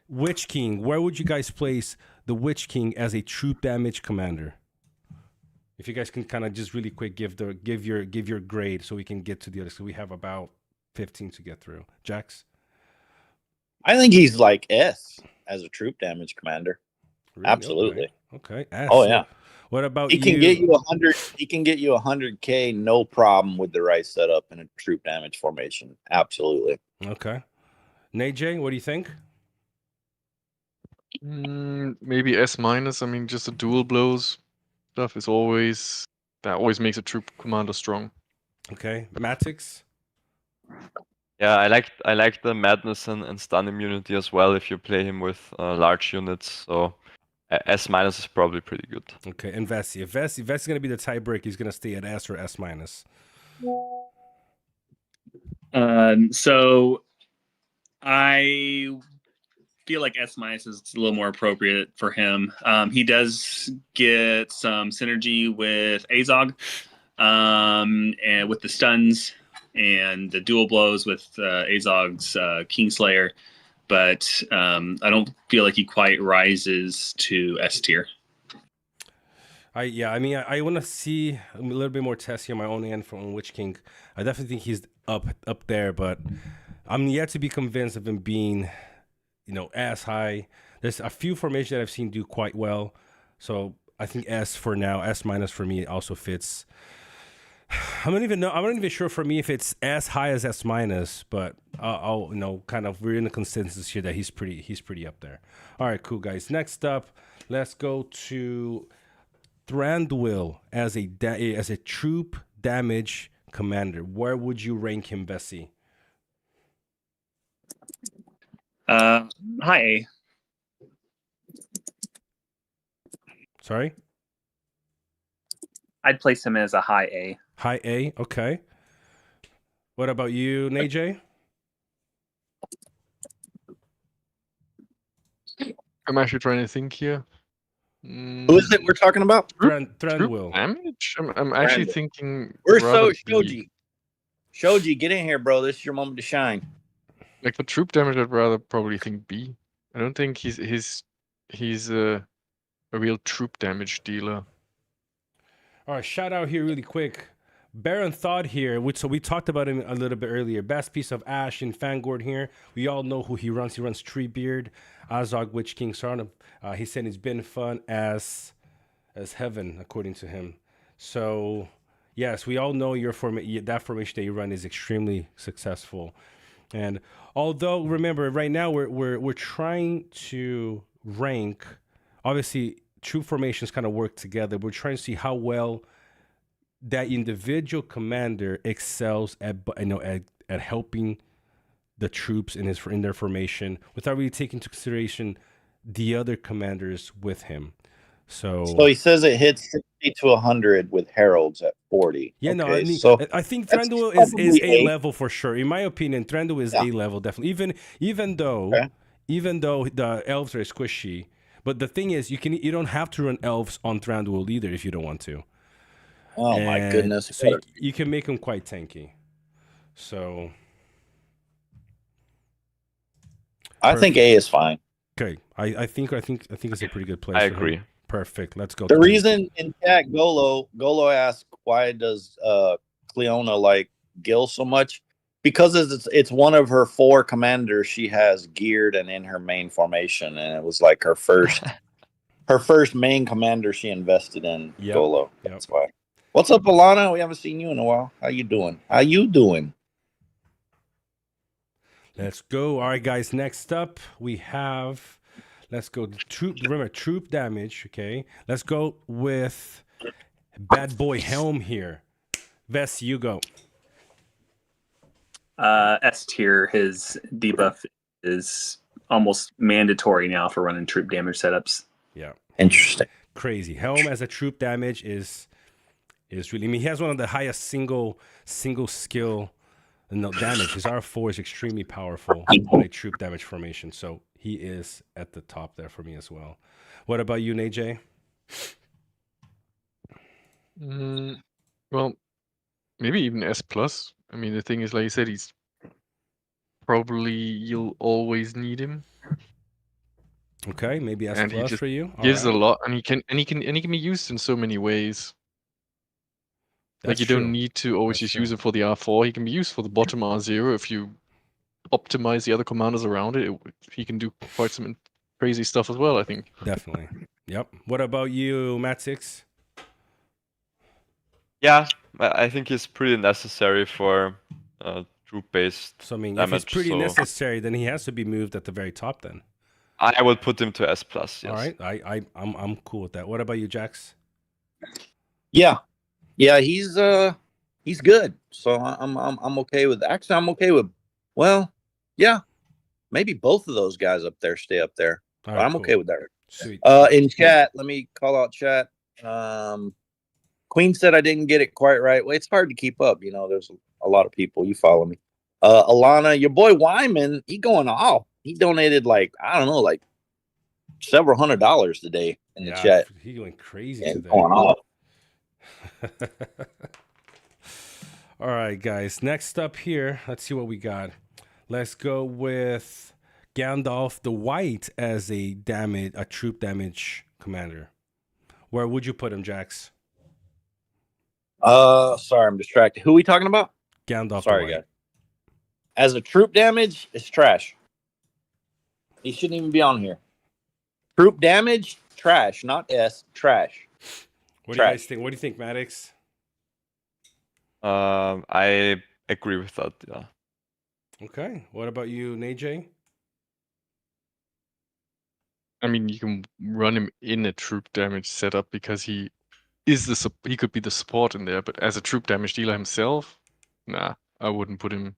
Witch King. Where would you guys place the Witch King as a troop damage commander? If you guys can kind of just really quick give your grade so we can get to the other. So we have about 15 to get through. Jax? I think he's like S as a troop damage commander. Really? Absolutely. Okay. S. Oh yeah. What about he can get you 100? He can get you 100K, no problem, with the right setup in a troop damage formation. Absolutely. Okay. Najay, what do you think? Maybe S-. I mean, just the dual blows stuff is always makes a troop commander strong. Okay, Matix. Yeah, I like the madness and stun immunity as well if you play him with large units. So S- is probably pretty good. Okay, and Vessi. If Vessi's gonna be the tiebreak, he's gonna stay at S or S-. So I feel like S- is a little more appropriate for him. He does get some synergy with Azog, and with the stuns and the dual blows with Azog's Kingslayer, but I don't feel like he quite rises to S tier. I want to see a little bit more testing on my own end from Witch King. I definitely think he's up there, but I'm yet to be convinced of him being, as high. There's a few formations that I've seen do quite well, so I think S for now. S- for me also fits. I'm not even sure for me if it's as high as S-, but I'll kind of, we're in a consensus here that he's pretty up there. All right, cool guys. Next up, let's go to Thranduil as a troop damage commander. Where would you rank him, Bessie? High A. Sorry? I'd place him as a high A. High A, okay. What about you, Najay? I'm actually trying to think here. Who is it we're talking about? Thranduil. Damage? I'm actually thinking. Where's Shoji? Shoji, get in here, bro. This is your moment to shine. Like for troop damage, I'd rather probably think B. I don't think he's a real troop damage dealer. All right, shout out here really quick. Baron Thought here, so we talked about him a little bit earlier. Best piece of Ash in Fangord here. We all know who he runs. He runs Treebeard, Azog, Witch King, Sarna. He said it's been fun as heaven, according to him. So, yes, we all know that formation that you run is extremely successful. And although, remember, right now we're trying to rank, obviously, troop formations kind of work together. We're trying to see how well that individual commander excels at helping the troops in their formation without really taking into consideration the other commanders with him. So he says it hits 60 to 100 with heralds at 40. Yeah, okay, no, I mean, so I think Thranduil is A level for sure. In my opinion, Thranduil is A level definitely. Even though the elves are squishy, but the thing is, you don't have to run elves on Thranduil either if you don't want to. Oh my goodness! So you can make them quite tanky. So I think A is fine. Okay, I think it's a pretty good place. I agree. Perfect. Let's go. The reason in chat Golo asked why does Cleona like Gil so much? Because it's one of her 4 commanders she has geared and in her main formation, and it was like her first main commander she invested in. Golo. That's why. What's up, Alana? We haven't seen you in a while. How you doing? Let's go. All right, guys. Next up, we have. Let's go. Troop. Remember, troop damage. Okay. Let's go with Bad Boy Helm here. Vess, you go. S tier. His debuff is almost mandatory now for running troop damage setups. Yeah. Interesting. Crazy. Helm as a troop damage is really. I mean, he has one of the highest single skill. No damage. His R4 is extremely powerful on a troop damage formation, so he is at the top there for me as well. What about you, AJ? Well, maybe even S plus. I mean, the thing is, like you said, he's probably you'll always need him. Okay, maybe S And plus for you. Gives a lot, and he can be used in so many ways. That's like you true. don't need to always just use it for the R4. He can be used for the bottom R0 if you optimize the other commanders around it. He can do quite some crazy stuff as well, I think. Definitely. Yep. What about you, Matt6? Yeah, I think it's pretty necessary for troop-based So I mean, damage, if it's pretty necessary, then he has to be moved at the very top. Then. I would put him to S plus. Yes. All right. I'm cool with that. What about you, Jax? Yeah, he's good. So I'm okay with. Actually, I'm okay with. Well, yeah, maybe both of those guys up there stay up there. All But right, I'm cool. okay with that. Sweet. In chat, let me call out chat. Queen said I didn't get it quite right. Well, it's hard to keep up. You know, there's a lot of people. You follow me. Alana, your boy Wyman, he going off. He donated like several $100s today in the chat. He going crazy Yeah, today. going off. All right, guys. Next up here, let's see what we got. Let's go with Gandalf the White as a troop damage commander. Where would you put him, Jax? Sorry, I'm distracted. Who are we talking about? Gandalf Sorry, the White. guys. As a troop damage, it's trash. He shouldn't even be on here. Troop damage, trash, not S, trash. What do you guys think? What do you think, Maddox? I agree with that. Yeah. Okay. What about you, Najay? I mean, you can run him in a troop damage setup because he could be the support in there, but as a troop damage dealer himself, nah, I wouldn't put him.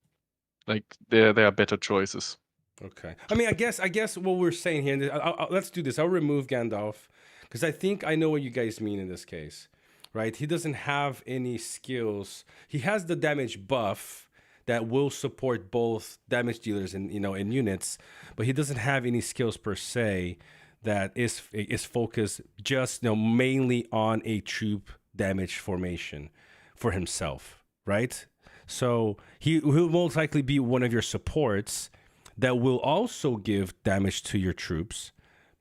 Like there are better choices. Okay. I mean, I guess what we're saying here. Let's do this. I'll remove Gandalf because I think I know what you guys mean in this case, right? He doesn't have any skills. He has the damage buff that will support both damage dealers and in units, but he doesn't have any skills per se that is focused just mainly on a troop damage formation for himself, right? So he'll most likely be one of your supports that will also give damage to your troops,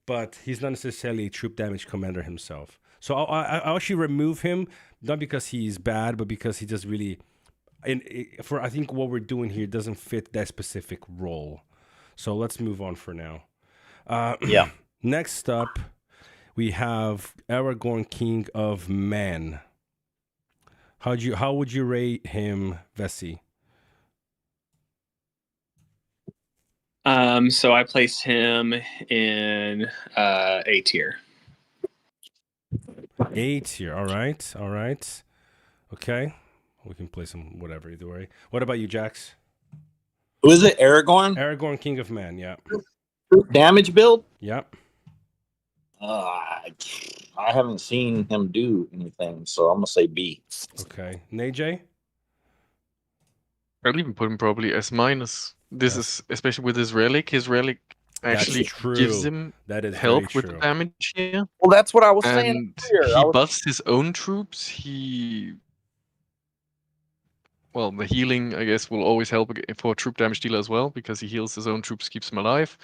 but he's not necessarily a troop damage commander himself. So I'll actually remove him, not because he's bad, but because he just really, I think what we're doing here doesn't fit that specific role. So let's move on for now. Yeah. Next up, we have Aragorn, King of Men. How would you rate him, Vessi? So I placed him in A tier. A tier. All right. Okay. We can play some whatever either way. What about you, Jax? Who is it? Aragorn? Aragorn, King of Man. Yeah. Damage build? Yep. I haven't seen him do anything, so I'm gonna say B. Okay. Najay? I'll even put him probably S minus. This is especially with his relic. His relic actually gives him help with the damage here. Well, that's what I was and saying. He buffs his own troops. The healing, I guess, will always help for troop damage dealer as well because he heals his own troops, keeps them alive.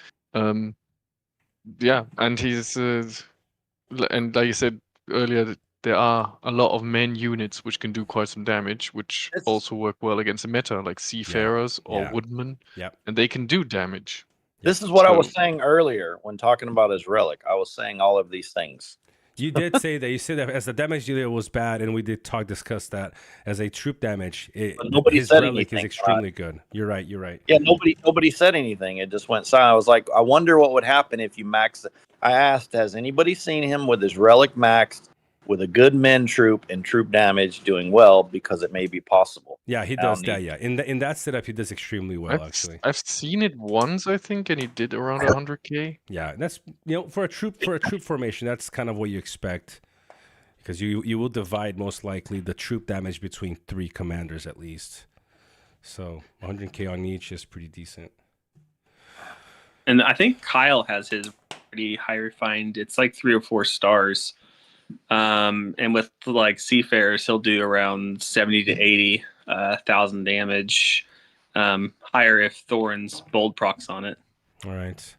Yeah, and he's and like you said earlier, there are a lot of men units which can do quite some damage, which also work well against the meta, like seafarers or woodmen. Yep. And they can do damage. This is what I was saying earlier when talking about his relic. I was saying all of these things. You did say that. You said that as the damage dealer was bad, and we did discuss that as a troop damage. But nobody His said relic is anything, extremely good. You're right. You're right. Yeah, nobody said anything. It just went silent. I was like, I wonder what would happen if you max. I asked, has anybody seen him with his relic maxed with a good men troop and troop damage doing well? Because it may be possible. Yeah, he does that. Yeah, in that setup, he does extremely well. Actually, I've seen it once, I think, and he did around 100k. Yeah, that's for a troop formation, that's kind of what you expect, because you will divide most likely the troop damage between 3 commanders at least. So 100k on each is pretty decent. And I think Kyle has his pretty high refined. It's like 3 or 4 stars. And with like Seafarers, he'll do around 70 to 80,000 damage. Higher if Thorin's bold procs on it. All right.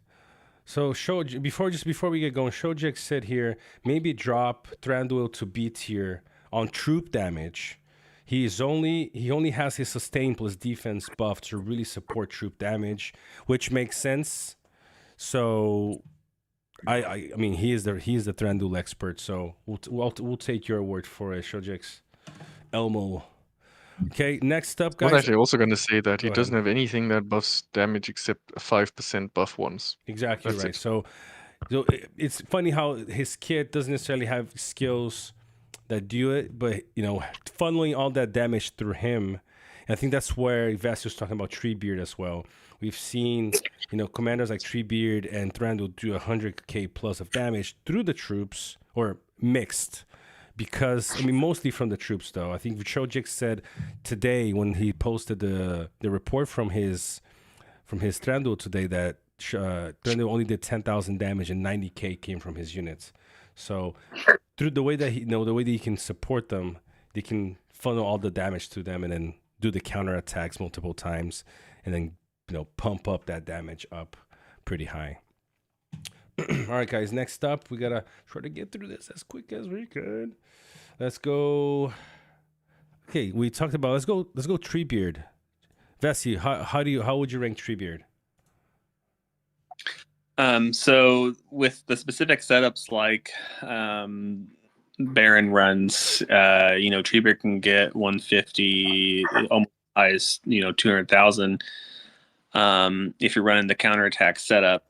So before we get going, Shojik said here maybe drop Thranduil to B tier on troop damage. He only has his sustain plus defense buff to really support troop damage, which makes sense. So I mean he is the Thranduil expert, so we'll take your word for it, Shojix. Elmo. Okay, next up, guys. I was actually also going to say that he doesn't have anything that buffs damage except a 5% buff once. Exactly. That's right. So it's funny how his kit doesn't necessarily have skills that do it, but funneling all that damage through him. And I think that's where Vest was talking about Treebeard as well. We've seen, commanders like Treebeard and Thranduil do 100k plus of damage through the troops, or mixed, because mostly from the troops though. I think Vichojik said today when he posted the report from his Thranduil today that Thranduil only did 10,000 damage and 90k came from his units. So through the way that he can support them, they can funnel all the damage to them and then do the counter attacks multiple times, and then pump up that damage up pretty high. All right, guys. Next up, we gotta try to get through this as quick as we can. Let's go. Okay, we talked about. Let's go Treebeard. Vessi, how would you rank Treebeard? So with the specific setups like Baron runs, Treebeard can get 150, almost as 200,000. If you're running the counterattack setup,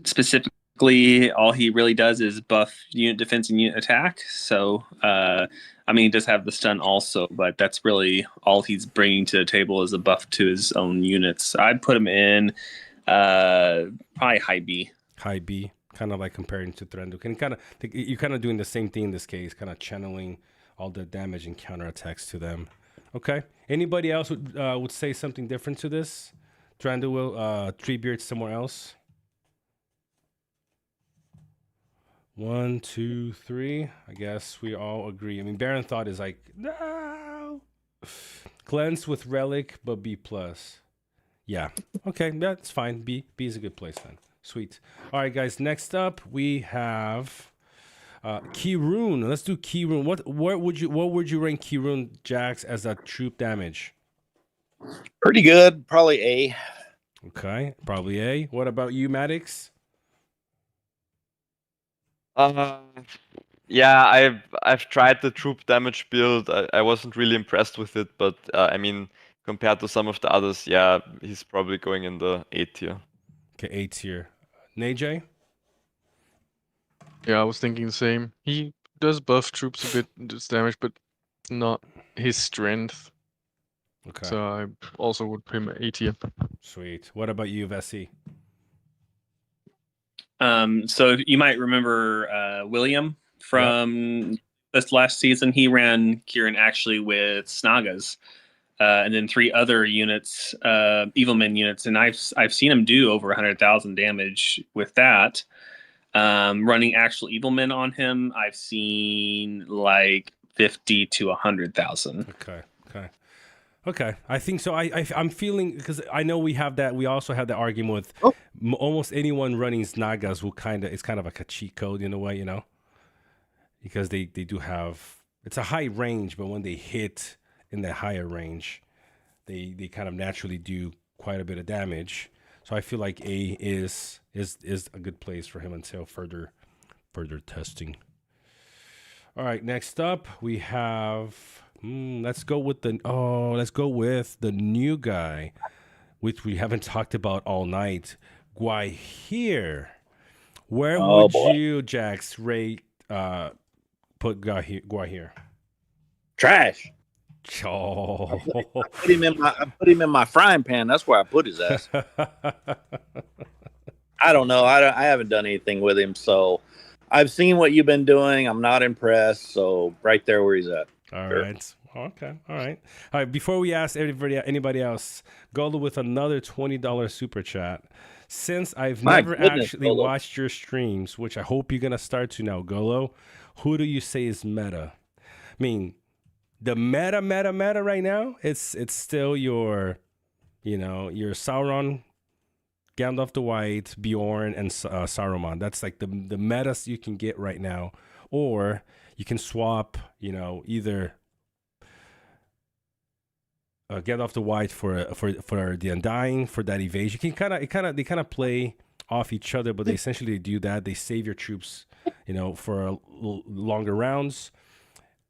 specifically, all he really does is buff unit defense and unit attack. So, he does have the stun also, but that's really all he's bringing to the table is a buff to his own units. I'd put him in probably high B. High B, kind of like comparing to Thranduil. You're kind of doing the same thing in this case, kind of channeling all the damage and counterattacks to them. Okay. Anybody else would say something different to this? Thranduil, Treebeard somewhere else? 1, 2, 3. I guess we all agree. Baron Thought is like, no. Cleanse with Relic, but B+. Yeah. Okay, that's fine. B is a good place then. Sweet. All right, guys. Next up, we have Kirun. Let's do Kirun. What would you rank Kirun, Jax, as a troop damage? Pretty good. Probably A. Okay, probably A. What about you, Maddox? Yeah, I've tried the troop damage build. I wasn't really impressed with it, but compared to some of the others, yeah, he's probably going in the A tier. Okay, A tier. Najay? Yeah, I was thinking the same. He does buff troops a bit, does damage, but not his strength. Okay. So I also would put him at A tier. Sweet. What about you, Vessi? So you might remember William from this last season. He ran Kieran actually with Snagas, and then 3 other units, Evilmen units, and I've seen him do over 100,000 damage with that. Running actual Evilmen on him, I've seen like 50 to 100,000. Okay. I think so. I'm feeling, because I know we also have that argument with almost anyone running Snagas who it's kind of like a cheat code in a way, because they do have, it's a high range, but when they hit in that higher range, they kind of naturally do quite a bit of damage. So I feel like A is a good place for him until further further testing. All right, next up we have. Let's go with the new guy, which we haven't talked about all night. Guahir. Where would you, Jax, rate put Guahir? Trash. Oh. I put him in my frying pan. That's where I put his ass. I don't know. I haven't done anything with him, so I've seen what you've been doing. I'm not impressed. So right there where he's at. All right. Okay. All right. All right. Before we ask anybody else, Golo with another $20 super chat. Since I've never actually watched your streams, which I hope you're gonna start to now, Golo, who do you say is meta? I mean, the meta right now, it's still your Sauron, Gandalf the White, Bjorn, and Saruman. That's like the metas you can get right now. Or you can swap, either Gandalf the White for the Undying, for that evasion. You can they kind of play off each other, but they essentially do that. They save your troops, for longer rounds.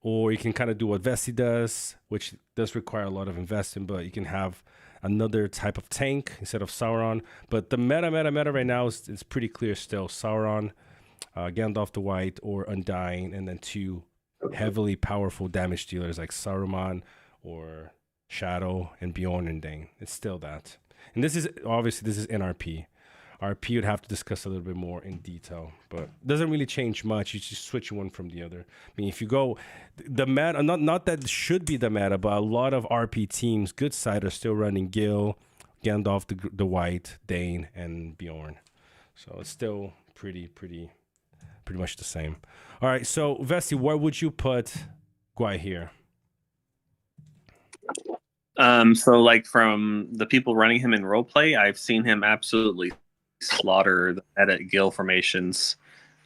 Or you can kind of do what Vessi does, which does require a lot of investment, but you can have another type of tank instead of Sauron. But the meta right now is pretty clear still. Sauron, Gandalf the White, or Undying, and then two heavily powerful damage dealers like Saruman or Shadow and Bjorn and Dane. It's still that. And this is NRP. RP would have to discuss a little bit more in detail, but it doesn't really change much. You just switch one from the other. I mean, if you go the meta, not that it should be the meta, but a lot of RP teams, good side, are still running Gil, Gandalf the White, Dane, and Bjorn. So it's still pretty much the same. All right, so Vessi, where would you put Guahir? So like from the people running him in roleplay, I've seen him absolutely slaughter the edit Gil formations,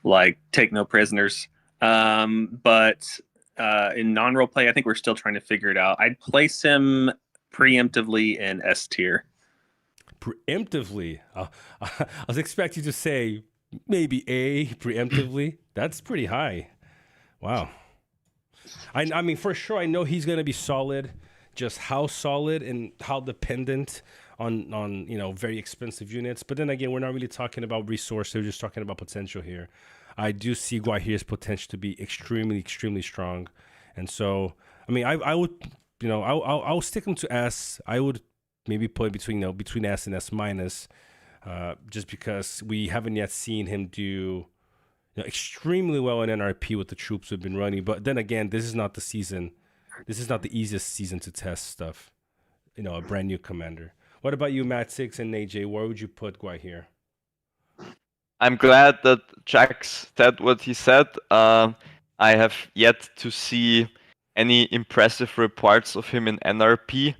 like take no prisoners. But in non-roleplay, I think we're still trying to figure it out. I'd place him preemptively in S tier. Preemptively? I was expecting you to say maybe A, preemptively. That's pretty high. Wow. I mean, for sure, I know he's going to be solid. Just how solid and how dependent on very expensive units. But then again, we're not really talking about resources. We're just talking about potential here. I do see Guahir's potential to be extremely, extremely strong. And so, I mean, I would, I'll stick him to S. I would maybe put between S and S minus, just because we haven't yet seen him do extremely well in NRP with the troops we've been running. But then again, this is not the season. This is not the easiest season to test stuff, a brand new commander. What about you, Matt Six and AJ? Where would you put Guahir? I'm glad that Jax said what he said. I have yet to see any impressive reports of him in NRP.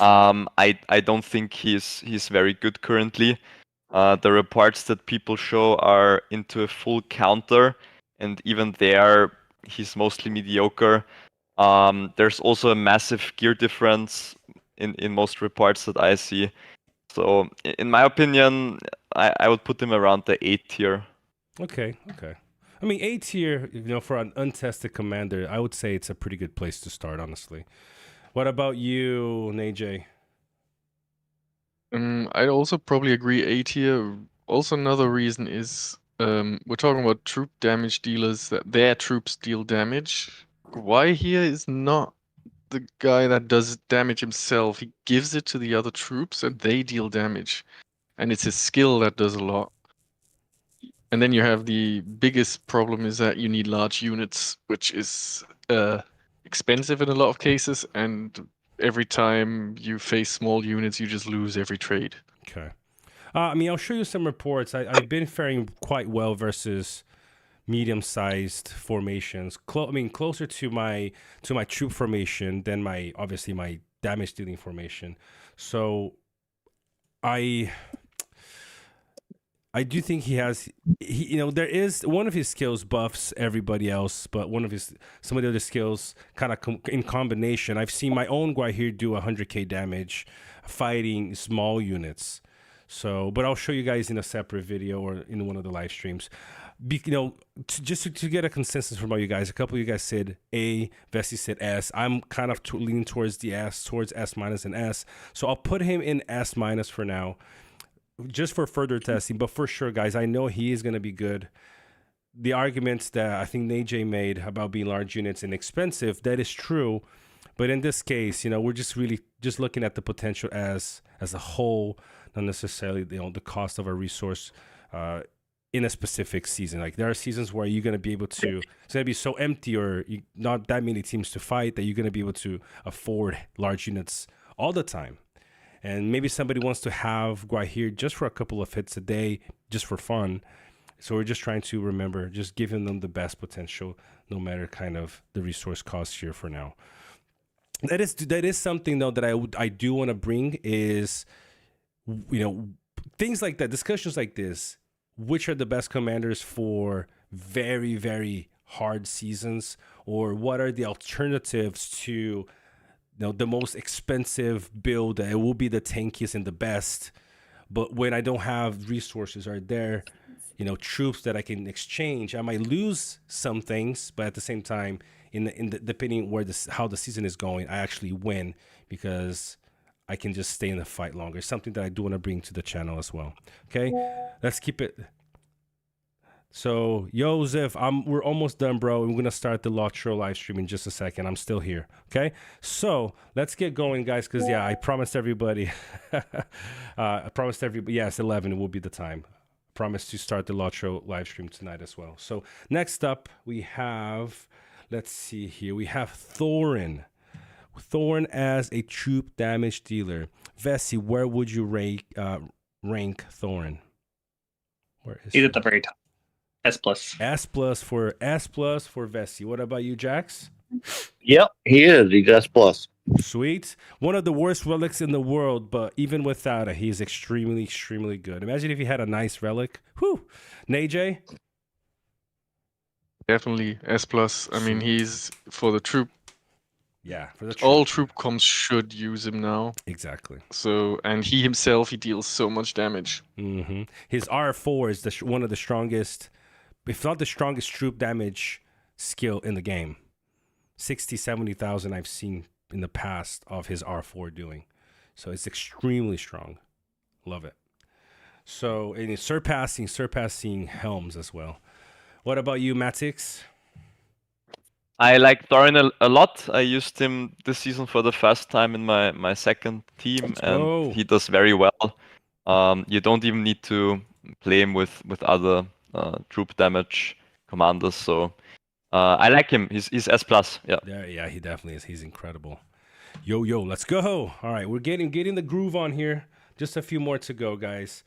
I don't think he's very good currently. The reports that people show are into a full counter, and even there, he's mostly mediocre. There's also a massive gear difference in most reports that I see. So, in my opinion, I would put him around the A tier. Okay. I mean, A tier, for an untested commander, I would say it's a pretty good place to start, honestly. What about you, AJ? I'd also probably agree A tier. Also, another reason is we're talking about troop damage dealers, that their troops deal damage. Guahir is not the guy that does damage himself. He gives it to the other troops and they deal damage. And it's his skill that does a lot. And then you have the biggest problem is that you need large units, which is expensive in a lot of cases. And every time you face small units, you just lose every trade. Okay. I mean, I'll show you some reports. I've been faring quite well versus medium-sized formations. Closer to my troop formation than my damage dealing formation. So I do think there is one of his skills buffs everybody else, but some of the other skills kind of in combination. I've seen my own Guahir do 100k damage fighting small units. So, but I'll show you guys in a separate video or in one of the live streams. just to get a consensus from all you guys. A couple of you guys said A, Vessi said S. I'm kind of leaning towards the S, towards S minus and S. So I'll put him in S minus for now, just for further testing. But for sure, guys, I know he is going to be good. The arguments that I think Najay made about being large units and expensive, that is true. But in this case, we're just really just looking at the potential as a whole, not necessarily the cost of a resource in a specific season. Like there are seasons where you're going to be able to, it's going to be so empty or not that many teams to fight that you're going to be able to afford large units all the time. And maybe somebody wants to have Guahir just for a couple of hits a day, just for fun. So we're just trying to remember, just giving them the best potential, no matter kind of the resource cost here for now. That is something though that I do want to bring is, things like that, discussions like this. Which are the best commanders for very, very hard seasons, or what are the alternatives to the most expensive build that it will be the tankiest and the best, but when I don't have resources, are there troops that I can exchange? I might lose some things, but at the same time, depending where how the season is going, I actually win because I can just stay in the fight longer. Something that I do want to bring to the channel as well. Okay, let's keep it. So, Joseph, we're almost done, bro. We're gonna start the Lotr live stream in just a second. I'm still here. Okay, so let's get going, guys. Because I promised everybody. Yes, 11 will be the time. I promised to start the Lotr live stream tonight as well. So next up, we have. Let's see here. We have Thorin. Thorin as a troop damage dealer. Vessi, where would you rank Thorin? Where is he's at the very top. S plus. S plus for Vessi. What about you, Jax? Yep, he is. He's S plus. Sweet. One of the worst relics in the world, but even without it, he's extremely, extremely good. Imagine if he had a nice relic. Whew. Najay? Definitely S plus. I mean, he's for the troop. Yeah, for the troop. All troop comps should use him now. Exactly. So, and he himself, he deals so much damage. Mm-hmm. His R4 is one of the strongest, if not the strongest troop damage skill in the game. 60, 70,000 I've seen in the past of his R4 doing. So it's extremely strong. Love it. So, and it's surpassing Helms as well. What about you, Matix? I like Thorin a lot. I used him this season for the first time in my second team, and he does very well. You don't even need to play him with other troop damage commanders. So I like him. He's S plus. Yeah, he definitely is. He's incredible. Yo, let's go. All right, we're getting the groove on here. Just a few more to go, guys.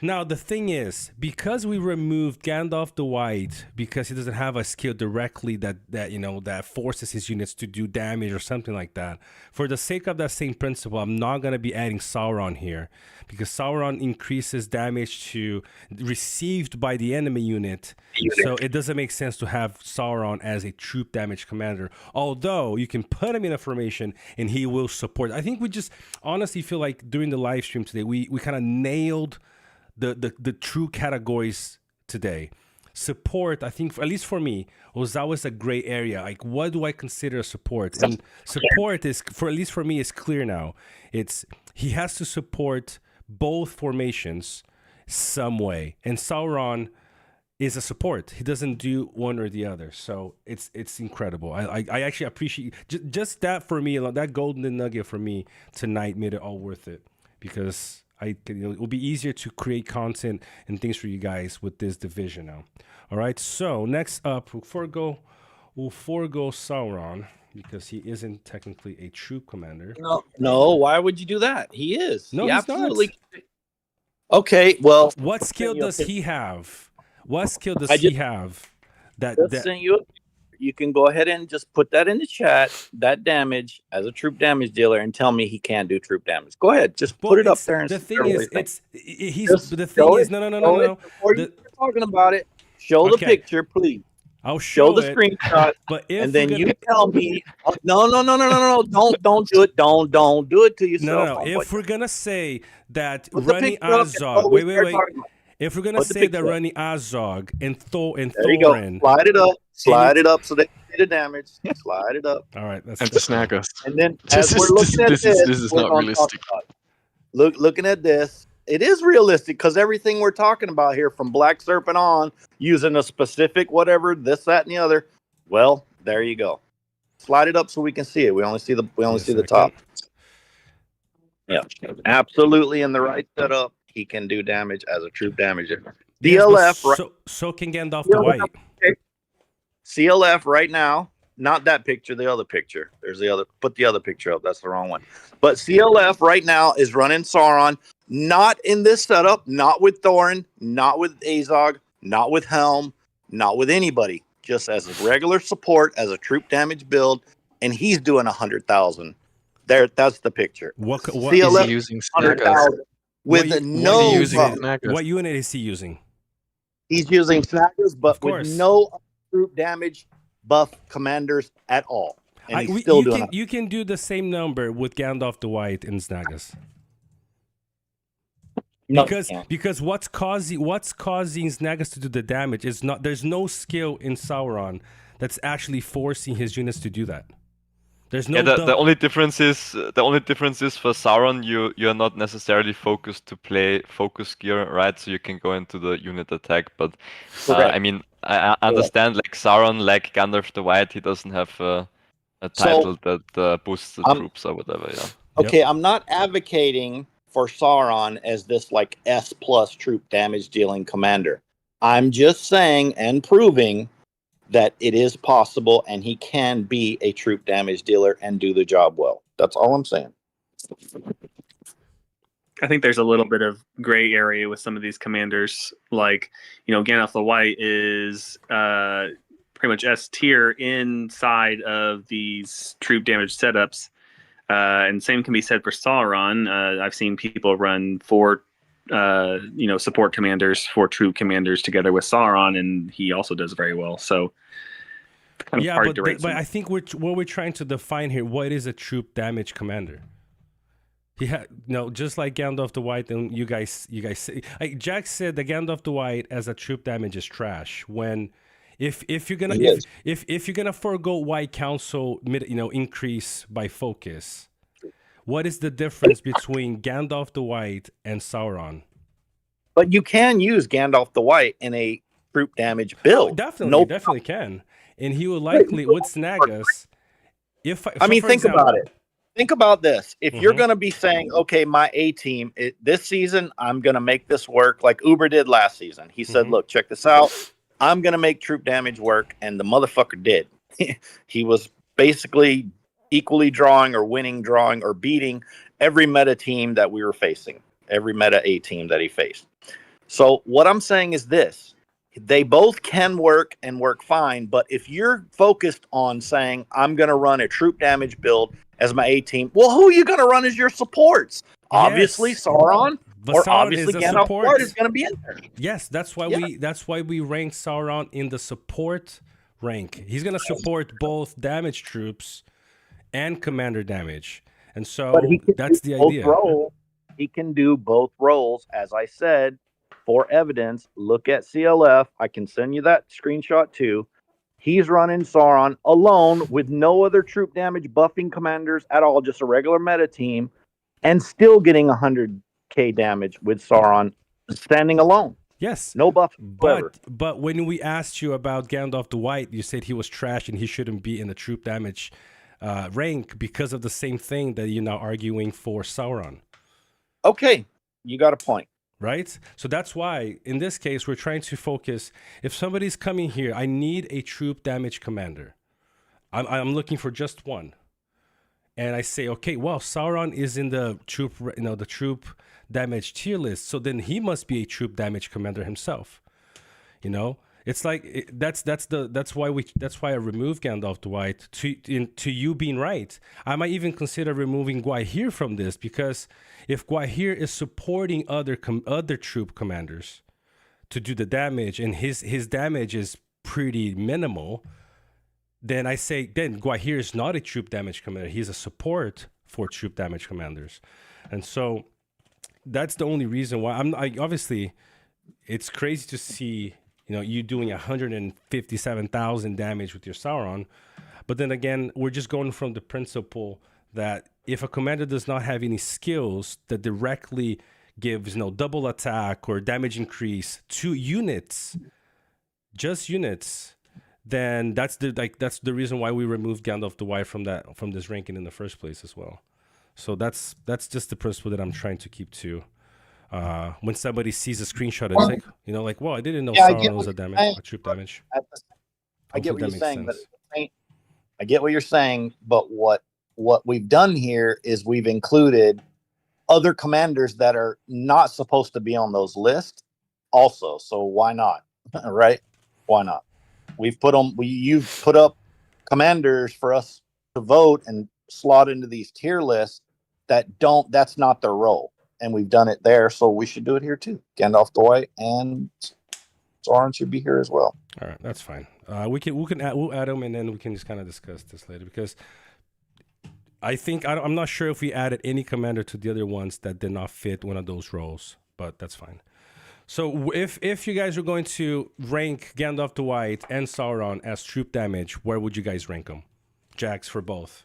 Now, the thing is, because we removed Gandalf the White, because he doesn't have a skill directly that forces his units to do damage or something like that, for the sake of that same principle, I'm not going to be adding Sauron here, because Sauron increases damage received by the enemy unit, so it doesn't make sense to have Sauron as a troop damage commander, although you can put him in a formation and he will support. I think we just honestly feel like during the live stream today, we kind of nailed the true categories today. Support, I think, at least for me, was always a gray area. Like, what do I consider support? And support is, at least for me, is clear now. He has to support both formations some way. And Sauron is a support. He doesn't do one or the other. So it's incredible. I actually appreciate just that for me, that golden nugget for me tonight made it all worth it, because it will be easier to create content and things for you guys with this division now. All right, so next up, we'll forego Sauron because he isn't technically a troop commander. No, why would you do that? He is. No, he he's absolutely. not. Okay, well, what skill does he have? What skill does he have? You can go ahead and just put that in the chat, that damage as a troop damage dealer, and tell me he can't do troop damage. Go ahead, just put it up there. And the thing is, no. Before you start talking about it, show the picture, please. I'll show the screenshot, and then you tell me. No, don't do it. Don't do it to yourself. No. If we're gonna say that running Azog, wait. If we're gonna say they're running Azog and there you go. Thorin, Slide it up so they can see the damage. Slide it up. all right, that's And to snag us. And then as we're looking at This is we're not gonna talk realistic. about it. Looking at this, it is realistic because everything we're talking about here, from Black Serpent on, using a specific whatever, this, that, and the other. Well, there you go. Slide it up so we can see it. We only see the top. Yeah, absolutely. In the right setup, he can do damage as a troop damager. DLF, right? So can Gandalf the White. CLF right now, not that picture, the other picture. There's the other. Put the other picture up. That's the wrong one. But CLF right now is running Sauron. Not in this setup. Not with Thorin. Not with Azog. Not with Helm. Not with anybody. Just as a regular support, as a troop damage build, and he's doing 100,000. There, that's the picture. What CLF is he using? Snaggers. With no. What unit is he using? He's using Snaggers, but with no troop damage buff commanders at all. And he's still doing it. You can do the same number with Gandalf the White in Snaggers. Because what's causing Snaggers to do the damage is not, there's no skill in Sauron that's actually forcing his units to do that. There's no. The only difference is for Sauron you're not necessarily focused to play focus gear, right? So you can go into the unit attack, but I mean I understand like Sauron, like Gandalf the White, he doesn't have a title that boosts the troops or whatever. Yeah. Okay, I'm not advocating for Sauron as this like S+ troop damage dealing commander. I'm just saying and proving that it is possible and he can be a troop damage dealer and do the job well. That's all I'm saying. I think there's a little bit of gray area with some of these commanders. Like, Gandalf the White is pretty much S tier inside of these troop damage setups. And same can be said for Sauron. I've seen people run 4 support commanders, 4 troop commanders together with Sauron, and he also does very well. So kind of hard to rate. But I think what we're trying to define here, what is a troop damage commander? Just like Gandalf the White, and you guys say, like Jack said, that Gandalf the White as a troop damage is trash. When if you're gonna forego White Council increase by focus, what is the difference between Gandalf the White and Sauron? But you can use Gandalf the White in a troop damage build. Definitely can. And he will likely would snag us. Think about it. Think about this. If you're going to be saying, okay, my A team, this season, I'm going to make this work like Uber did last season. He said, look, check this out. I'm going to make troop damage work. And the motherfucker did. He was basically equally drawing or beating every meta team that we were facing, every meta A team that he faced. So what I'm saying is this. They both can work and work fine, but if you're focused on saying, I'm going to run a troop damage build as my A team, well, who are you going to run as your supports? Obviously Sauron, or Sauron obviously Gandalf White is going to be in there. Yes, that's why we rank Sauron in the support rank. He's going to support both damage troops and commander damage. And so that's the idea. He can do both roles, as I said. For evidence, look at CLF. I can send you that screenshot too. He's running Sauron alone with no other troop damage buffing commanders at all, just a regular meta team, and still getting 100k damage with Sauron standing alone. Yes. No buff. But when we asked you about Gandalf the White, you said he was trash and he shouldn't be in the troop damage rank because of the same thing that you're now arguing for Sauron. Okay, you got a point. Right? So that's why, in this case, we're trying to focus. If somebody's coming here, I need a troop damage commander. I'm looking for just one. And I say, okay, well, Sauron is in the troop, the troop damage tier list. So then he must be a troop damage commander himself. It's like that's why I removed Gandalf the White to you being right. I might even consider removing Guahir from this, because if Guahir is supporting other troop commanders to do the damage and his damage is pretty minimal, then I say Guahir is not a troop damage commander. He's a support for troop damage commanders, and so that's the only reason why I obviously. it's crazy to see, you doing 157,000 damage with your Sauron. But then again, we're just going from the principle that if a commander does not have any skills that directly gives, double attack or damage increase to units, just units, then that's the reason why we removed Gandalf the White from this ranking in the first place as well. So that's just the principle that I'm trying to keep to. When somebody sees a screenshot, it's like, well, I didn't know Sauron was a troop damage. I get what you're saying, but I get what you're saying. But what we've done here is we've included other commanders that are not supposed to be on those lists also. So why not? Right? Why not? You've put up commanders for us to vote and slot into these tier lists that's not their role. And we've done it there, so we should do it here too. Gandalf the White and Sauron should be here as well. All right, that's fine. We'll add them, and then we can just kind of discuss this later, because I'm not sure if we added any commander to the other ones that did not fit one of those roles, but that's fine. So if you guys are going to rank Gandalf the White and Sauron as troop damage, where would you guys rank them? Jax, for both.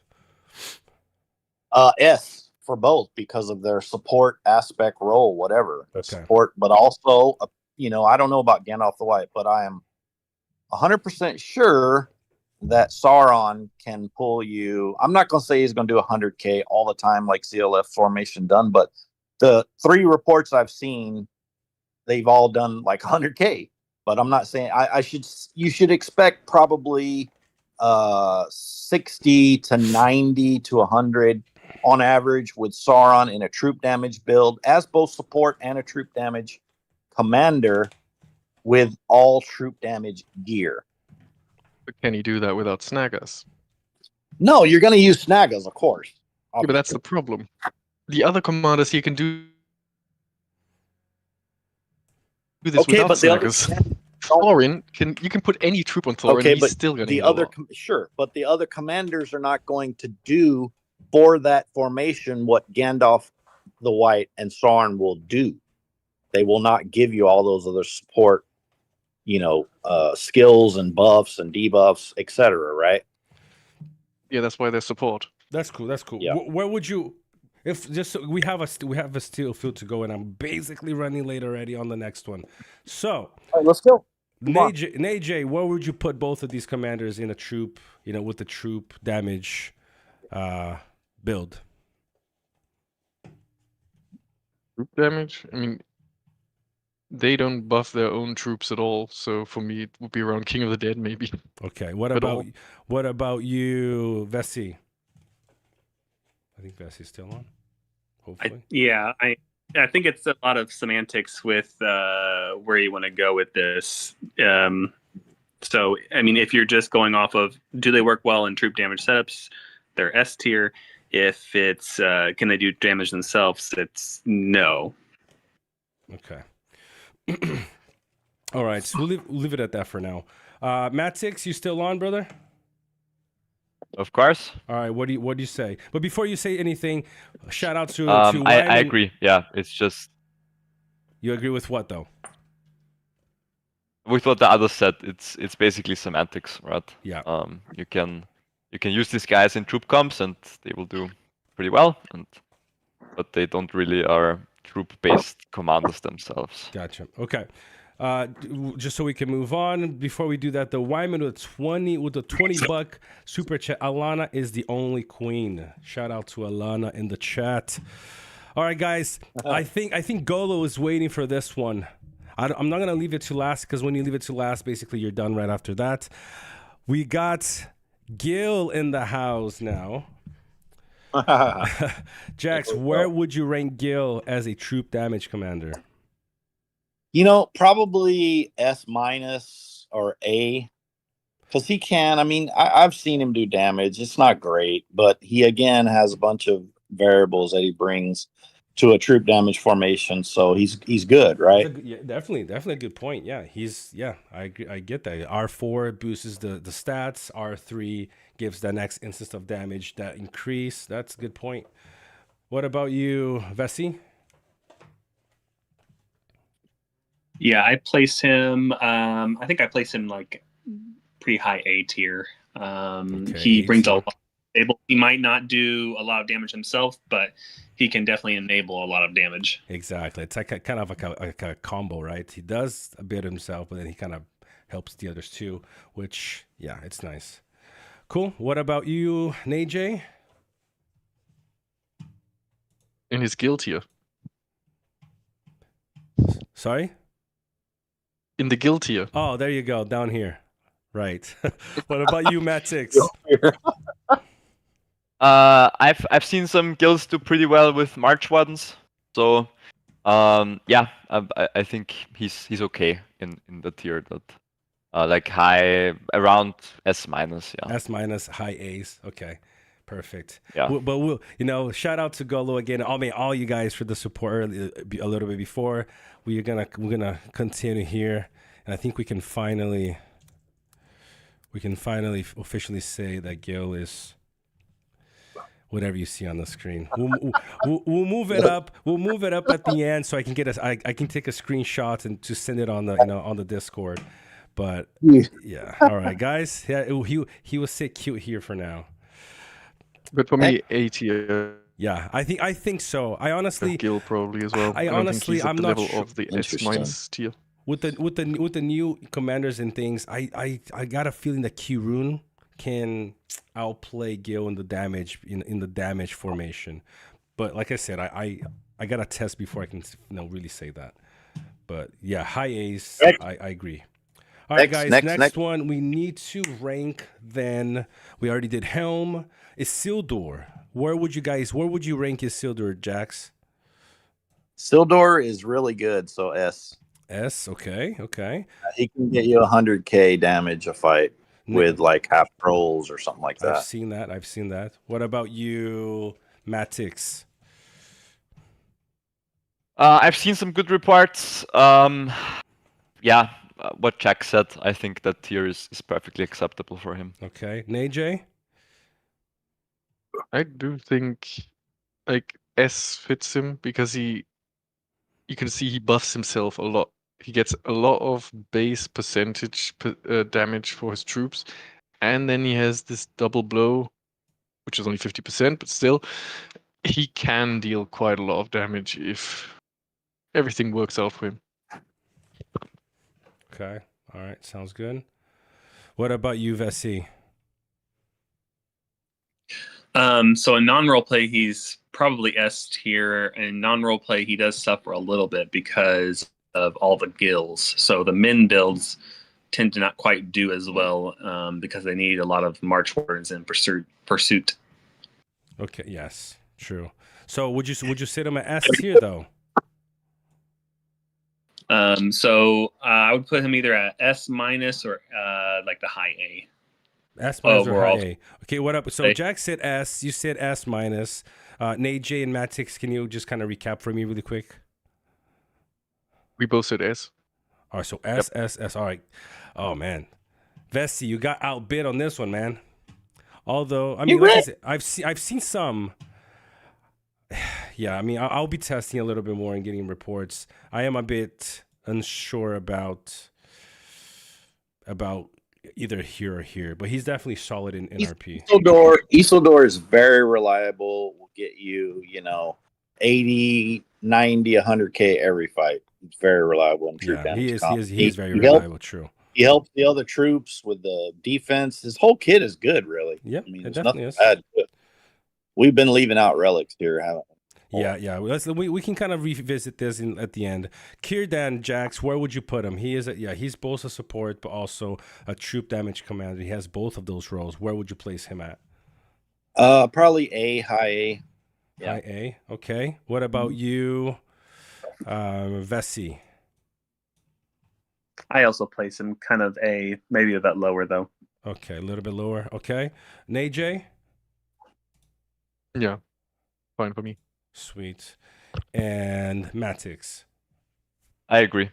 S for both, because of their support aspect role, whatever. Okay. Support, but also, I don't know about Gandalf the White, but I am 100% sure that Sauron can pull you. I'm not going to say he's going to do 100K all the time like CLF formation done, but the 3 reports I've seen, they've all done like 100K. But I'm not saying you should expect probably 60 to 90 to 100 on average with Sauron in a troop damage build as both support and a troop damage commander with all troop damage gear. But can you do that without Snaggers? No, you're going to use Snaggers, of course. Yeah, but that's the problem. The other commanders you can do this without Snaggers. Thorin you can put any troop on Thorin, and he's still going to get a lot. Sure, but the other commanders are not going to do for that formation what Gandalf the White and Sauron will do. They will not give you all those other support, skills and buffs and debuffs, etc. Right? Yeah, that's why they're support. That's cool. Yeah. Where would you, if just we have a steel field to go, and I'm basically running late already on the next one. So all right, let's go. Najay, where would you put both of these commanders in a troop? With the troop damage build. Troop damage? I mean, they don't buff their own troops at all, so for me it would be around King of the Dead, maybe. Okay. What about you, Vessi? I think Vessi's still on. Hopefully. I think it's a lot of semantics with where you want to go with this. So, I mean, if you're just going off of do they work well in troop damage setups, they're S tier. If it's can they do damage themselves, it's no. Okay. All right, so we'll leave it at that for now. Matt Six, you still on, brother? Of course. All right, what do you say? But before you say anything, shout out to I agree. Yeah, it's just. You agree with what though? With what the others said, it's basically semantics, right? Yeah. You can use these guys in troop comps and they will do pretty well, but they don't really are troop-based commanders themselves. Gotcha. Okay. Just so we can move on, before we do that, the Wyman with the $20 super chat. Alana is the only queen. Shout out to Alana in the chat. All right, guys. I think Golo is waiting for this one. I'm not gonna leave it to last, because when you leave it to last, basically you're done right after that. We got Gil in the house now. Jax, where would you rank Gil as a troop damage commander? Probably S- or A, because he can. I mean, I've seen him do damage. It's not great, but he again has a bunch of variables that he brings to a troop damage formation, so he's good, right? Yeah, definitely a good point. Yeah, I get that. R4 boosts the stats. R3 gives the next instance of damage that increase. That's a good point. What about you, Vessi? Yeah, I place him. I think I place him like pretty high A tier. He brings a lot of stable. He might not do a lot of damage himself, but he can definitely enable a lot of damage. Exactly. It's like kind of like a combo, right? He does a bit himself, but then he kind of helps the others too, which, yeah, it's nice. Cool. What about you, Najay? In his guild tier. Sorry? In the guild tier. Oh, there you go. Down here. Right. What about you, Matix? I've seen some guilds do pretty well with March Wardens. So yeah, I think he's okay in the tier that like high around S minus, yeah. S minus, high A's. Okay. Perfect. Yeah. But we'll, shout out to Golo again. I mean, all you guys for the support a little bit before. We're gonna continue here, and I think we can finally officially say that Gil is whatever you see on the screen. We'll move it up. We'll move it up at the end so I can I can take a screenshot and to send it on the on the Discord. But yeah, all right, guys. Yeah, he will sit cute here for now. But for me, A tier. Yeah, I think so. I honestly, Gil probably as well. I honestly, think he's at I'm the not level sure. of the S minus tier. With the new commanders and things, I got a feeling that Kirun can outplay Gil in the damage in the damage formation. But like I said, I gotta test before I can really say that. But yeah, high A's, I agree. All right, guys. Next one, we need to rank. Then we already did Helm. Isildur. Where would you rank Isildur, Jax? Isildur is really good, so S. S, okay. He can get you 100k damage a fight with like half trolls or something like that. I've seen that. What about you, Matix? I've seen some good reports. Yeah, what Jack said, I think that tier is perfectly acceptable for him. Okay, Najay? I do think like S fits him because you can see he buffs himself a lot. He gets a lot of base percentage damage for his troops, and then he has this double blow, which is only 50%, but still, he can deal quite a lot of damage if everything works out for him. Okay, all right, sounds good. What about you, Vessi? So in non-roleplay, he's probably S tier. And in non-roleplay, he does suffer a little bit because of all the gills. So the min builds tend to not quite do as well because they need a lot of March Wardens in pursuit. Okay, yes, true. So would you sit him at S tier though? So I would put him either at S minus or like the high A. S minus or high A. Okay, what up? So Jack said S. You said S minus. Najay and Matix, can you just kind of recap for me really quick? We both said S. All right, so S, yep. S. All right. Oh man, Vessi, you got outbid on this one, man. Although I mean, like I said, I've seen some. Yeah, I mean, I'll be testing a little bit more and getting reports. I am a bit unsure about either here or here, but he's definitely solid in RP. Isildur is very reliable. Will get you, 80, 90, 100k every fight. He's very reliable in troop damage. He is very reliable. True. He helps the other troops with the defense. His whole kit is good, really. Yep, I mean, it there's definitely nothing bad to it. We've been leaving out relics here, haven't we? Yeah. We can kind of revisit this at the end. Kirdan, Jax, where would you put him? He's both a support, but also a troop damage commander. He has both of those roles. Where would you place him at? Probably high A. Yeah. High A. Okay. What about you, Vessi? I also place him kind of A, maybe a bit lower though. Okay, a little bit lower. Okay, Najay. Yeah, fine for me. Sweet. And Matix. I agree.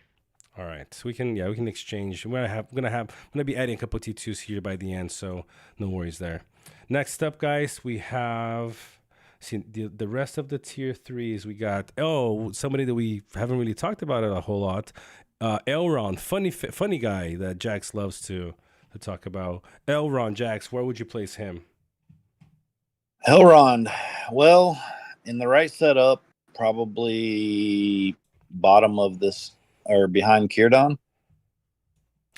All right, so we can exchange. I'm gonna be adding a couple T2s here by the end, so no worries there. Next up, guys, we have the rest of the tier 3s. We got somebody that we haven't really talked about it a whole lot. Elrond, funny guy that Jax loves to talk about. Elrond, Jax, where would you place him? Elrond, well, in the right setup, probably bottom of this or behind Kirdon.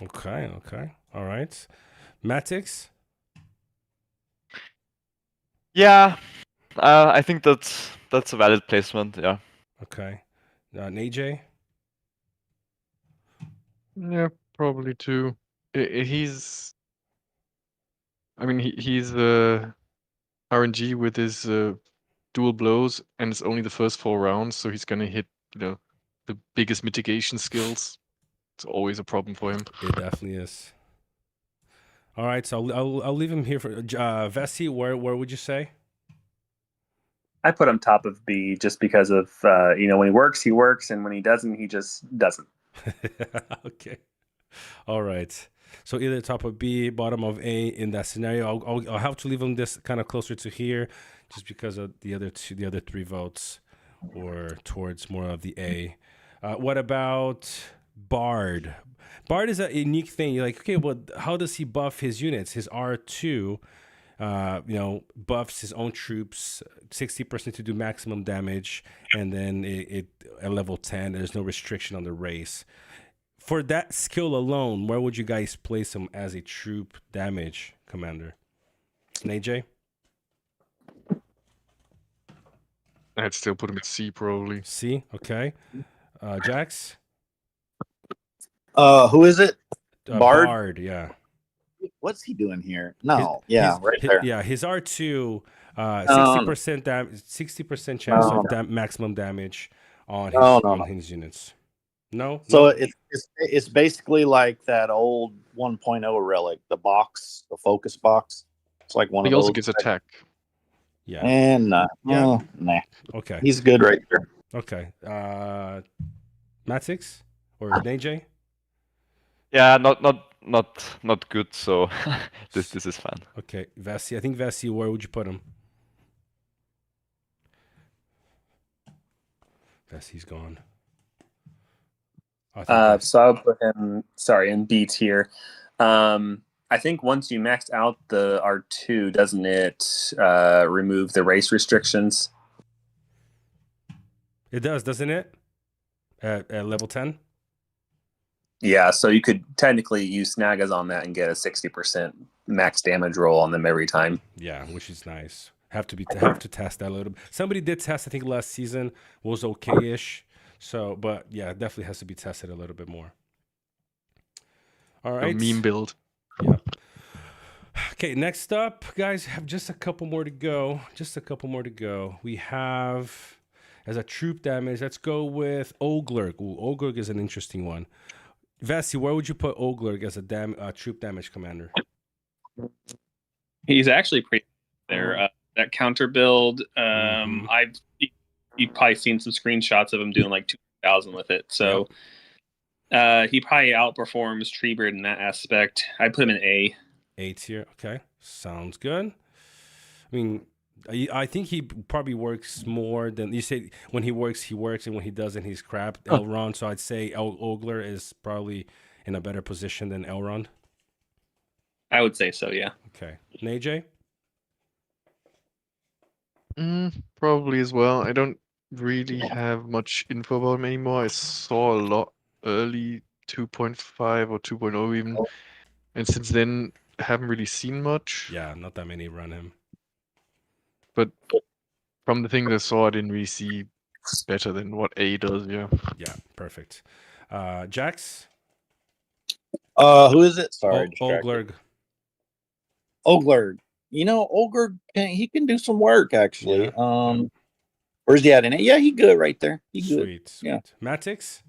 Okay, all right. Matix? Yeah, I think that's a valid placement. Yeah. Okay. AJ? Yeah, probably too. He's, I mean, he's RNG with his dual blows, and it's only the first 4 rounds, so he's gonna hit, the biggest mitigation skills. It's always a problem for him. It definitely is. All right, so I'll leave him here for Vessi. Where would you say? I put him top of B just because of when he works, and when he doesn't, he just doesn't. Okay. All right. So either top of B, bottom of A in that scenario. I'll have to leave him this kind of closer to here, just because of the other 3 votes, or towards more of the A. What about Bard? Bard is a unique thing. You're like, okay, well, how does he buff his units? His R2, buffs his own troops 60% to do maximum damage, and then it at level 10, there's no restriction on the race. For that skill alone, where would you guys place him as a troop damage commander? AJ? I'd still put him at C, probably. C, okay. Jax? Who is it? Bard? Bard, yeah. What's he doing here? No, right there. Yeah, his R2, 60% 60% chance of maximum damage on his units. No. So it's basically like that old 1.0 relic, the focus box. It's like one of those. He also gets attack. Yeah. And nah. Okay. He's good right there. Okay. Matix or AJ? Yeah, not good. So this is fine. Okay, Vessi. I think Vessi. Where would you put him? Vessi's gone. So I'll put him, in B tier. I think once you max out the R2, doesn't it remove the race restrictions? It does, doesn't it? At level 10? Yeah, so you could technically use Snagas on that and get a 60% max damage roll on them every time. Yeah, which is nice. Have to test that a little bit. Somebody did test, I think last season, was okay-ish. So, but yeah, it definitely has to be tested a little bit more. All right. A meme build. Yeah. Okay, next up, guys, have just a couple more to go. We have, as a troop damage, let's go with Oglurg. Ooh, Oglurg is an interesting one. Vessi, where would you put Oglurg as a troop damage commander? He's actually pretty there. That counter build, you've probably seen some screenshots of him doing like 2,000 with it. So he probably outperforms Treebird in that aspect. I put him in A. A tier. Okay, sounds good. I mean, I think he probably works more than you say. When he works, and when he doesn't, he's crap. Elrond. So I'd say Ogler is probably in a better position than Elrond. I would say so, yeah. Okay, AJ. Probably as well. I don't really have much info about him anymore. I saw a lot early 2.5 or 2.0 even, and since then I haven't really seen much. Yeah, not that many run him. But from the things I saw, I didn't really see better than what A does. Yeah. Yeah, perfect. Jax. Who is it? Sorry, Oglurg. Oglurg. Oglurg, he can do some work actually. Yeah. Where's he at in it? Yeah, he good right there. He good. Sweet. Yeah. Matix.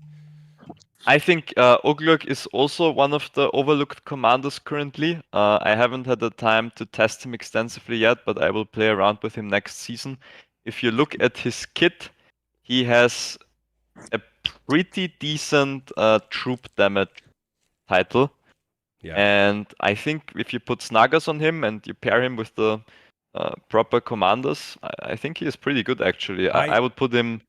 I think Oglurg is also one of the overlooked commanders currently. I haven't had the time to test him extensively yet, but I will play around with him next season. If you look at his kit, he has a pretty decent troop damage title. Yeah. And I think if you put Snagas on him and you pair him with the proper commanders, I think he is pretty good actually. I would put him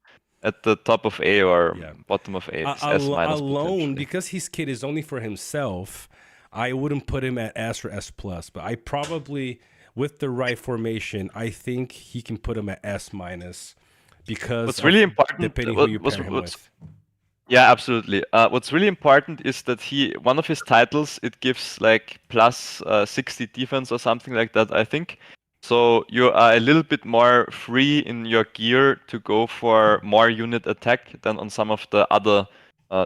at the top of A or bottom of A. It's S minus alone, because his kit is only for himself, I wouldn't put him at S or S plus. But I probably, with the right formation, I think he can put him at S minus, because what's really important, depending who you pair him with. Yeah, absolutely. What's really important is that one of his titles, it gives like plus 60 defense or something like that, I think. So you are a little bit more free in your gear to go for more unit attack than on some of the other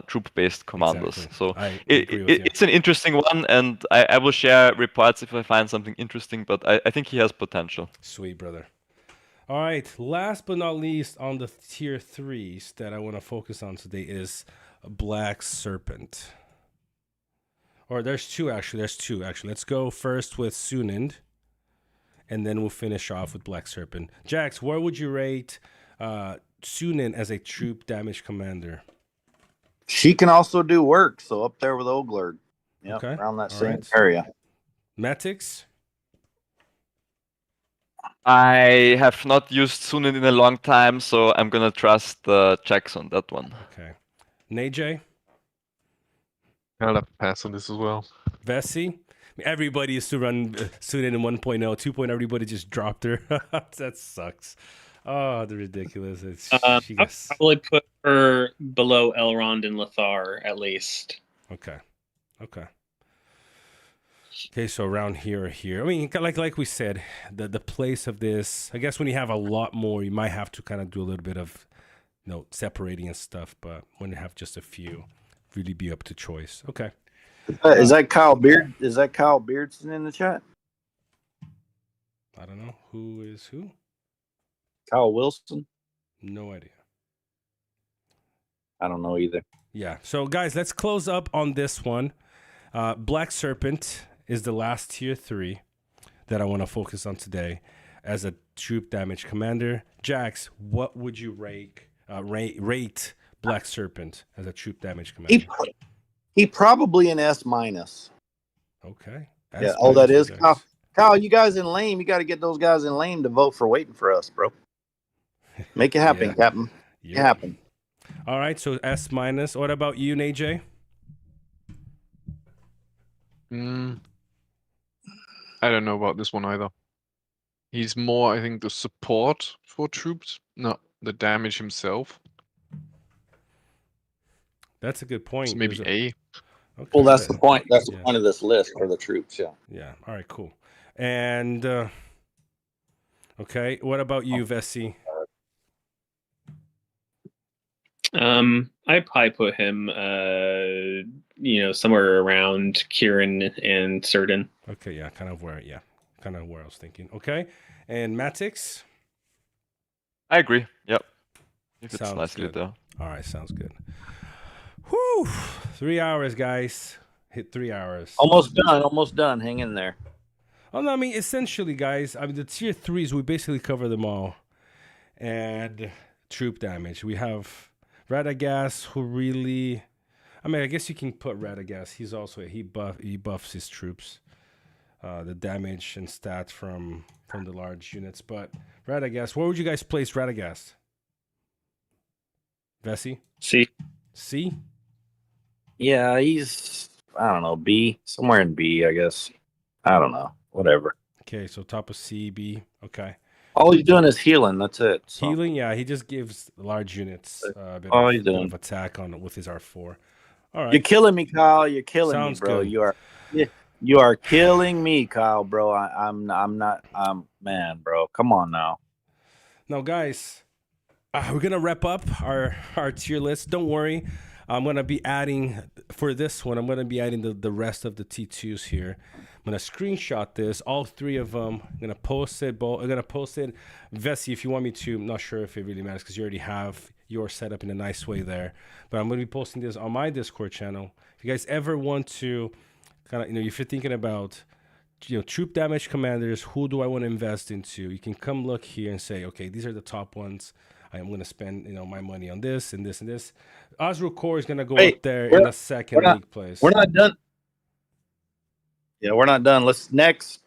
troop-based commanders. Exactly. So it's it's an interesting one, and I will share reports if I find something interesting, but I think he has potential. Sweet, brother. All right, last but not least on the tier 3s that I want to focus on today is Black Serpent. Or there's two actually. Let's go first with Sunind, and then we'll finish off with Black Serpent. Jax, where would you rate Sunind as a troop damage commander? She can also do work, so up there with Oglurg. Yep, okay. Around that same area. Matix? I have not used Sunind in a long time, so I'm gonna trust Jax on that one. Okay. Najay? I'll have to pass on this as well. Vessi? Everybody used to run Sunind in 1.0. 2.0, everybody just dropped her. That sucks. Oh, the ridiculous. I'll probably put her below Elrond and Lothar, at least. Okay. Okay, so around here or here. I mean, like we said, the place of this, I guess when you have a lot more, you might have to kind of do a little bit of, separating and stuff. But when you have just a few, really be up to choice. Okay. Is that Kyle Beard? Is that Kyle Beardson in the chat? I don't know. Who is who? Kyle Wilson? No idea. I don't know either. Yeah. So, guys, let's close up on this one. Black Serpent is the last tier 3 that I want to focus on today as a troop damage commander. Jax, what would you rate Black Serpent as a troop damage commander? He probably an S minus. Okay. Yeah. Oh, that is Kyle. You guys in lame. You got to get those guys in lame to vote for waiting for us, bro. Make it happen, Captain. Make it happen. All right. So S minus. What about you, Najay? I don't know about this one either. He's more, I think, the support for troops, not the damage himself. That's a good point. So maybe A. Okay. Well, that's the point. That's the point of this list for the troops. Yeah. Yeah. All right. Cool. And okay, what about you, Vessi? I'd probably put him, somewhere around Kieran and Certain. Okay, yeah, kind of where I was thinking. Okay, and Matix? I agree. Yep. If it's Sounds nicely good. there. All right, sounds good. Whew, 3 hours, guys. Hit 3 hours. Almost done. Hang in there. Oh no, I mean essentially, guys. I mean the tier 3s, we basically cover them all, and troop damage. We have Radagast, who really, I mean, I guess you can put Radagast. He's also he buffs his troops, the damage and stats from the large units. But Radagast, where would you guys place Radagast? Vessi? C? Yeah, he's, I don't know, B, somewhere in B, I guess. I don't know, whatever. Okay, so top of C, B. Okay. All he's doing is healing. That's it. So. Healing, yeah. He just gives large units a bit of attack with his R4. All right. You're killing me, Kyle. You're killing me, bro. Good. You are killing me, Kyle, bro. I'm not. Man, bro. Come on now. Now, guys, we're gonna wrap up our tier list. Don't worry. I'm gonna be adding for this one. I'm gonna be adding the rest of the T2s here. I'm gonna screenshot this, all 3 of them. I'm gonna post it. I'm gonna post it. Vessi, if you want me to, I'm not sure if it really matters because you already have your setup in a nice way there. But I'm gonna be posting this on my Discord channel. If you guys ever want to, kind of, if you're thinking about, troop damage commanders, who do I want to invest into? You can come look here and say, okay, these are the top ones. I'm going to spend, my money on this and this and this. Osro Core is going to go up there in a second league place. We're not done. Yeah, we're not done. Let's next.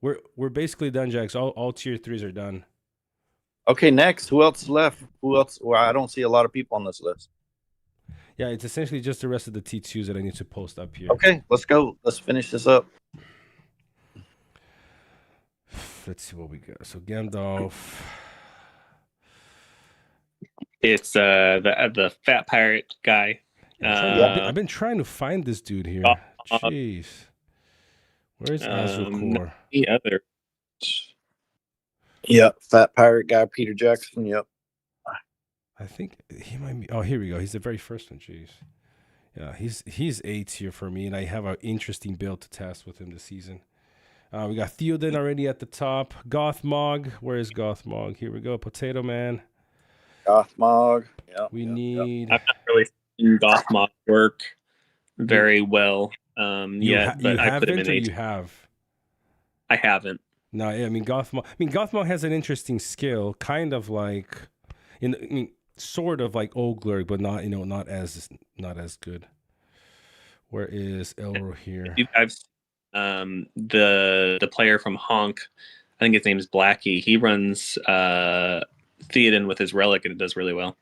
We're basically done, Jax. All tier 3s are done. Okay, next. Who else is left? Who else? Well, I don't see a lot of people on this list. Yeah, it's essentially just the rest of the T2s that I need to post up here. Okay, let's go. Let's finish this up. Let's see what we got. So Gandalf. It's the fat pirate guy. I've been trying to find this dude here. Jeez. Where's Azrakor? The other. Yep, fat pirate guy, Peter Jackson. Yep. I think he might be. Oh, here we go. He's the very first one. Jeez. Yeah, he's A tier for me, and I have an interesting build to test with him this season. We got Theoden already at the top. Gothmog. Where is Gothmog? Here we go. Potato Man. Gothmog. Yeah. We need. I've not really seen Gothmog work very well yet, but I put him in A. You have. I haven't. No, I mean Gothmog. Gothmog has an interesting skill, kind of like, sort of like Ogler, but not not as good. Where is Elro here? I've the player from Honk, I think his name's Blackie. He runs Theoden with his relic, and it does really well.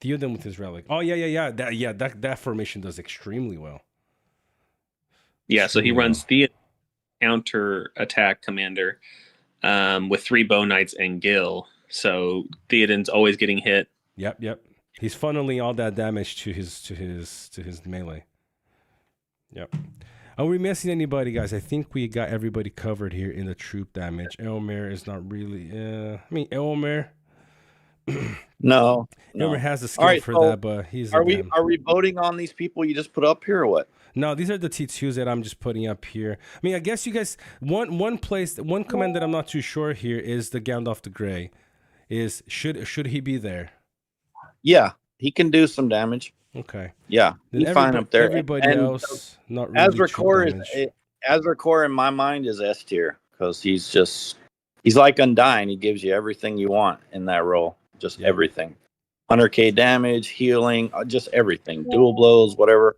Theoden with his relic. Oh yeah. That formation does extremely well. Yeah, so he runs Theoden counter attack commander with 3 Bow Knights and Gil. So Theoden's always getting hit. Yep. He's funneling all that damage to his melee. Yep. Are we missing anybody, guys? I think we got everybody covered here in the troop damage. Elmer is not really. Elmer. No. Elmer has the skill for that, but he's. Are we voting on these people you just put up here or what? No, these are the T2s that I'm just putting up here. I mean, I guess you guys one command that I'm not too sure here is the Gandalf the Grey. Is should he be there? Yeah, he can do some damage. Okay. Yeah, he's fine up there. Everybody else not really. Azrakor in my mind is S tier because he's like Undying. He gives you everything you want in that role, just everything. 100k damage, healing, just everything. Dual blows, whatever.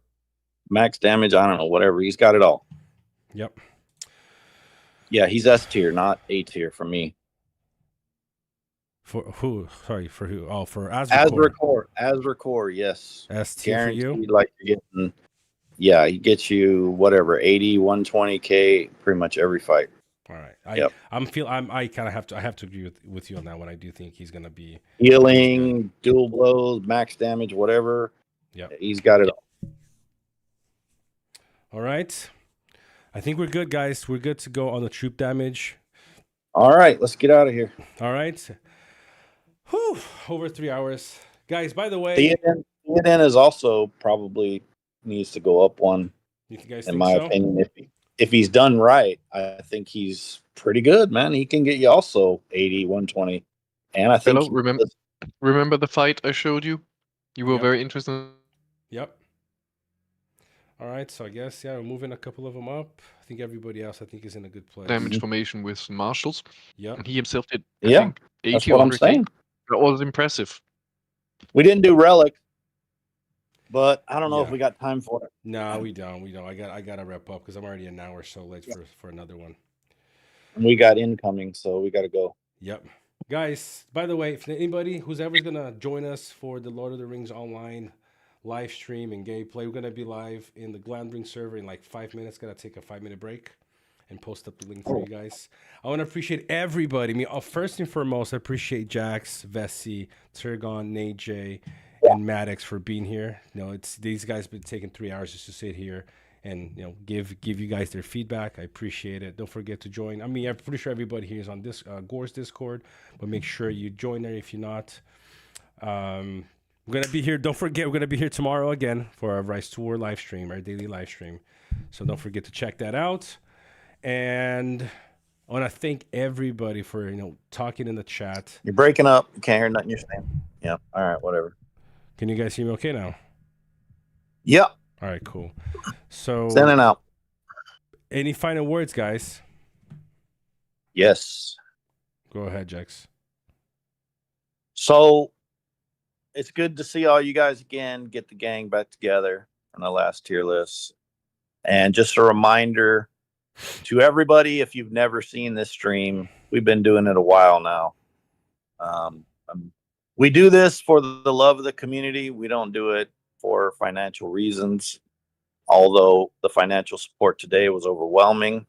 Max damage, I don't know, whatever. He's got it all. Yep. Yeah, he's S tier, not A tier for me. For who? Sorry, for who? Oh, for Azrakor. Azrakor, yes. S tier for you? Like you're getting, yeah, he gets you whatever, 80, 120k, pretty much every fight. All right. I kind of have to agree with you on that one. I do think he's gonna be healing, dual blows, max damage, whatever. Yeah, he's got it all. All right. I think we're good, guys. We're good to go on the troop damage. All right, let's get out of here. All right. Whew, over 3 hours. Guys, by the way, Theoden is also probably needs to go up one. You guys in my opinion, if he's done right, I think he's pretty good, man. He can get you also 80, 120. And I think remember the fight I showed you? You were very interested. Yep. All right, so I guess we're moving a couple of them up. I think everybody else is in a good place. Damage formation with marshals. Yeah. And he himself did I think 80 that's what I'm saying. That was impressive. We didn't do relic, but I don't know if we got time for it. No, we don't. I gotta wrap up because I'm already an hour so late for another one. And we got incoming, so we gotta go. Yep. Guys, by the way, if anybody who's ever gonna join us for the Lord of the Rings online live stream and gameplay, we're gonna be live in the Glamring server in like 5 minutes. Gotta take a 5-minute break and post up the link for you guys. I want to appreciate everybody. I mean, first and foremost, I appreciate Jax, Vessi, Turgon, Nate J, and Maddox for being here. It's these guys been taking 3 hours just to sit here and give you guys their feedback. I appreciate it. Don't forget to join. I mean, I'm pretty sure everybody here is on this Gore's Discord, but make sure you join there if you're not. We're gonna be here. Don't forget, we're gonna be here tomorrow again for our Rise Tour live stream, our daily live stream. So don't forget to check that out. And I want to thank everybody for talking in the chat. You're breaking up. You can't hear nothing you're saying. Yeah. All right. Whatever. Can you guys hear me okay now? Yep. All right. Cool. So sending out. Any final words, guys? Yes. Go ahead, Jax. So it's good to see all you guys again. Get the gang back together on the last tier list. And just a reminder To everybody, if you've never seen this stream, we've been doing it a while now. We do this for the love of the community. We don't do it for financial reasons. Although the financial support today was overwhelming,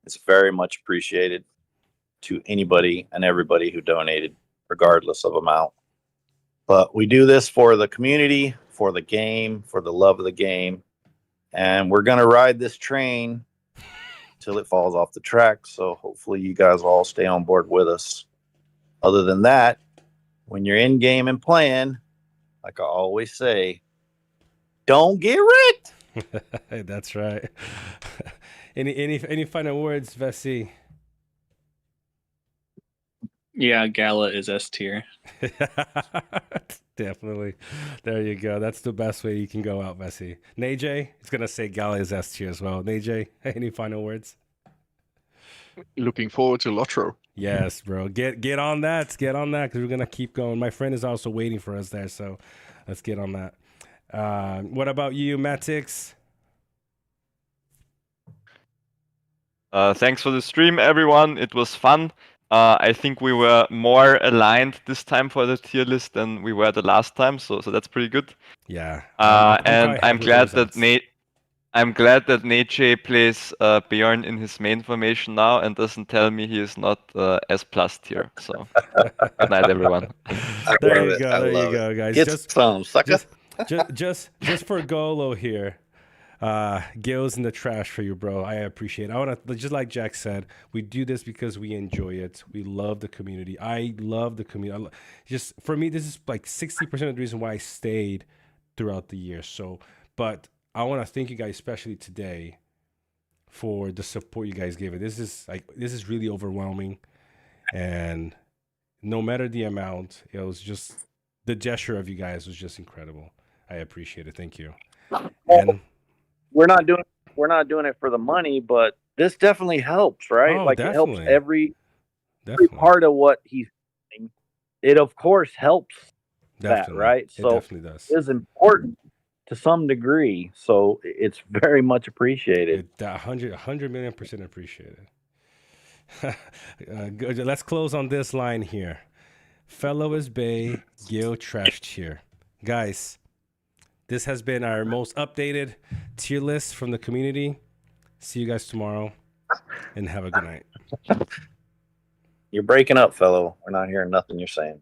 it's very much appreciated to anybody and everybody who donated, regardless of amount. But we do this for the community, for the game, for the love of the game. And we're going to ride this train till it falls off the track. So hopefully you guys all stay on board with us. Other than that, when you're in game and playing, like I always say, don't get rigged. That's right. Any final words, Vessi? Yeah, Gala is S tier. Definitely. There you go. That's the best way you can go out, Vessi. Najay, he's gonna say Gala is S tier as well. Najay, any final words? Looking forward to Lotr. Yes, bro. Get on that. Get on that because we're gonna keep going. My friend is also waiting for us there, so let's get on that. What about you, Matix? Thanks for the stream, everyone. It was fun. I think we were more aligned this time for the tier list than we were the last time, so that's pretty good. Yeah. And I'm glad that Najay plays Bjorn in his main formation now and doesn't tell me he is not S plus tier. So good night, everyone. There you go, guys. Get some, sucker. Just for Golo here. Gil's in the trash for you, bro. I appreciate it. I want to, just like Jack said, we do this because we enjoy it. We love the community. I love the community. Just for me, this is like 60% of the reason why I stayed throughout the year. So, but I want to thank you guys, especially today, for the support you guys gave it. This is really overwhelming, and no matter the amount, it was just the gesture of you guys was just incredible. I appreciate it. Thank you. And we're not doing it for the money, but this definitely helps, right? Oh, like definitely. It helps every part of what he's doing. It of course helps that, right? So it definitely does. It is important to some degree, so it's very much appreciated. 100 million% appreciated. Let's close on this line here. Fellow is Bay, Gil trashed here. Guys, this has been our most updated tier list from the community. See you guys tomorrow, and have a good night. You're breaking up, fellow. We're not hearing nothing you're saying.